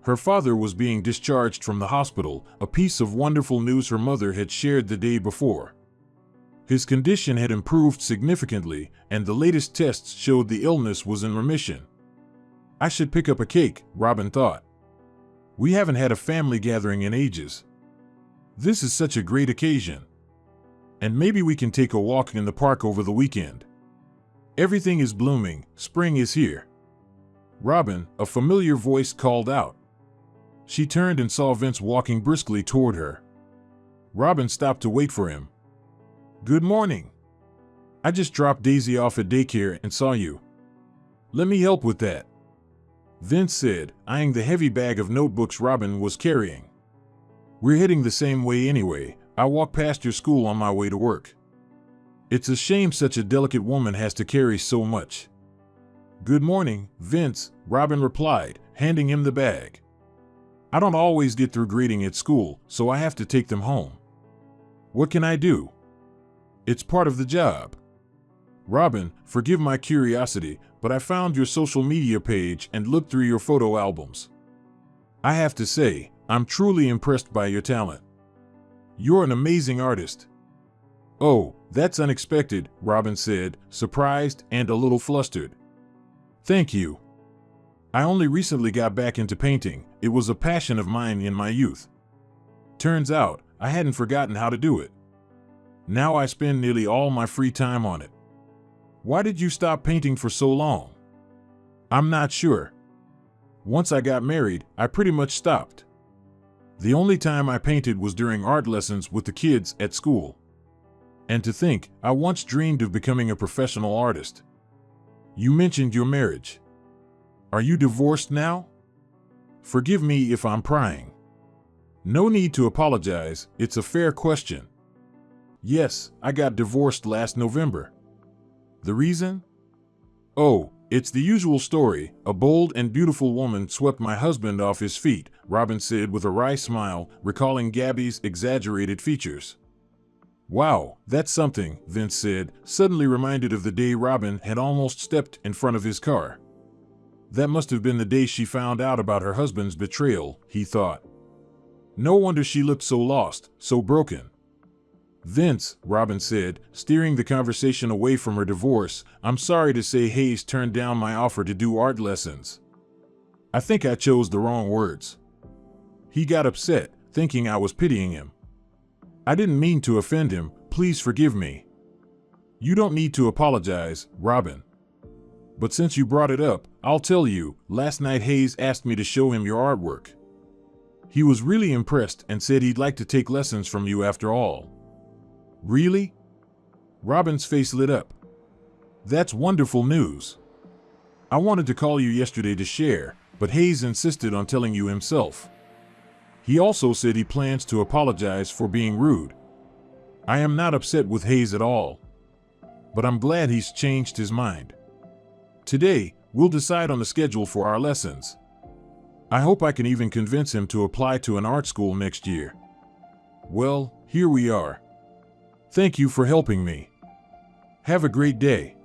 Her father was being discharged from the hospital, a piece of wonderful news her mother had shared the day before. His condition had improved significantly, and the latest tests showed the illness was in remission. "I should pick up a cake," Robin thought. "We haven't had a family gathering in ages. This is such a great occasion. And maybe we can take a walk in the park over the weekend. Everything is blooming, spring is here." "Robin," a familiar voice called out. She turned and saw Vince walking briskly toward her. Robin stopped to wait for him. "Good morning. I just dropped Daisy off at daycare and saw you. Let me help with that," Vince said, eyeing the heavy bag of notebooks Robin was carrying. We're heading the same way anyway. I walk past your school on my way to work. It's a shame such a delicate woman has to carry so much. Good morning, Vince, Robin replied, handing him the bag. I don't always get through grading at school, so I have to take them home. What can I do? It's part of the job. Robin, forgive my curiosity, but I found your social media page and looked through your photo albums. I have to say, I'm truly impressed by your talent. You're an amazing artist. Oh, that's unexpected, Robin said, surprised and a little flustered. Thank you. I only recently got back into painting. It was a passion of mine in my youth. Turns out, I hadn't forgotten how to do it. Now I spend nearly all my free time on it. Why did you stop painting for so long? I'm not sure. Once I got married, I pretty much stopped. The only time I painted was during art lessons with the kids at school. And to think, I once dreamed of becoming a professional artist. You mentioned your marriage. Are you divorced now? Forgive me if I'm prying. No need to apologize, it's a fair question. Yes, I got divorced last November. The reason? Oh, it's the usual story. A bold and beautiful woman swept my husband off his feet, Robin said with a wry smile, recalling Gabby's exaggerated features. Wow, that's something, Vince said, suddenly reminded of the day Robin had almost stepped in front of his car. That must have been the day she found out about her husband's betrayal, he thought. No wonder she looked so lost, so broken. Vince, Robin said, steering the conversation away from her divorce, I'm sorry to say Hayes turned down my offer to do art lessons. I think I chose the wrong words. He got upset, thinking I was pitying him. I didn't mean to offend him, please forgive me. You don't need to apologize, Robin. But since you brought it up, I'll tell you, last night Hayes asked me to show him your artwork. He was really impressed and said he'd like to take lessons from you after all. Really? Robin's face lit up. That's wonderful news. I wanted to call you yesterday to share, but Hayes insisted on telling you himself. He also said he plans to apologize for being rude. I am not upset with Hayes at all. But I'm glad he's changed his mind. Today, we'll decide on the schedule for our lessons. I hope I can even convince him to apply to an art school next year. Well, here we are. Thank you for helping me. Have a great day.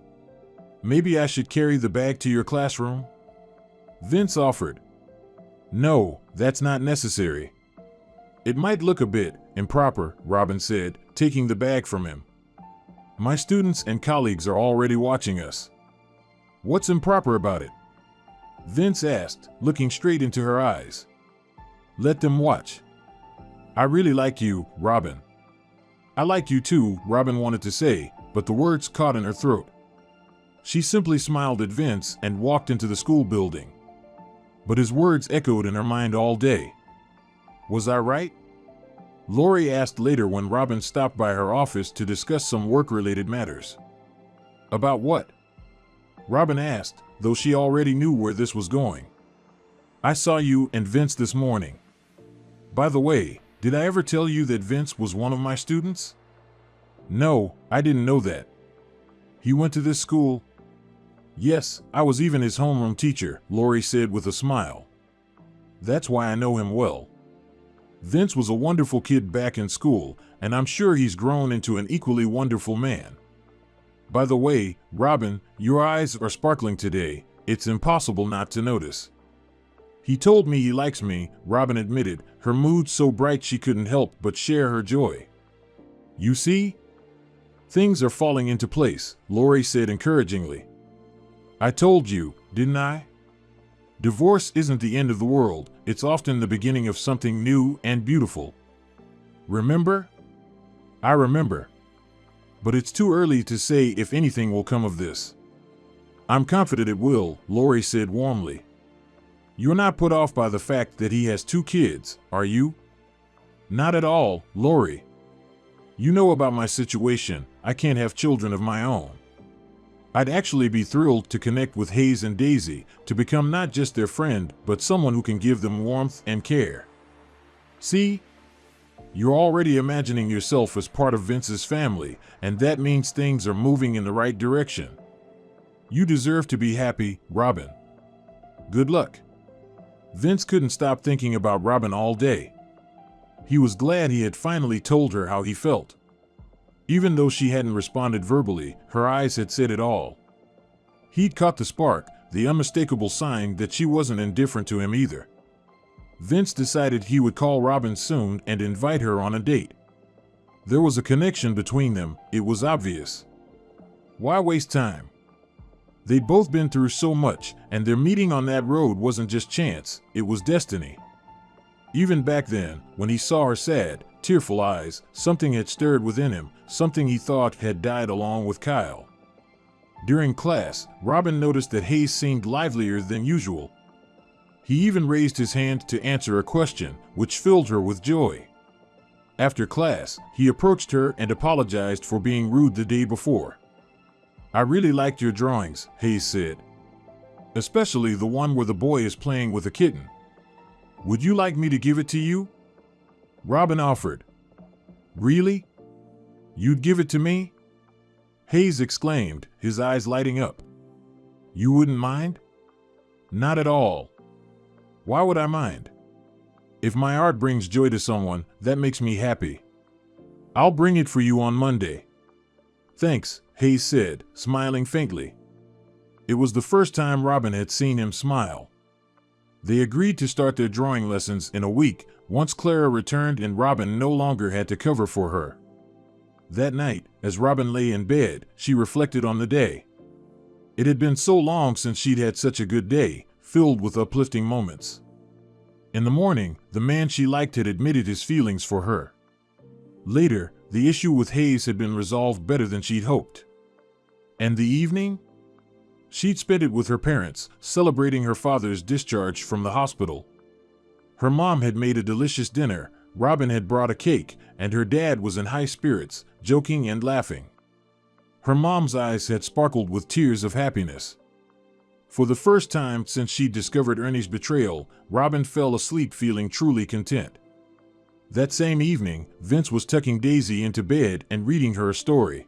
Maybe I should carry the bag to your classroom? Vince offered. No, that's not necessary. It might look a bit improper, Robin said, taking the bag from him. My students and colleagues are already watching us. What's improper about it? Vince asked, looking straight into her eyes. Let them watch. I really like you, Robin. I like you too, Robin wanted to say, but the words caught in her throat. She simply smiled at Vince and walked into the school building. But his words echoed in her mind all day. Was I right? Lori asked later when Robin stopped by her office to discuss some work-related matters. About what? Robin asked, though she already knew where this was going. I saw you and Vince this morning. By the way, did I ever tell you that Vince was one of my students? No, I didn't know that. He went to this school? Yes, I was even his homeroom teacher, Lori said with a smile. That's why I know him well. Vince was a wonderful kid back in school, and I'm sure he's grown into an equally wonderful man. By the way, Robin, your eyes are sparkling today. It's impossible not to notice. He told me he likes me, Robin admitted, her mood so bright she couldn't help but share her joy. You see? Things are falling into place, Lori said encouragingly. I told you, didn't I? Divorce isn't the end of the world, it's often the beginning of something new and beautiful. Remember? I remember. But it's too early to say if anything will come of this. I'm confident it will, Lori said warmly. You're not put off by the fact that he has 2 kids, are you? Not at all, Lori. You know about my situation, I can't have children of my own. I'd actually be thrilled to connect with Hayes and Daisy, to become not just their friend, but someone who can give them warmth and care. See? You're already imagining yourself as part of Vince's family, and that means things are moving in the right direction. You deserve to be happy, Robin. Good luck. Vince couldn't stop thinking about Robin all day. He was glad he had finally told her how he felt. Even though she hadn't responded verbally, her eyes had said it all. He'd caught the spark, the unmistakable sign that she wasn't indifferent to him either. Vince decided he would call Robin soon and invite her on a date. There was a connection between them, it was obvious. Why waste time? They'd both been through so much, and their meeting on that road wasn't just chance, it was destiny. Even back then, when he saw her sad, tearful eyes, something had stirred within him, something he thought had died along with Kyle. During class, Robin noticed that Hayes seemed livelier than usual. He even raised his hand to answer a question, which filled her with joy. After class, he approached her and apologized for being rude the day before. "I really liked your drawings," Hayes said. "Especially the one where the boy is playing with a kitten. Would you like me to give it to you?" Robin offered. "Really? You'd give it to me?" Hayes exclaimed, his eyes lighting up. "You wouldn't mind?" "Not at all. Why would I mind? If my art brings joy to someone, that makes me happy. I'll bring it for you on Monday." "Thanks," Hayes said, smiling faintly. It was the first time Robin had seen him smile. They agreed to start their drawing lessons in a week, once Clara returned and Robin no longer had to cover for her. That night, as Robin lay in bed, she reflected on the day. It had been so long since she'd had such a good day, filled with uplifting moments. In the morning, the man she liked had admitted his feelings for her. Later, the issue with Hayes had been resolved better than she'd hoped. And the evening? She'd spent it with her parents, celebrating her father's discharge from the hospital. Her mom had made a delicious dinner, Robin had brought a cake, and her dad was in high spirits, joking and laughing. Her mom's eyes had sparkled with tears of happiness. For the first time since she'd discovered Ernie's betrayal, Robin fell asleep feeling truly content. That same evening, Vince was tucking Daisy into bed and reading her a story.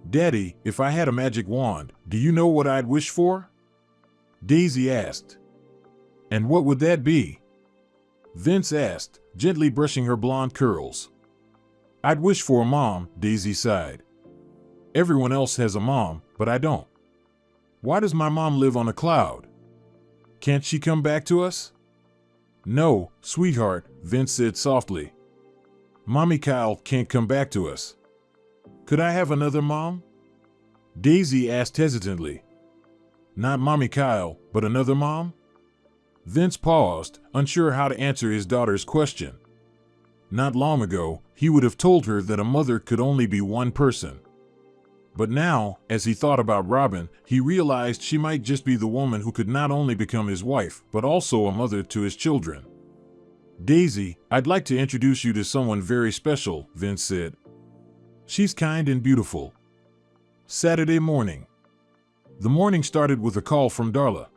"Daddy, if I had a magic wand, do you know what I'd wish for?" Daisy asked. "And what would that be?" Vince asked, gently brushing her blonde curls. "I'd wish for a mom," Daisy sighed. "Everyone else has a mom, but I don't. Why does my mom live on a cloud? Can't she come back to us?" "No, sweetheart," Vince said softly. "Mommy Kyle can't come back to us." "Could I have another mom?" Daisy asked hesitantly. "Not Mommy Kyle, but another mom?" Vince paused, unsure how to answer his daughter's question. Not long ago, he would have told her that a mother could only be one person. But now, as he thought about Robin, he realized she might just be the woman who could not only become his wife, but also a mother to his children. "Daisy, I'd like to introduce you to someone very special," Vince said. "She's kind and beautiful." Saturday morning. The morning started with a call from Darla.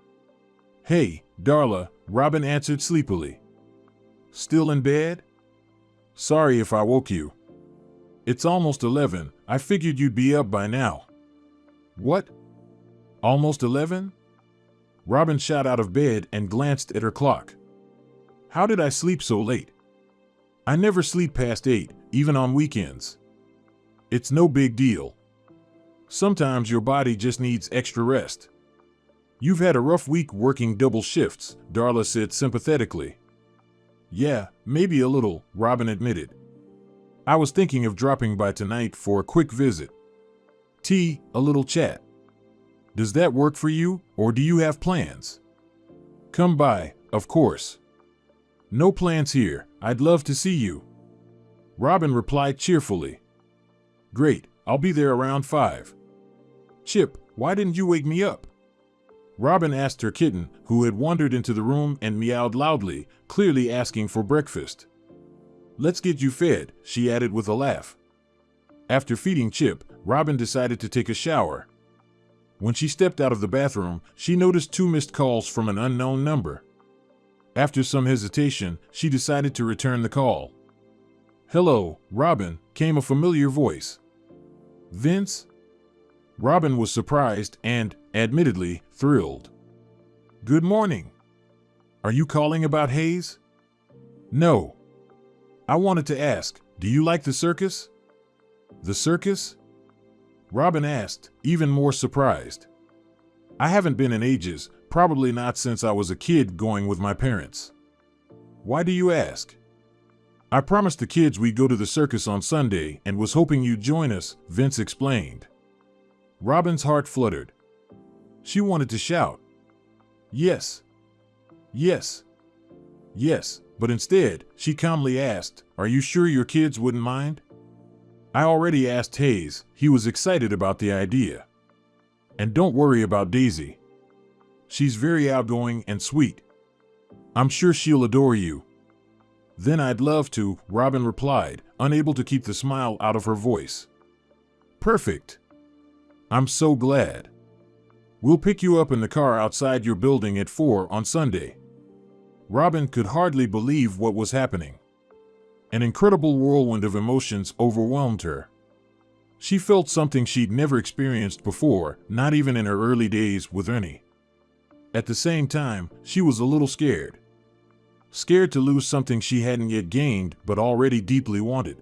"Hey, Darla," Robin answered sleepily. "Still in bed? Sorry if I woke you. It's almost 11, I figured you'd be up by now." "What? Almost 11? Robin shot out of bed and glanced at her clock. "How did I sleep so late? I never sleep past 8, even on weekends." "It's no big deal. Sometimes your body just needs extra rest." "You've had a rough week working double shifts," Darla said sympathetically. "Yeah, maybe a little," Robin admitted. "I was thinking of dropping by tonight for a quick visit. Tea, a little chat. Does that work for you, or do you have plans?" "Come by, of course." "No plans here, I'd love to see you." Robin replied cheerfully. "Great, I'll be there around 5. "Chip, why didn't you wake me up?" Robin asked her kitten, who had wandered into the room and meowed loudly, clearly asking for breakfast. "Let's get you fed," she added with a laugh. After feeding Chip, Robin decided to take a shower. When she stepped out of the bathroom, she noticed 2 missed calls from an unknown number. After some hesitation, she decided to return the call. "Hello, Robin," came a familiar voice. "Vince?" Robin was surprised and, admittedly, thrilled. "Good morning. Are you calling about Hayes?" "No. I wanted to ask, do you like the circus?" "The circus?" Robin asked, even more surprised. "I haven't been in ages, probably not since I was a kid going with my parents." "Why do you ask?" "I promised the kids we'd go to the circus on Sunday and was hoping you'd join us," Vince explained. Robin's heart fluttered. She wanted to shout, "Yes, yes, yes," but instead, she calmly asked, "Are you sure your kids wouldn't mind?" "I already asked Hayes. He was excited about the idea. And don't worry about Daisy. She's very outgoing and sweet. I'm sure she'll adore you." "Then I'd love to," Robin replied, unable to keep the smile out of her voice. "Perfect. I'm so glad. We'll pick you up in the car outside your building at 4 on Sunday." Robin could hardly believe what was happening. An incredible whirlwind of emotions overwhelmed her. She felt something she'd never experienced before, not even in her early days with Ernie. At the same time, she was a little scared. Scared to lose something she hadn't yet gained but already deeply wanted.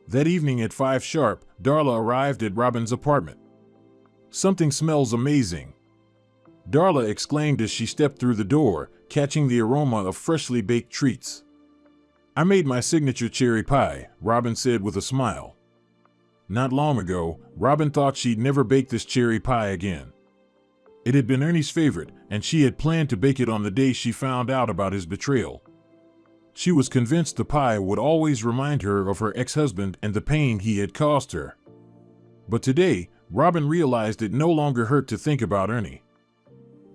That evening at 5 sharp, Darla arrived at Robin's apartment. "Something smells amazing," Darla exclaimed as she stepped through the door, catching the aroma of freshly baked treats. "I made my signature cherry pie," Robin said with a smile. Not long ago, Robin thought she'd never bake this cherry pie again. It had been Ernie's favorite, and she had planned to bake it on the day she found out about his betrayal. She was convinced the pie would always remind her of her ex-husband and the pain he had caused her. But today, Robin realized it no longer hurt to think about Ernie.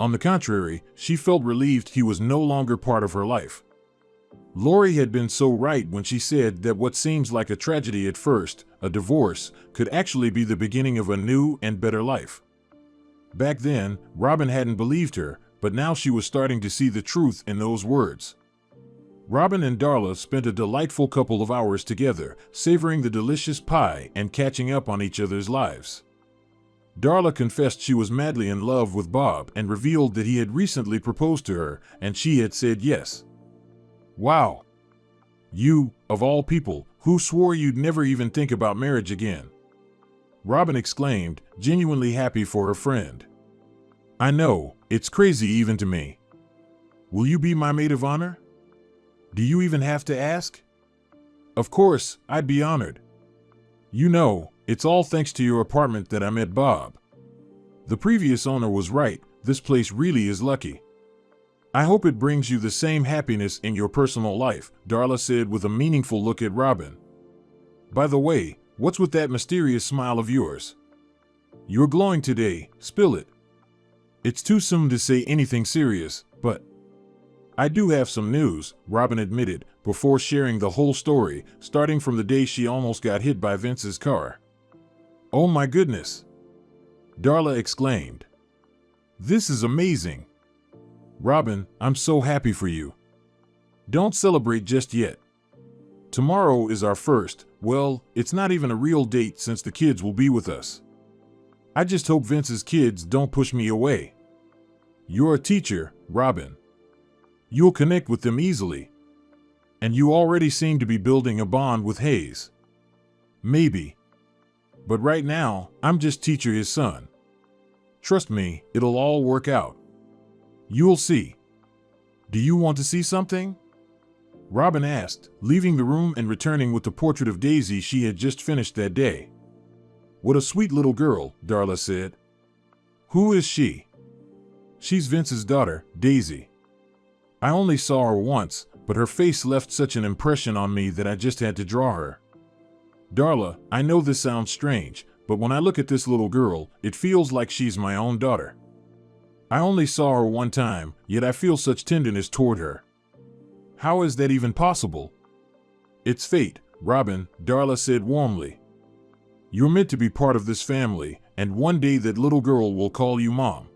On the contrary, she felt relieved he was no longer part of her life. Lori had been so right when she said that what seems like a tragedy at first, a divorce, could actually be the beginning of a new and better life. Back then, Robin hadn't believed her, but now she was starting to see the truth in those words. Robin and Darla spent a delightful couple of hours together, savoring the delicious pie and catching up on each other's lives. Darla confessed she was madly in love with Bob and revealed that he had recently proposed to her, and she had said yes. "Wow! You, of all people, who swore you'd never even think about marriage again?" Robin exclaimed, genuinely happy for her friend. "I know, it's crazy even to me. Will you be my maid of honor? Do you even have to ask?" "Of course, I'd be honored. You know, it's all thanks to your apartment that I met Bob. The previous owner was right, this place really is lucky. I hope it brings you the same happiness in your personal life," Darla said with a meaningful look at Robin. "By the way, what's with that mysterious smile of yours? You're glowing today, spill it." "It's too soon to say anything serious, but I do have some news," Robin admitted, before sharing the whole story, starting from the day she almost got hit by Vince's car. "Oh my goodness!" Darla exclaimed. "This is amazing. Robin, I'm so happy for you. Don't celebrate just yet. Tomorrow is our first, well, it's not even a real date since the kids will be with us. I just hope Vince's kids don't push me away. You're a teacher, Robin. You'll connect with them easily. And you already seem to be building a bond with Hayes. Maybe. But right now, I'm just teacher his son. Trust me, it'll all work out. You'll see. Do you want to see something?" Robin asked, leaving the room and returning with the portrait of Daisy she had just finished that day. "What a sweet little girl," Darla said. "Who is she?" "She's Vince's daughter, Daisy. I only saw her once, but her face left such an impression on me that I just had to draw her. Darla, I know this sounds strange, but when I look at this little girl, it feels like she's my own daughter. I only saw her one time, yet I feel such tenderness toward her. How is that even possible?" "It's fate, Robin," Darla said warmly. "You're meant to be part of this family, and one day that little girl will call you Mom."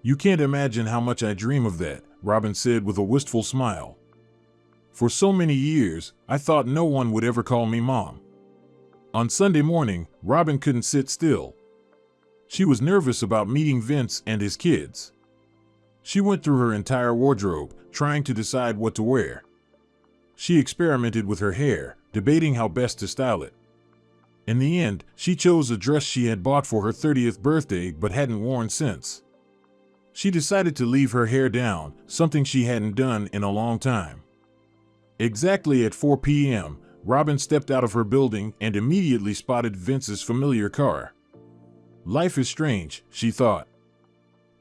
"You can't imagine how much I dream of that," Robin said with a wistful smile. For so many years, I thought no one would ever call me Mom. On Sunday morning, Robin couldn't sit still. She was nervous about meeting Vince and his kids. She went through her entire wardrobe, trying to decide what to wear. She experimented with her hair, debating how best to style it. In the end, she chose a dress she had bought for her 30th birthday but hadn't worn since. She decided to leave her hair down, something she hadn't done in a long time. Exactly at 4 p.m., Robin stepped out of her building and immediately spotted Vince's familiar car. Life is strange, she thought.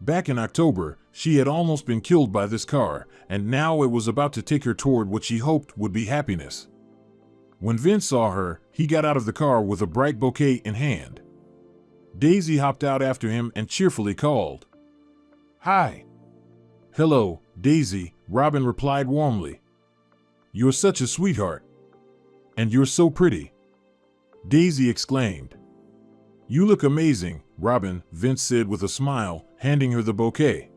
Back in October, she had almost been killed by this car, and now it was about to take her toward what she hoped would be happiness. When Vince saw her, he got out of the car with a bright bouquet in hand. Daisy hopped out after him and cheerfully called, "Hi." "Hello, Daisy," Robin replied warmly. "You're such a sweetheart. And you're so pretty." Daisy exclaimed. "You look amazing, Robin," Vince said with a smile, handing her the bouquet.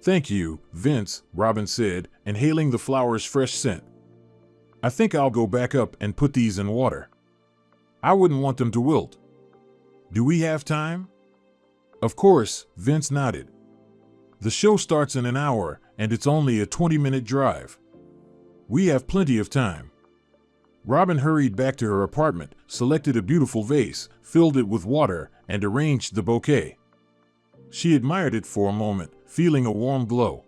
"Thank you, Vince," Robin said, inhaling the flower's fresh scent. "I think I'll go back up and put these in water. I wouldn't want them to wilt. Do we have time?" "Of course," Vince nodded. "The show starts in an hour, and it's only a 20-minute drive. We have plenty of time." Robin hurried back to her apartment, selected a beautiful vase, filled it with water, and arranged the bouquet. She admired it for a moment, feeling a warm glow.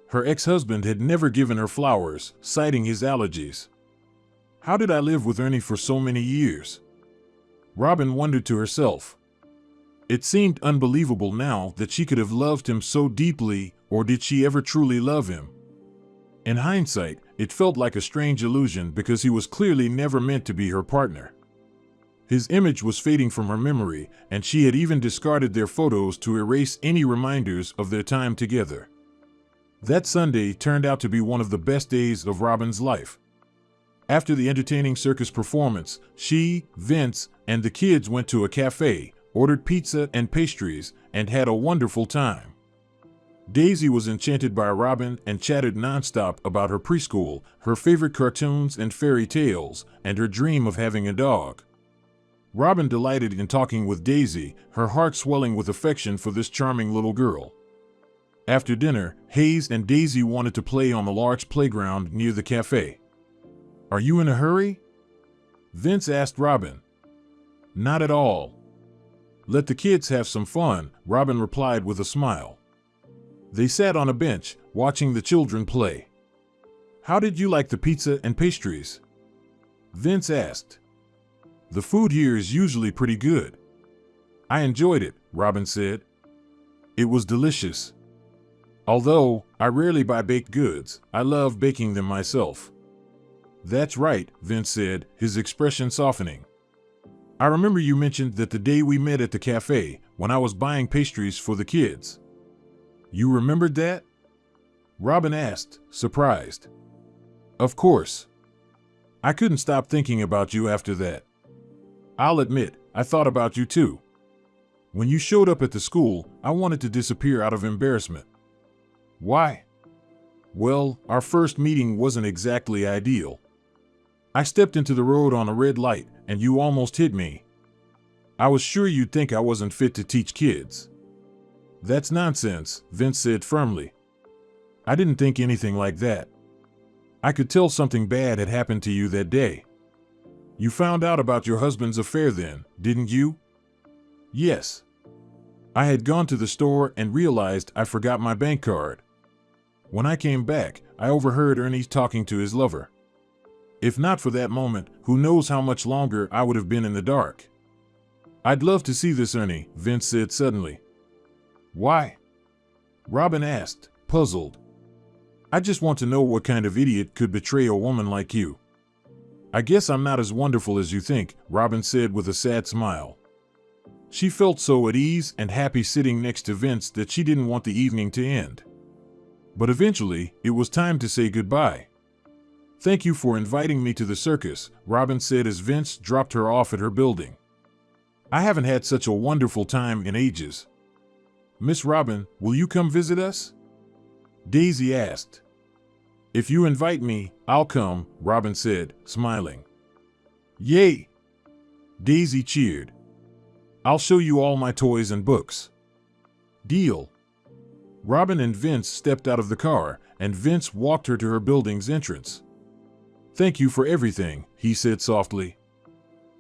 Her ex-husband had never given her flowers, citing his allergies. How did I live with Ernie for so many years? Robin wondered to herself. It seemed unbelievable now that she could have loved him so deeply, or did she ever truly love him? In hindsight, it felt like a strange illusion because he was clearly never meant to be her partner. His image was fading from her memory, and she had even discarded their photos to erase any reminders of their time together. That Sunday turned out to be one of the best days of Robin's life. After the entertaining circus performance, she, Vince, and the kids went to a cafe, ordered pizza and pastries, and had a wonderful time. Daisy was enchanted by Robin and chatted nonstop about her preschool, her favorite cartoons and fairy tales, and her dream of having a dog. Robin delighted in talking with Daisy, her heart swelling with affection for this charming little girl. After dinner, Hayes and Daisy wanted to play on the large playground near the cafe. "Are you in a hurry?" Vince asked Robin. "Not at all. Let the kids have some fun," Robin replied with a smile. They sat on a bench, watching the children play. "How did you like the pizza and pastries?" Vince asked. "The food here is usually pretty good." "I enjoyed it," Robin said. "It was delicious. Although I rarely buy baked goods, I love baking them myself." "That's right," Vince said, his expression softening. "I remember you mentioned that the day we met at the cafe, when I was buying pastries for the kids. You remembered that?" Robin asked, surprised. "Of course. I couldn't stop thinking about you after that. I'll admit, I thought about you too. When you showed up at the school, I wanted to disappear out of embarrassment." "Why?" "Well, our first meeting wasn't exactly ideal. I stepped into the road on a red light, and you almost hit me. I was sure you'd think I wasn't fit to teach kids." "That's nonsense," Vince said firmly. "I didn't think anything like that. I could tell something bad had happened to you that day. You found out about your husband's affair then, didn't you?" "Yes. I had gone to the store and realized I forgot my bank card. When I came back, I overheard Ernie talking to his lover. If not for that moment, who knows how much longer I would have been in the dark." "I'd love to see this, Ernie," Vince said suddenly. "Why?" Robin asked, puzzled. "I just want to know what kind of idiot could betray a woman like you." "I guess I'm not as wonderful as you think," Robin said with a sad smile. She felt so at ease and happy sitting next to Vince that she didn't want the evening to end. But eventually, it was time to say goodbye. "Thank you for inviting me to the circus," Robin said as Vince dropped her off at her building. "I haven't had such a wonderful time in ages. Miss Robin, will you come visit us?" Daisy asked. If you invite me, I'll come, Robin said, smiling. Yay! Daisy cheered. I'll show you all my toys and books. Deal. Robin and Vince stepped out of the car, and Vince walked her to her building's entrance. Thank you for everything, he said softly.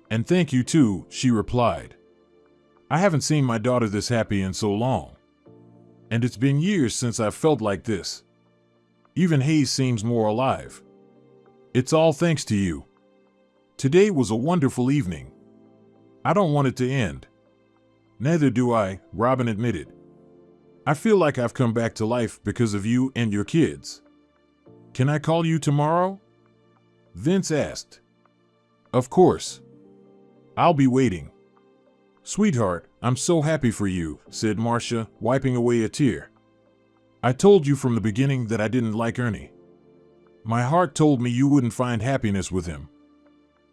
And thank you too, she replied. I haven't seen my daughter this happy in so long. And it's been years since I've felt like this. Even Hayes seems more alive. It's all thanks to you. Today was a wonderful evening. I don't want it to end. Neither do I, Robin admitted. I feel like I've come back to life because of you and your kids. Can I call you tomorrow? Vince asked. Of course. I'll be waiting. Sweetheart, I'm so happy for you, said Marcia, wiping away a tear. I told you from the beginning that I didn't like Ernie. My heart told me you wouldn't find happiness with him.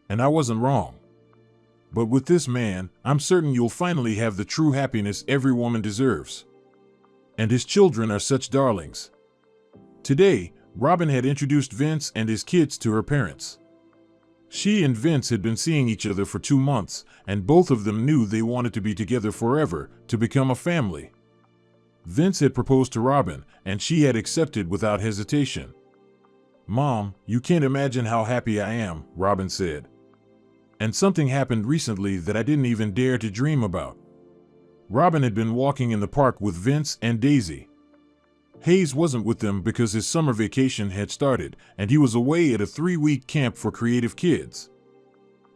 And I wasn't wrong. But with this man, I'm certain you'll finally have the true happiness every woman deserves. And his children are such darlings. Today, Robin had introduced Vince and his kids to her parents. She and Vince had been seeing each other for 2 months, and both of them knew they wanted to be together forever, to become a family. Vince had proposed to Robin, and she had accepted without hesitation. Mom, you can't imagine how happy I am, Robin said. And something happened recently that I didn't even dare to dream about. Robin had been walking in the park with Vince and Daisy. Hayes wasn't with them because his summer vacation had started, and he was away at a 3-week camp for creative kids.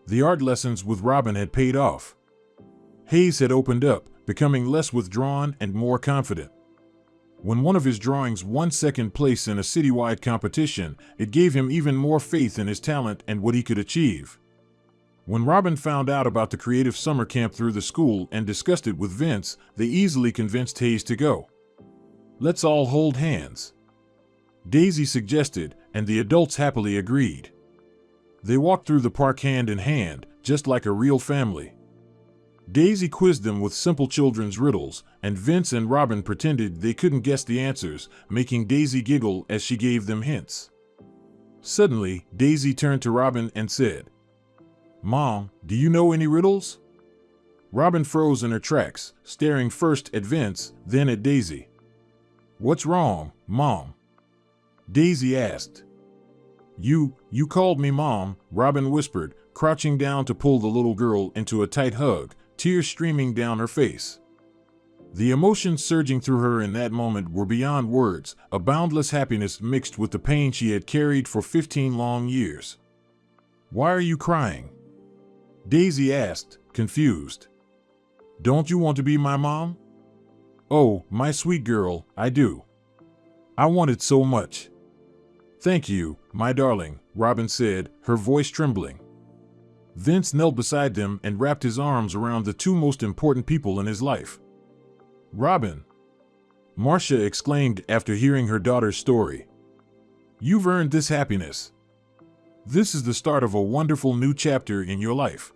The art lessons with Robin had paid off. Hayes had opened up, becoming less withdrawn and more confident. When one of his drawings won second place in a citywide competition, it gave him even more faith in his talent and what he could achieve. When Robin found out about the creative summer camp through the school and discussed it with Vince, they easily convinced Hayes to go. Let's all hold hands, Daisy suggested, and the adults happily agreed. They walked through the park hand in hand, just like a real family. Daisy quizzed them with simple children's riddles, and Vince and Robin pretended they couldn't guess the answers, making Daisy giggle as she gave them hints. Suddenly, Daisy turned to Robin and said, Mom, do you know any riddles? Robin froze in her tracks, staring first at Vince, then at Daisy. What's wrong, Mom? Daisy asked. You called me Mom, Robin whispered, crouching down to pull the little girl into a tight hug, tears streaming down her face. The emotions surging through her in that moment were beyond words, a boundless happiness mixed with the pain she had carried for 15 long years. Why are you crying? Daisy asked, confused. Don't you want to be my mom? Oh, my sweet girl, I do. I want it so much. Thank you, my darling, Robin said, her voice trembling. Vince knelt beside them and wrapped his arms around the two most important people in his life. Robin, Marcia exclaimed after hearing her daughter's story. You've earned this happiness. This is the start of a wonderful new chapter in your life.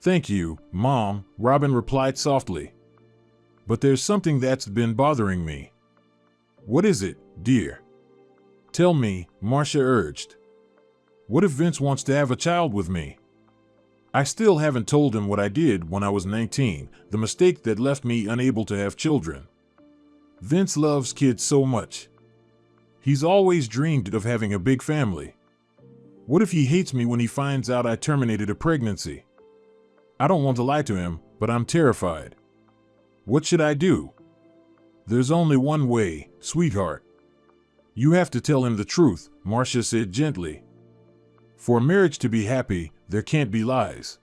Thank you, Mom, Robin replied softly. But there's something that's been bothering me. What is it, dear? Tell me, Marcia urged. What if Vince wants to have a child with me? I still haven't told him what I did when I was 19, the mistake that left me unable to have children. Vince loves kids so much. He's always dreamed of having a big family. What if he hates me when he finds out I terminated a pregnancy? I don't want to lie to him, but I'm terrified. What should I do? There's only one way, sweetheart. You have to tell him the truth, Marcia said gently. For a marriage to be happy, there can't be lies.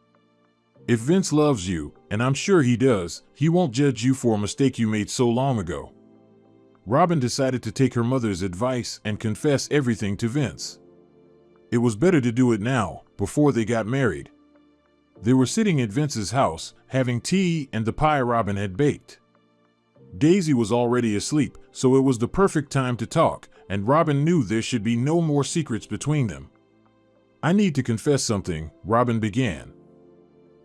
If Vince loves you, and I'm sure he does, he won't judge you for a mistake you made so long ago. Robin decided to take her mother's advice and confess everything to Vince. It was better to do it now, before they got married. They were sitting at Vince's house, having tea and the pie Robin had baked. Daisy was already asleep, so it was the perfect time to talk, and Robin knew there should be no more secrets between them. I need to confess something, Robin began.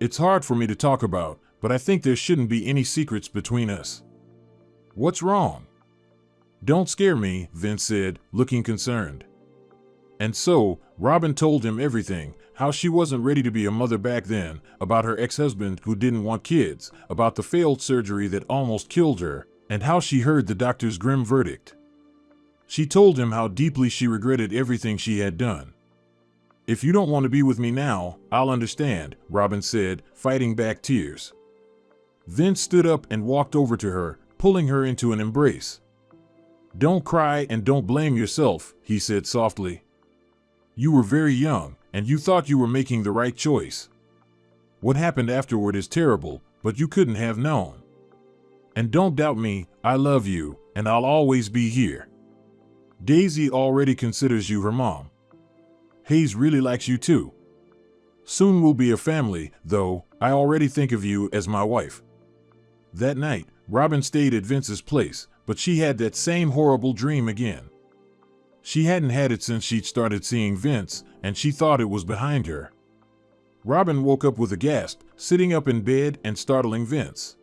It's hard for me to talk about, but I think there shouldn't be any secrets between us. What's wrong? "Don't scare me," Vince said, looking concerned. And so, Robin told him everything, how she wasn't ready to be a mother back then, about her ex-husband who didn't want kids, about the failed surgery that almost killed her, and how she heard the doctor's grim verdict. She told him how deeply she regretted everything she had done. "If you don't want to be with me now, I'll understand," Robin said, fighting back tears. Vince stood up and walked over to her, pulling her into an embrace. "Don't cry and don't blame yourself," he said softly. "You were very young, and you thought you were making the right choice. What happened afterward is terrible, but you couldn't have known. And don't doubt me, I love you, and I'll always be here. Daisy already considers you her mom. Hayes really likes you too. Soon we'll be a family, though I already think of you as my wife." That night, Robin stayed at Vince's place, but she had that same horrible dream again. She hadn't had it since she'd started seeing Vince, and she thought it was behind her. Robin woke up with a gasp, sitting up in bed and startling Vince.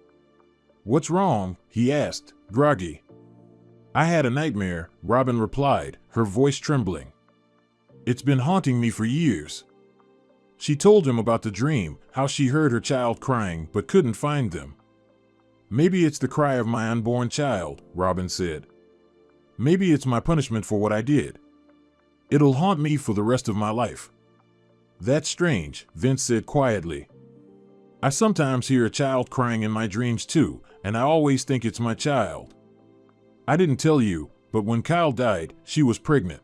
"What's wrong?" he asked, groggy. "I had a nightmare," Robin replied, her voice trembling. "It's been haunting me for years." She told him about the dream, how she heard her child crying but couldn't find them. "Maybe it's the cry of my unborn child," Robin said. "Maybe it's my punishment for what I did. It'll haunt me for the rest of my life." "That's strange," Vince said quietly. "I sometimes hear a child crying in my dreams too, and I always think it's my child. I didn't tell you, but when Kyle died, she was pregnant."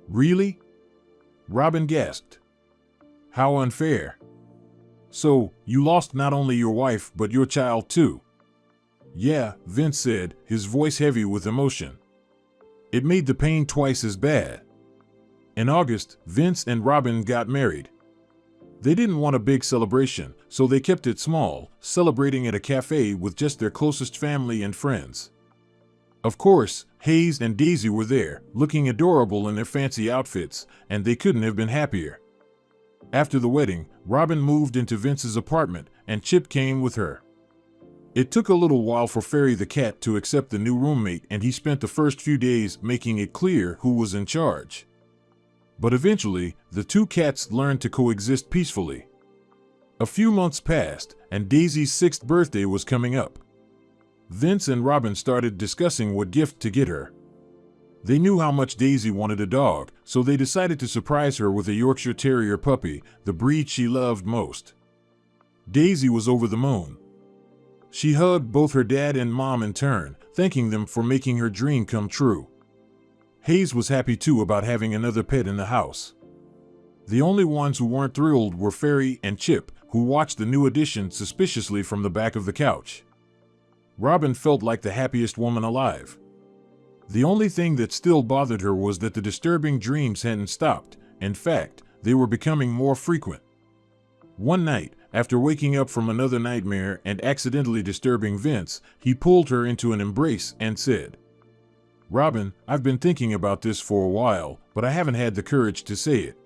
"Really?" Robin gasped. "How unfair. So, you lost not only your wife but your child too." "Yeah," Vince said, his voice heavy with emotion. "It made the pain twice as bad." In August, Vince and Robin got married. They didn't want a big celebration, so they kept it small, celebrating at a cafe with just their closest family and friends. Of course, Hayes and Daisy were there, looking adorable in their fancy outfits, and they couldn't have been happier. After the wedding, Robin moved into Vince's apartment, and Chip came with her. It took a little while for Ferry the cat to accept the new roommate, and he spent the first few days making it clear who was in charge. But eventually, the two cats learned to coexist peacefully. A few months passed, and Daisy's 6th birthday was coming up. Vince and Robin started discussing what gift to get her. They knew how much Daisy wanted a dog, so they decided to surprise her with a Yorkshire Terrier puppy, the breed she loved most. Daisy was over the moon. She hugged both her dad and mom in turn, thanking them for making her dream come true. Hayes was happy too about having another pet in the house. The only ones who weren't thrilled were Ferry and Chip, who watched the new addition suspiciously from the back of the couch. Robin felt like the happiest woman alive. The only thing that still bothered her was that the disturbing dreams hadn't stopped. In fact, they were becoming more frequent. One night, after waking up from another nightmare and accidentally disturbing Vince, he pulled her into an embrace and said, "Robin, I've been thinking about this for a while, but I haven't had the courage to say it.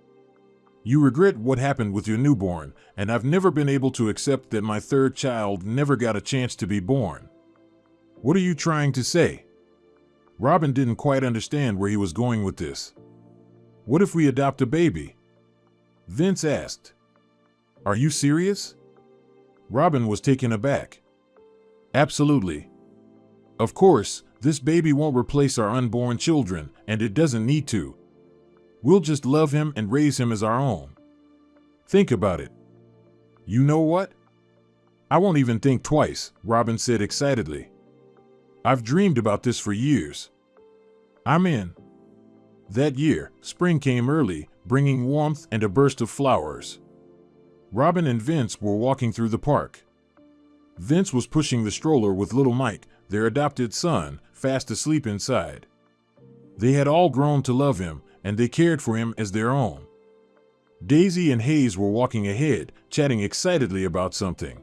You regret what happened with your newborn, and I've never been able to accept that my 3rd child never got a chance to be born. What are you trying to say?" Robin didn't quite understand where he was going with this. "What if we adopt a baby?" Vince asked. "Are you serious?" Robin was taken aback. "Absolutely. Of course, this baby won't replace our unborn children, and it doesn't need to. We'll just love him and raise him as our own. Think about it." "You know what? I won't even think twice," Robin said excitedly. "I've dreamed about this for years. I'm in." That year, spring came early, bringing warmth and a burst of flowers. Robin and Vince were walking through the park. Vince was pushing the stroller with little Mike, their adopted son, fast asleep inside. They had all grown to love him, and they cared for him as their own. Daisy and Hayes were walking ahead, chatting excitedly about something.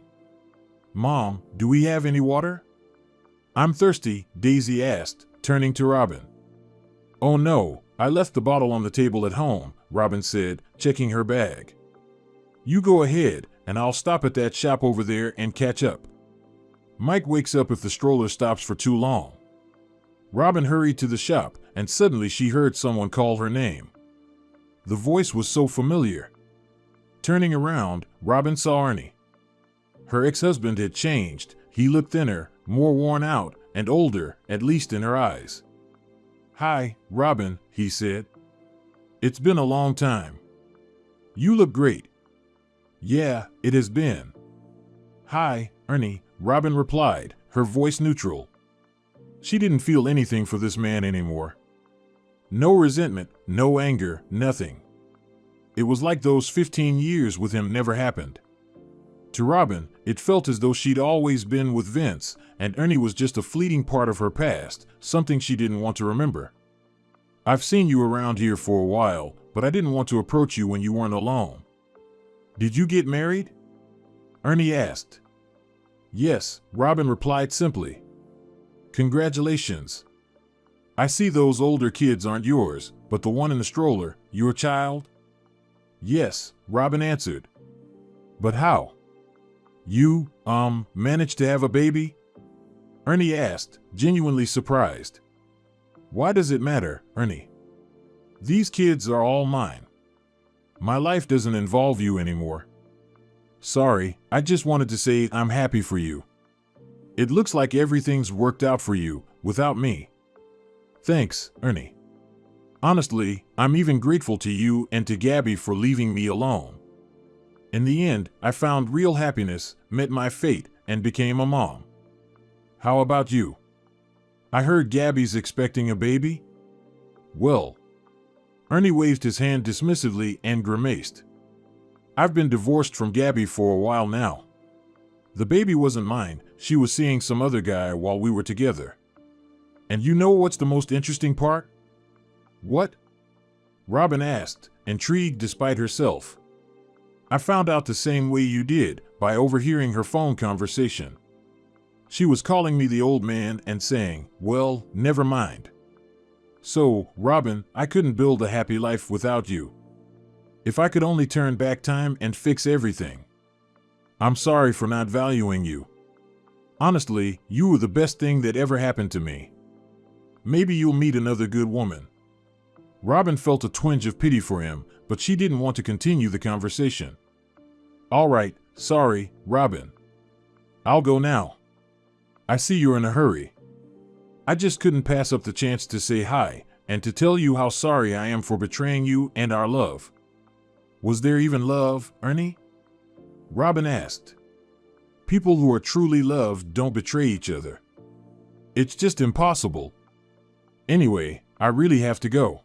"Mom, do we have any water?" "I'm thirsty," Daisy asked, turning to Robin. "Oh no, I left the bottle on the table at home," Robin said, checking her bag. "You go ahead, and I'll stop at that shop over there and catch up. Mike wakes up if the stroller stops for too long." Robin hurried to the shop, and suddenly she heard someone call her name. The voice was so familiar. Turning around, Robin saw Ernie. Her ex-husband had changed. He looked thinner, more worn out, and older, at least in her eyes. "Hi, Robin," he said. "It's been a long time. You look great." "Yeah, it has been." "Hi, Ernie," Robin replied, her voice neutral. She didn't feel anything for this man anymore. No resentment, no anger, nothing. It was like those 15 years with him never happened. To Robin, it felt as though she'd always been with Vince, and Ernie was just a fleeting part of her past, something she didn't want to remember. "I've seen you around here for a while, but I didn't want to approach you when you weren't alone." "Did you get married?" Ernie asked. "Yes," Robin replied simply. "Congratulations. I see those older kids aren't yours, but the one in the stroller, your child?" "Yes," Robin answered. "But how? You, managed to have a baby?" Ernie asked, genuinely surprised. "Why does it matter, Ernie? These kids are all mine. My life doesn't involve you anymore." "Sorry, I just wanted to say I'm happy for you. It looks like everything's worked out for you, without me." "Thanks, Ernie. Honestly, I'm even grateful to you and to Gabby for leaving me alone. In the end, I found real happiness, met my fate, and became a mom. How about you? I heard Gabby's expecting a baby?" "Well." Ernie waved his hand dismissively and grimaced. "I've been divorced from Gabby for a while now. The baby wasn't mine, she was seeing some other guy while we were together. And you know what's the most interesting part?" "What?" Robin asked, intrigued despite herself. "I found out the same way you did, by overhearing her phone conversation. She was calling me the old man and saying, 'Well, never mind.' So, Robin, I couldn't build a happy life without you. If I could only turn back time and fix everything. I'm sorry for not valuing you. Honestly, you were the best thing that ever happened to me. Maybe you'll meet another good woman." Robin felt a twinge of pity for him, but she didn't want to continue the conversation. "All right, sorry, Robin. I'll go now. I see you're in a hurry. I just couldn't pass up the chance to say hi, and to tell you how sorry I am for betraying you and our love." "Was there even love, Ernie?" Robin asked. "People who are truly loved don't betray each other. It's just impossible. Anyway, I really have to go.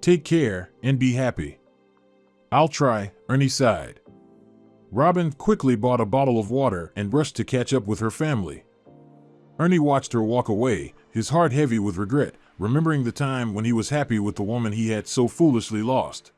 Take care and be happy." "I'll try," Ernie sighed. Robin quickly bought a bottle of water and rushed to catch up with her family. Ernie watched her walk away, his heart heavy with regret, remembering the time when he was happy with the woman he had so foolishly lost.